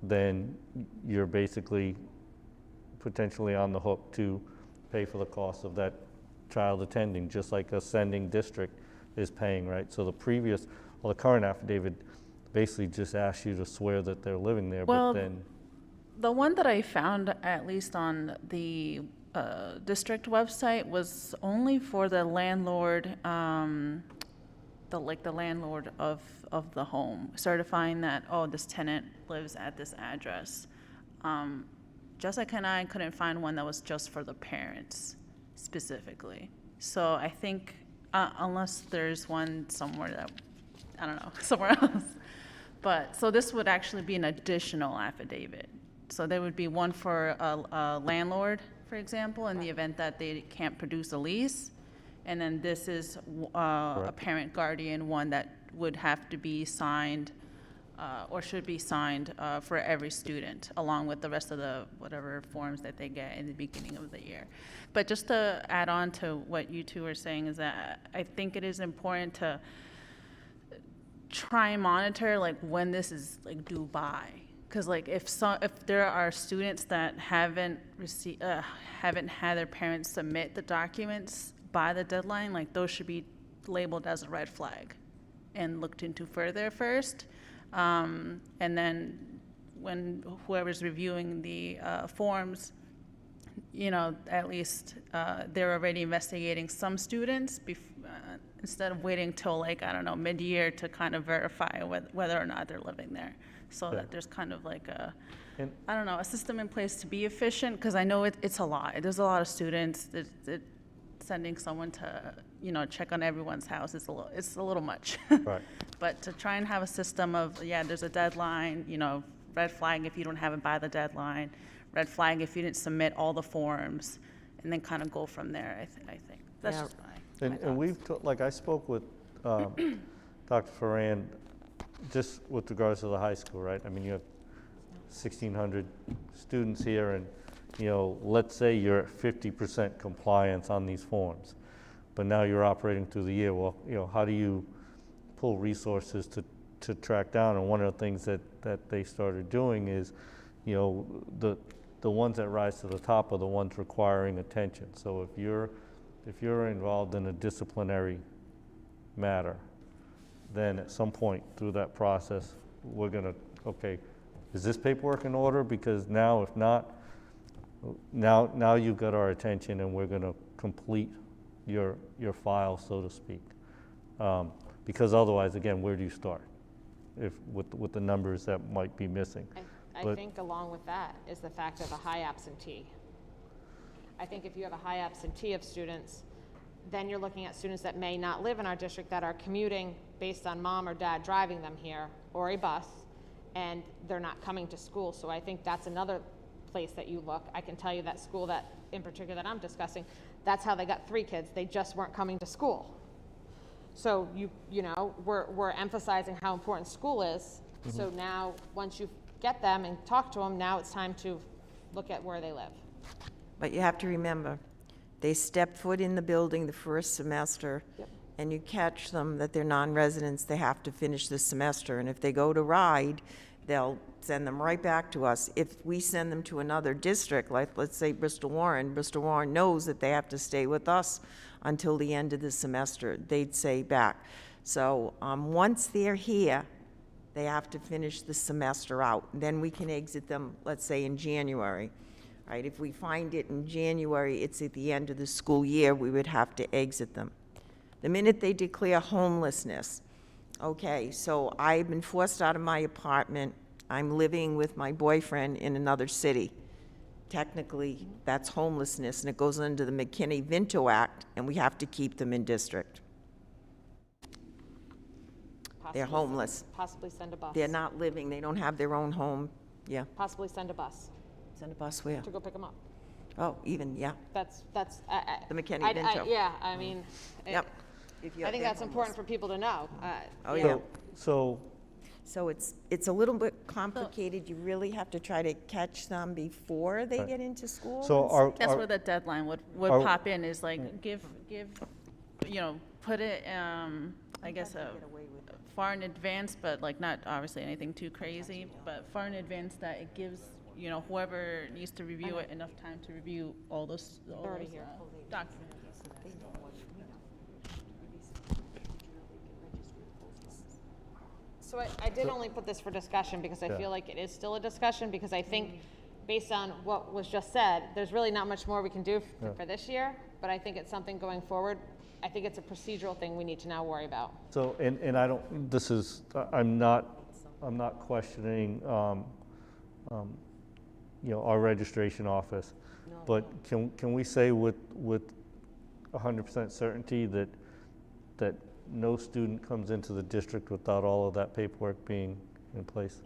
then you're basically potentially on the hook to pay for the cost of that child attending, just like a sending district is paying, right? So the current affidavit basically just asks you to swear that they're living there, Well, but then... The one that I found, at least on the district website, was only for the landlord, the landlord of the home, certifying that, this tenant lives at this address. Jessica and I couldn't find one that was just for the parents specifically. So I think, unless there's one somewhere that, I don't know, somewhere else. But, so this would actually be an additional affidavit. So there would be one for a landlord, for example, in the event that they can't produce a lease. And then this is a parent guardian one that would have to be signed or should be signed for every student, along with the rest of the whatever forms that they get in the beginning of the year. But just to add on to what you two are saying is that I think it is important to try and monitor like when this is like due by. Because like if there are students that haven't had their parents submit the documents by the deadline, like those should be labeled as a red flag and looked into further first. And then when whoever's reviewing the forms, you know, at least they're already investigating some students instead of waiting till like, I don't know, mid-year to kind of verify whether or not they're living there. So that there's kind of like I don't know, a system in place to be efficient, because I know it's a lot. There's a lot of students that sending someone to, you know, check on everyone's house is it's a little much. Right. But to try and have a system of, there's a deadline, you know, red flag if you don't have it by the deadline, red flag if you didn't submit all the forms, and then kind of go from there, I think. That's just my And we've, like I spoke with Dr. Ferran, just with regards to the high school, right? I mean, you have 1,600 students here, and, you know, let's say you're at 50% compliance on these forms, but now you're operating through the year. Well, you know, how do you pull resources to track down? And one of the things that they started doing is, you know, the ones that rise to the top are the ones requiring attention. So if you're involved in a disciplinary matter, then at some point through that process, we're gonna, okay, is this paperwork in order? Because now, if not, now you've got our attention, and we're gonna complete your file, so to speak. Because otherwise, again, where do you start? If with the numbers that might be missing. I think along with that is the fact of a high absentee. I think if you have a high absentee of students, then you're looking at students that may not live in our district, that are commuting based on mom or dad driving them here, or a bus, and they're not coming to school. So I think that's another place that you look. I can tell you that school that, in particular, that I'm discussing, that's how they got 3 kids. They just weren't coming to school. So you know, we're emphasizing how important school is. Mm-hmm. So now, once you get them and talk to them, now it's time to look at where they live. But you have to remember, they step foot in the building the first semester, and you catch them that they're non-residents, they have to finish the semester. And if they go to ride, they'll send them right back to us. If we send them to another district, like let's say Bristol Warren knows that they have to stay with us until the end of the semester. They'd say back. So once they're here, they have to finish the semester out. Then we can exit them, let's say in January. Right? If we find it in January, it's at the end of the school year, we would have to exit them. The minute they declare homelessness, okay, so I've been forced out of my apartment. I'm living with my boyfriend in another city. Technically, that's homelessness, and it goes under the McKinney-Vento Act, and we have to keep them in district. They're homeless. Possibly send a bus. They're not living, they don't have their own home, yeah. Possibly send a bus. Send a bus where? To go pick them up. Oh, even, yeah. That's The McKinney-Vento. yeah, I mean. Yep. I think that's important for people to know. Oh, yeah. So it's a little bit complicated. You really have to try to catch them before they get into school. So that's where the deadline would pop in, is like give you know, put it I guess far in advance, but like not obviously anything too crazy, but far in advance that it gives, you know, whoever needs to review it enough time to review all those documents. So I did only put this for discussion because I feel like it is still a discussion, because I think based on what was just said, there's really not much more we can do for this year, but I think it's something going forward. I think it's a procedural thing we need to now worry about. So, and I don't, I'm not questioning, you know, our registration office, but can we say with 100% certainty that no student comes into the district without all of that paperwork being in place?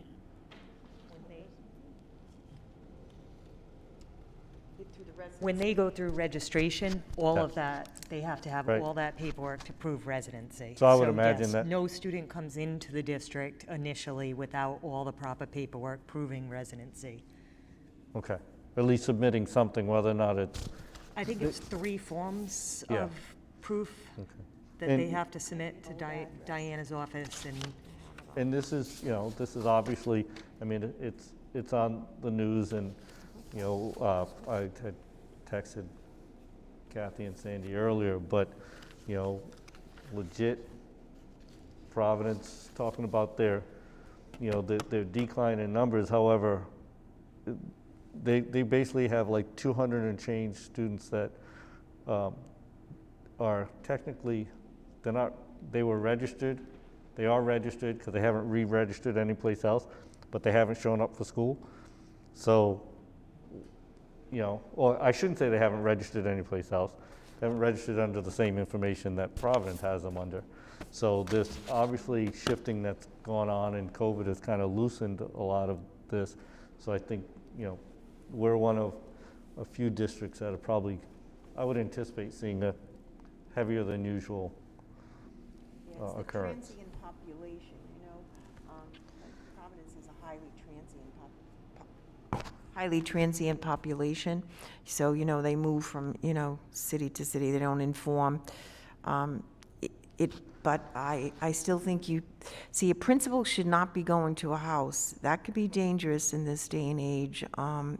When they go through registration, all of Yes. that, they have to have Right. all that paperwork to prove residency. So I would imagine yes, that- no student comes into the district initially without all the proper paperwork proving residency. Okay, at least submitting something, whether or not it's, I think it's 3 forms Yeah. of proof that And- they have to submit to Diana's office, and this is, you know, this is obviously, I mean, it's on the news, and, you know, I had texted Kathy and Sandy earlier, but, you know, legit Providence talking about their, you know, their decline in numbers. However, they basically have like 200 and change students that are technically, they were registered, they are registered because they haven't re-registered anyplace else, but they haven't shown up for school. So, you know, or I shouldn't say they haven't registered anyplace else. They haven't registered under the same information that Providence has them under. So there's obviously shifting that's gone on, and COVID has kind of loosened a lot of this. So I think, you know, we're one of a few districts that are probably, I would anticipate seeing a heavier than usual occurrence. Transient population, you know, like Providence is a highly transient population. So, you know, they move from, you know, city to city. They don't inform. But I still think see, a principal should not be going to a house. That could be dangerous in this day and age.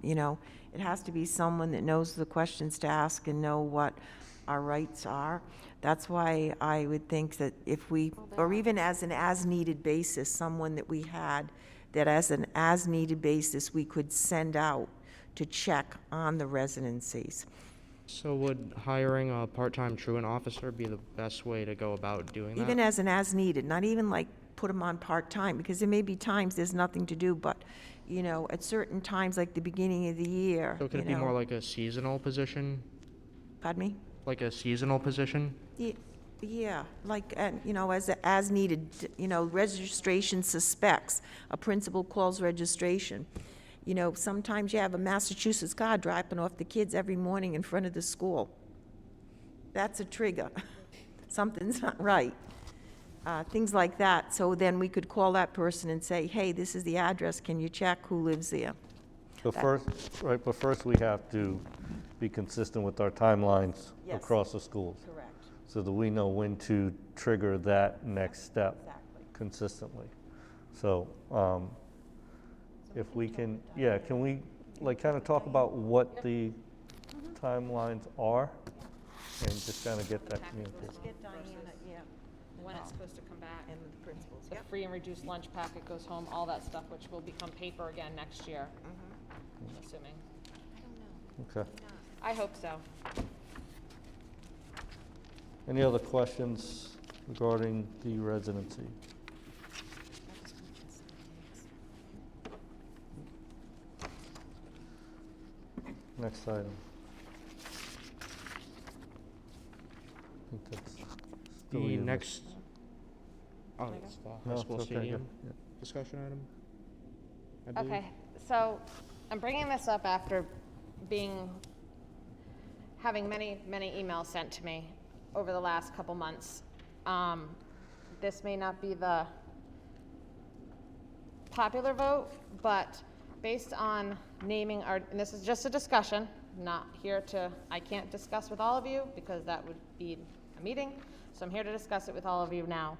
You know, it has to be someone that knows the questions to ask and know what our rights are. That's why I would think that if we, or even as an as-needed basis, someone that we had, that as an as-needed basis, we could send out to check on the residencies. So would hiring a part-time truant officer be the best way to go about doing that? Even as an as-needed, not even like put them on part-time, because there may be times there's nothing to do, but, you know, at certain times, like the beginning of the year, So could it you be more know. like a seasonal position? Pardon me? Like a seasonal position? Yeah, like, you know, as needed, you know, registration suspects, a principal calls registration. You know, sometimes you have a Massachusetts car dropping off the kids every morning in front of the school. That's a trigger. Something's not right. Things like that. So then we could call that person and say, hey, this is the address, can you check who lives there? But first we have to be consistent with our timelines Yes. across the schools. Correct. So that we know when to trigger that next step consistently. So, if we can, yeah, can we like kind of talk about what the timelines are and just kind of get that communicated? Get Diana, yeah. When it's supposed to come back. And the principals, The free and reduced lunch packet goes home, all that stuff, which will become paper again next year, I'm assuming. Okay. I hope so. Any other questions regarding the residency? Next item. I think that's still The you, Miss- next, oh, it's the No, high it's school okay, stadium yeah. discussion item? I believe. Okay, so I'm bringing this up after having many, many emails sent to me over the last couple months. This may not be the popular vote, but based on naming and this is just a discussion, not here I can't discuss with all of you because that would be a meeting, so I'm here to discuss it with all of you now,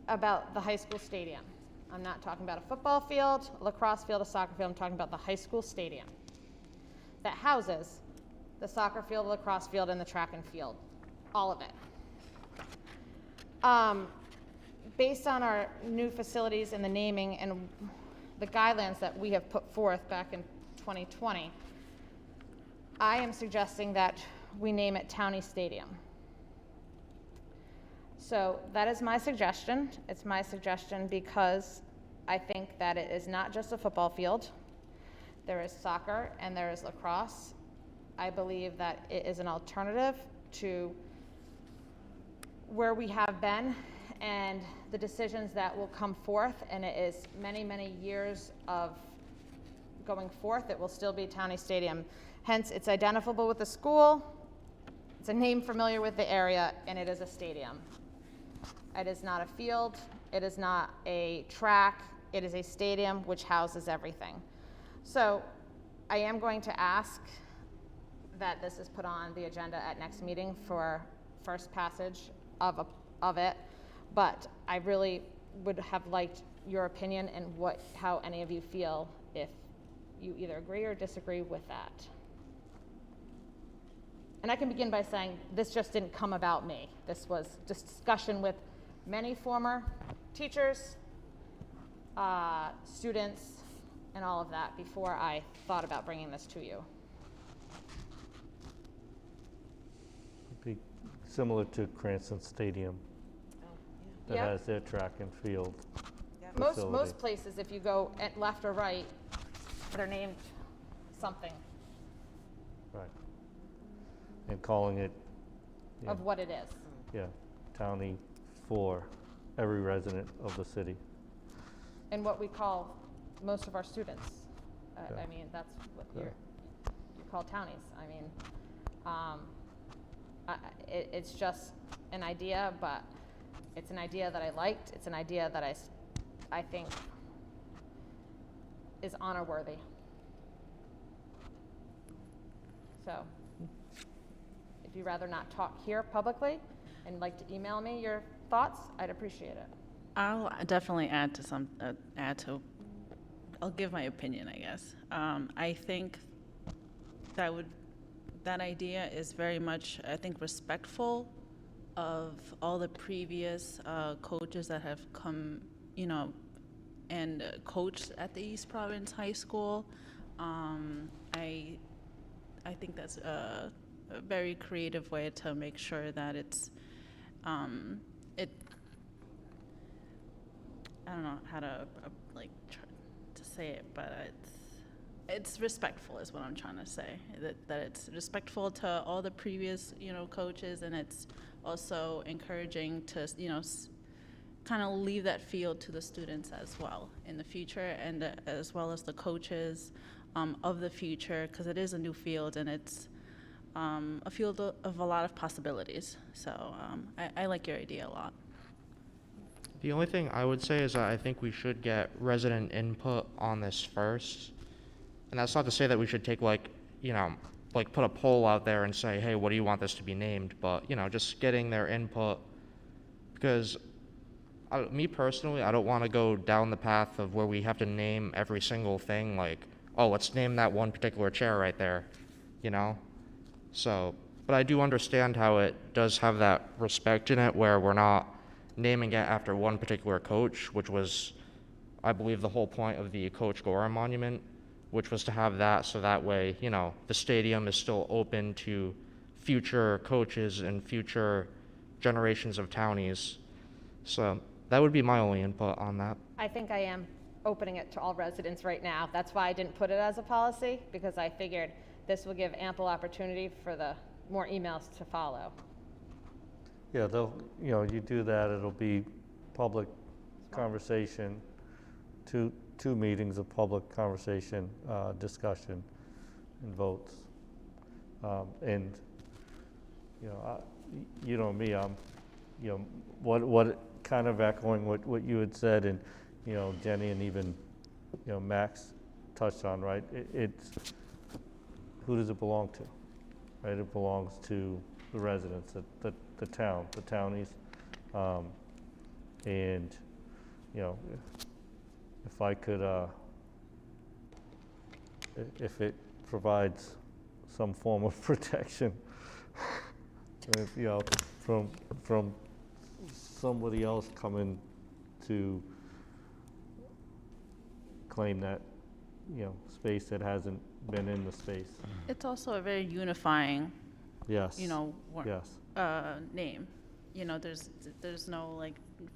about the high school stadium. I'm not talking about a football field, a lacrosse field, a soccer field, I'm talking about the high school stadium that houses the soccer field, the lacrosse field, and the track and field, all of it. Based on our new facilities and the naming and the guidelines that we have put forth back in 2020, I am suggesting that we name it Towney Stadium. So that is my suggestion. It's my suggestion because I think that it is not just a football field. There is soccer and there is lacrosse. I believe that it is an alternative to where we have been and the decisions that will come forth, and it is many, many years of going forth, it will still be Towney Stadium. Hence, it's identifiable with the school, it's a name familiar with the area, and it is a stadium. It is not a field, it is not a track, it is a stadium which houses everything. So I am going to ask that this is put on the agenda at next meeting for first passage of it, but I really would have liked your opinion and how any of you feel, if you either agree or disagree with that. And I can begin by saying this just didn't come about me. This was discussion with many former teachers, students, and all of that before I thought about bringing this to you. Be similar to Cranston Stadium that Yeah. has their track and field Most facility. places, if you go at left or right, they're named something Right. And calling it, of what it is. yeah, Towney for every resident of the city. And what we call most of our students. Yeah. I mean, that's what Yeah. you call townies. I mean, it's just an idea, but it's an idea that I liked. It's an idea that I think is honor worthy. So, if you'd rather not talk here publicly and like to email me your thoughts, I'd appreciate it. I'll definitely add to I'll give my opinion, I guess. I think that idea is very much, I think, respectful of all the previous coaches that have come, and coached at the East Providence High School. I think that's a very creative way to make sure that it's, I don't know how to to say it, but it's respectful is what I'm trying to say. That it's respectful to all the previous, coaches, and it's also encouraging to, kind of leave that field to the students as well in the future, and as well as the coaches of the future, because it is a new field and it's a field of a lot of possibilities. So I like your idea a lot. The only thing I would say is that I think we should get resident input on this first. And that's not to say that we should take put a poll out there and say, hey, what do you want this to be named? But, just getting their input, because me personally, I don't want to go down the path of where we have to name every single thing, let's name that one particular chair right there, So, but I do understand how it does have that respect in it, where we're not naming it after one particular coach, which was, I believe, the whole point of the Coach Gorham Monument, which was to have that so that way, the stadium is still open to future coaches and future generations of townies. So that would be my only input on that. I think I am opening it to all residents right now. That's why I didn't put it as a policy, because I figured this will give ample opportunity for the more emails to follow. Yeah, you do that, it'll be public conversation, two meetings of public conversation, discussion, and votes. And, you know me, I'm, what kind of echoing what you had said, and, Jenny and even, Max touched on, right? It's, who does it belong to, right? It belongs to the residents, the town, the townies, and if I could, if it provides some form of protection, from somebody else coming to claim that space that hasn't been in the space. It's also a very unifying, Yes. Yes. Name. There's no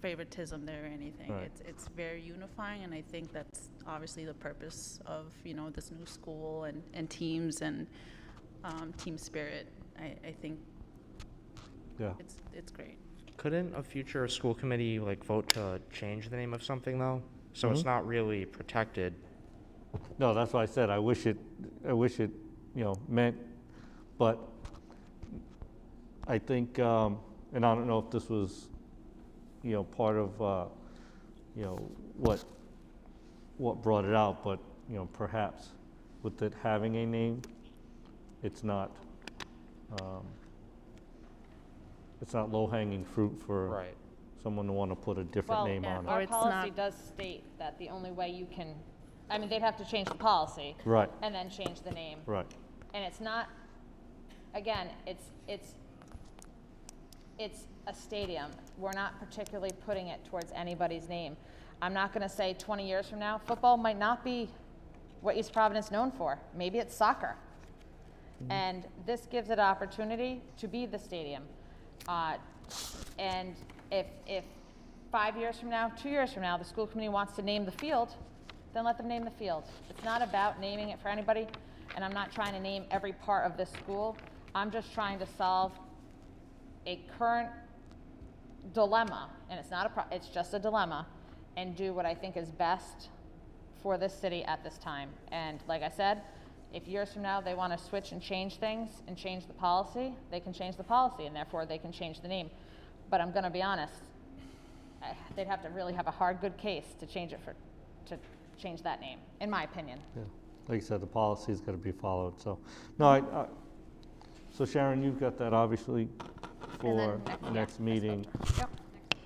favoritism there or anything. Right. It's very unifying, and I think that's obviously the purpose of this new school and teams and team spirit. I think Yeah. it's great. Couldn't a future school committee vote to change the name of something though? So it's Mhm. not really protected. No, that's why I said I wish it, you know, meant, but I think, and I don't know if this was, you know, part of, you know, what brought it out, but, you know, perhaps with it having a name, it's not low-hanging fruit for someone to want to put a different name on it. Our policy does state that the only way you can, I mean, they'd have to change the policy. Right. And then change the name. Right. And it's not, again, it's a stadium. We're not particularly putting it towards anybody's name. I'm not going to say 20 years from now, football might not be what East Providence is known for. Maybe it's soccer. And this gives it an opportunity to be the stadium. And if 5 years from now, 2 years from now, the school committee wants to name the field, then let them name the field. It's not about naming it for anybody, and I'm not trying to name every part of this school. I'm just trying to solve a current dilemma, and it's not it's just a dilemma, and do what I think is best for this city at this time. And like I said, if years from now they want to switch and change things and change the policy, they can change the policy, and therefore they can change the name. But I'm going to be honest, they'd have to really have a hard, good case to change it to change that name, in my opinion. Yeah. Like I said, the policy's got to be followed. So, no, so Sharon, you've got that obviously for next meeting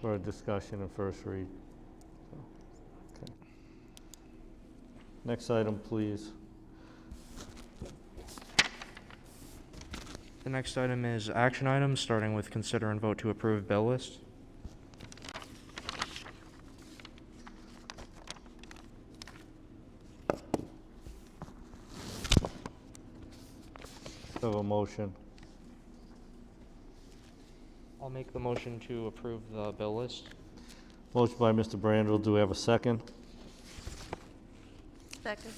for a discussion and first read. So, okay. Next item, please. The next item is action items, starting with consider and vote to approve bill list. Have a motion. I'll make the motion to approve the bill list. Motion by Mr. Brandel. Do we have a second? Second.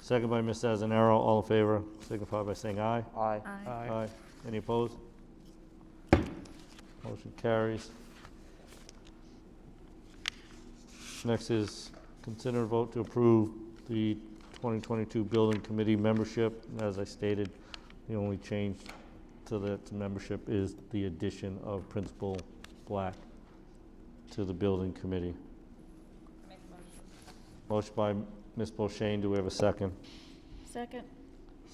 Second by Ms. Azanero. All in favor, signify by saying aye. Aye. Aye. Any opposed? Motion carries. Next is consider and vote to approve the 2022 Building Committee membership. As I stated, the only change to the membership is the addition of Principal Black to the Building Committee. Motion by Ms. Beauchene. Do we have a second? Second.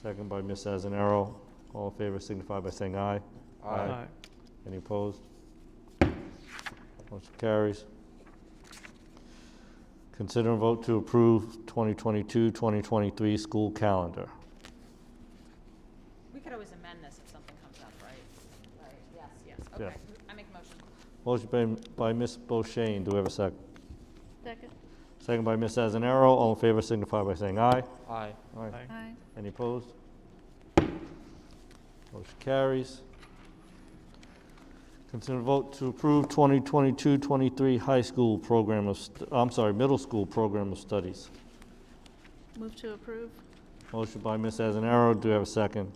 Second by Ms. Azanero. All in favor signify by saying aye. Aye. Any opposed? Motion carries. Consider and vote to approve 2022-2023 school calendar. We could always amend this if something comes up, right? Right, yes, Yeah. okay. I make a motion. Motion by Ms. Beauchene. Do we have a second? Second. Second by Ms. Azanero. All in favor signify by saying aye. Aye. Aye. Any opposed? Motion carries. Consider vote to approve 2022-23 high school program of, middle school program of studies. Move to approve. Motion by Ms. Azanero. Do we have a second?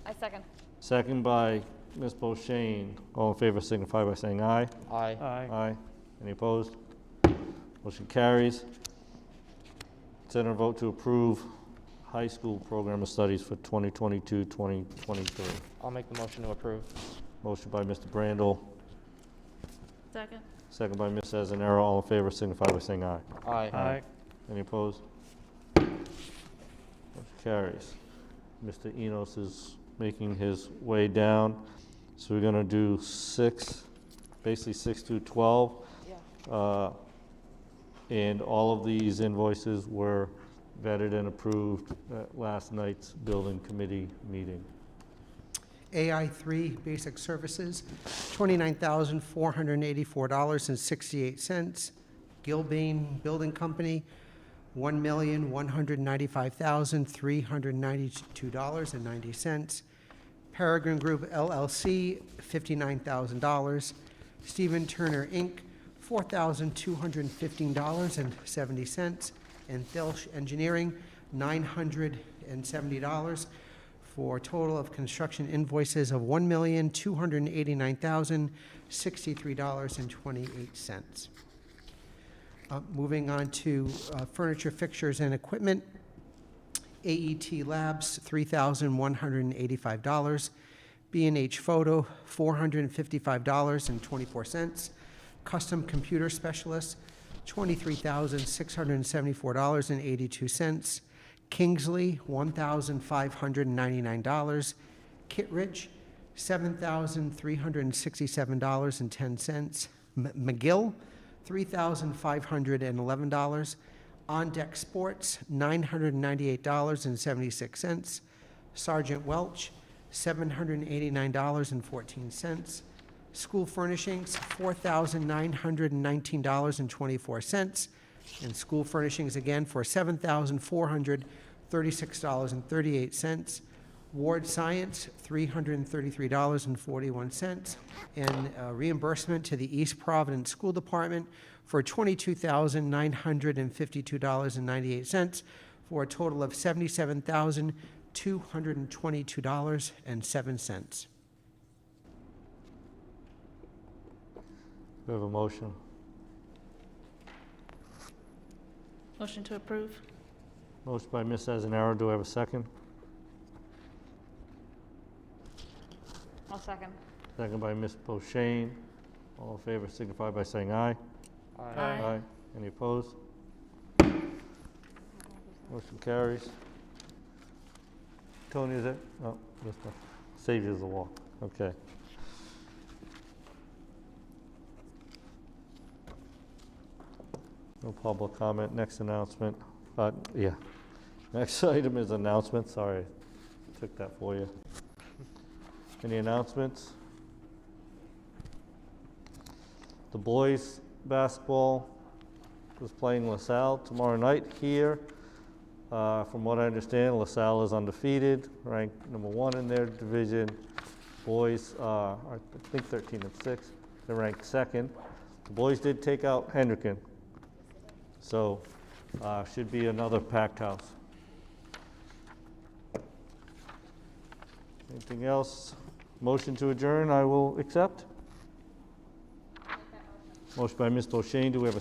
I second. Second by Ms. Beauchene. All in favor signify by saying aye. Aye. Aye. Any opposed? Motion carries. Consider and vote to approve high school program of studies for 2022-2023. I'll make the motion to approve. Motion by Mr. Brandel. Second. Second by Ms. Azanero. All in favor signify by saying aye. Aye. Any opposed? Motion carries. Mr. Enos is making his way down. So we're gonna do basically 6 through 12. Yeah. And all of these invoices were vetted and approved at last night's building committee meeting. AI3 Basic Services, $29,484.68. Gilbane Building Company, $1,195,392.90. Peregrine Group LLC, $59,000. Stephen Turner Inc., $4,215.70. And Thilsch Engineering, $970, for a total of construction invoices of $1,289,063.28. Moving on to furniture, fixtures, and equipment. AET Labs, $3,185. B&H Photo, $455.24. Custom Computer Specialist, $23,674.82. Kingsley, $1,599. Kittredge, $7,367.10. McGill, $3,511. On Deck Sports, $998.76. Sergeant Welch, $789.14. School Furnishings, $4,919.24. And School Furnishings again for $7,436.38. Ward Science, $333.41. And reimbursement to the East Providence School Department for $22,952.98 for a total of $77,222.07. We have a motion. Motion to approve. Motion by Ms. Azanaro. Do I have a second? I'll second. Second by Ms. Boshain. All in favor signify by saying aye. Aye. Any opposed? Motion carries. Tony, is it? Oh, this one. Save you the walk. Okay. No public comment. Next announcement. Yeah. Next item is announcement. Sorry, I took that for you. Any announcements? The boys basketball is playing LaSalle tomorrow night here. From what I understand, LaSalle is undefeated, ranked #1 in their division. Boys are, I think, 13-6. They're ranked second. The boys did take out Hendricken, so should be another packed house. Anything else? Motion to adjourn, I will accept. Motion by Ms. Boshain. Do we have a second?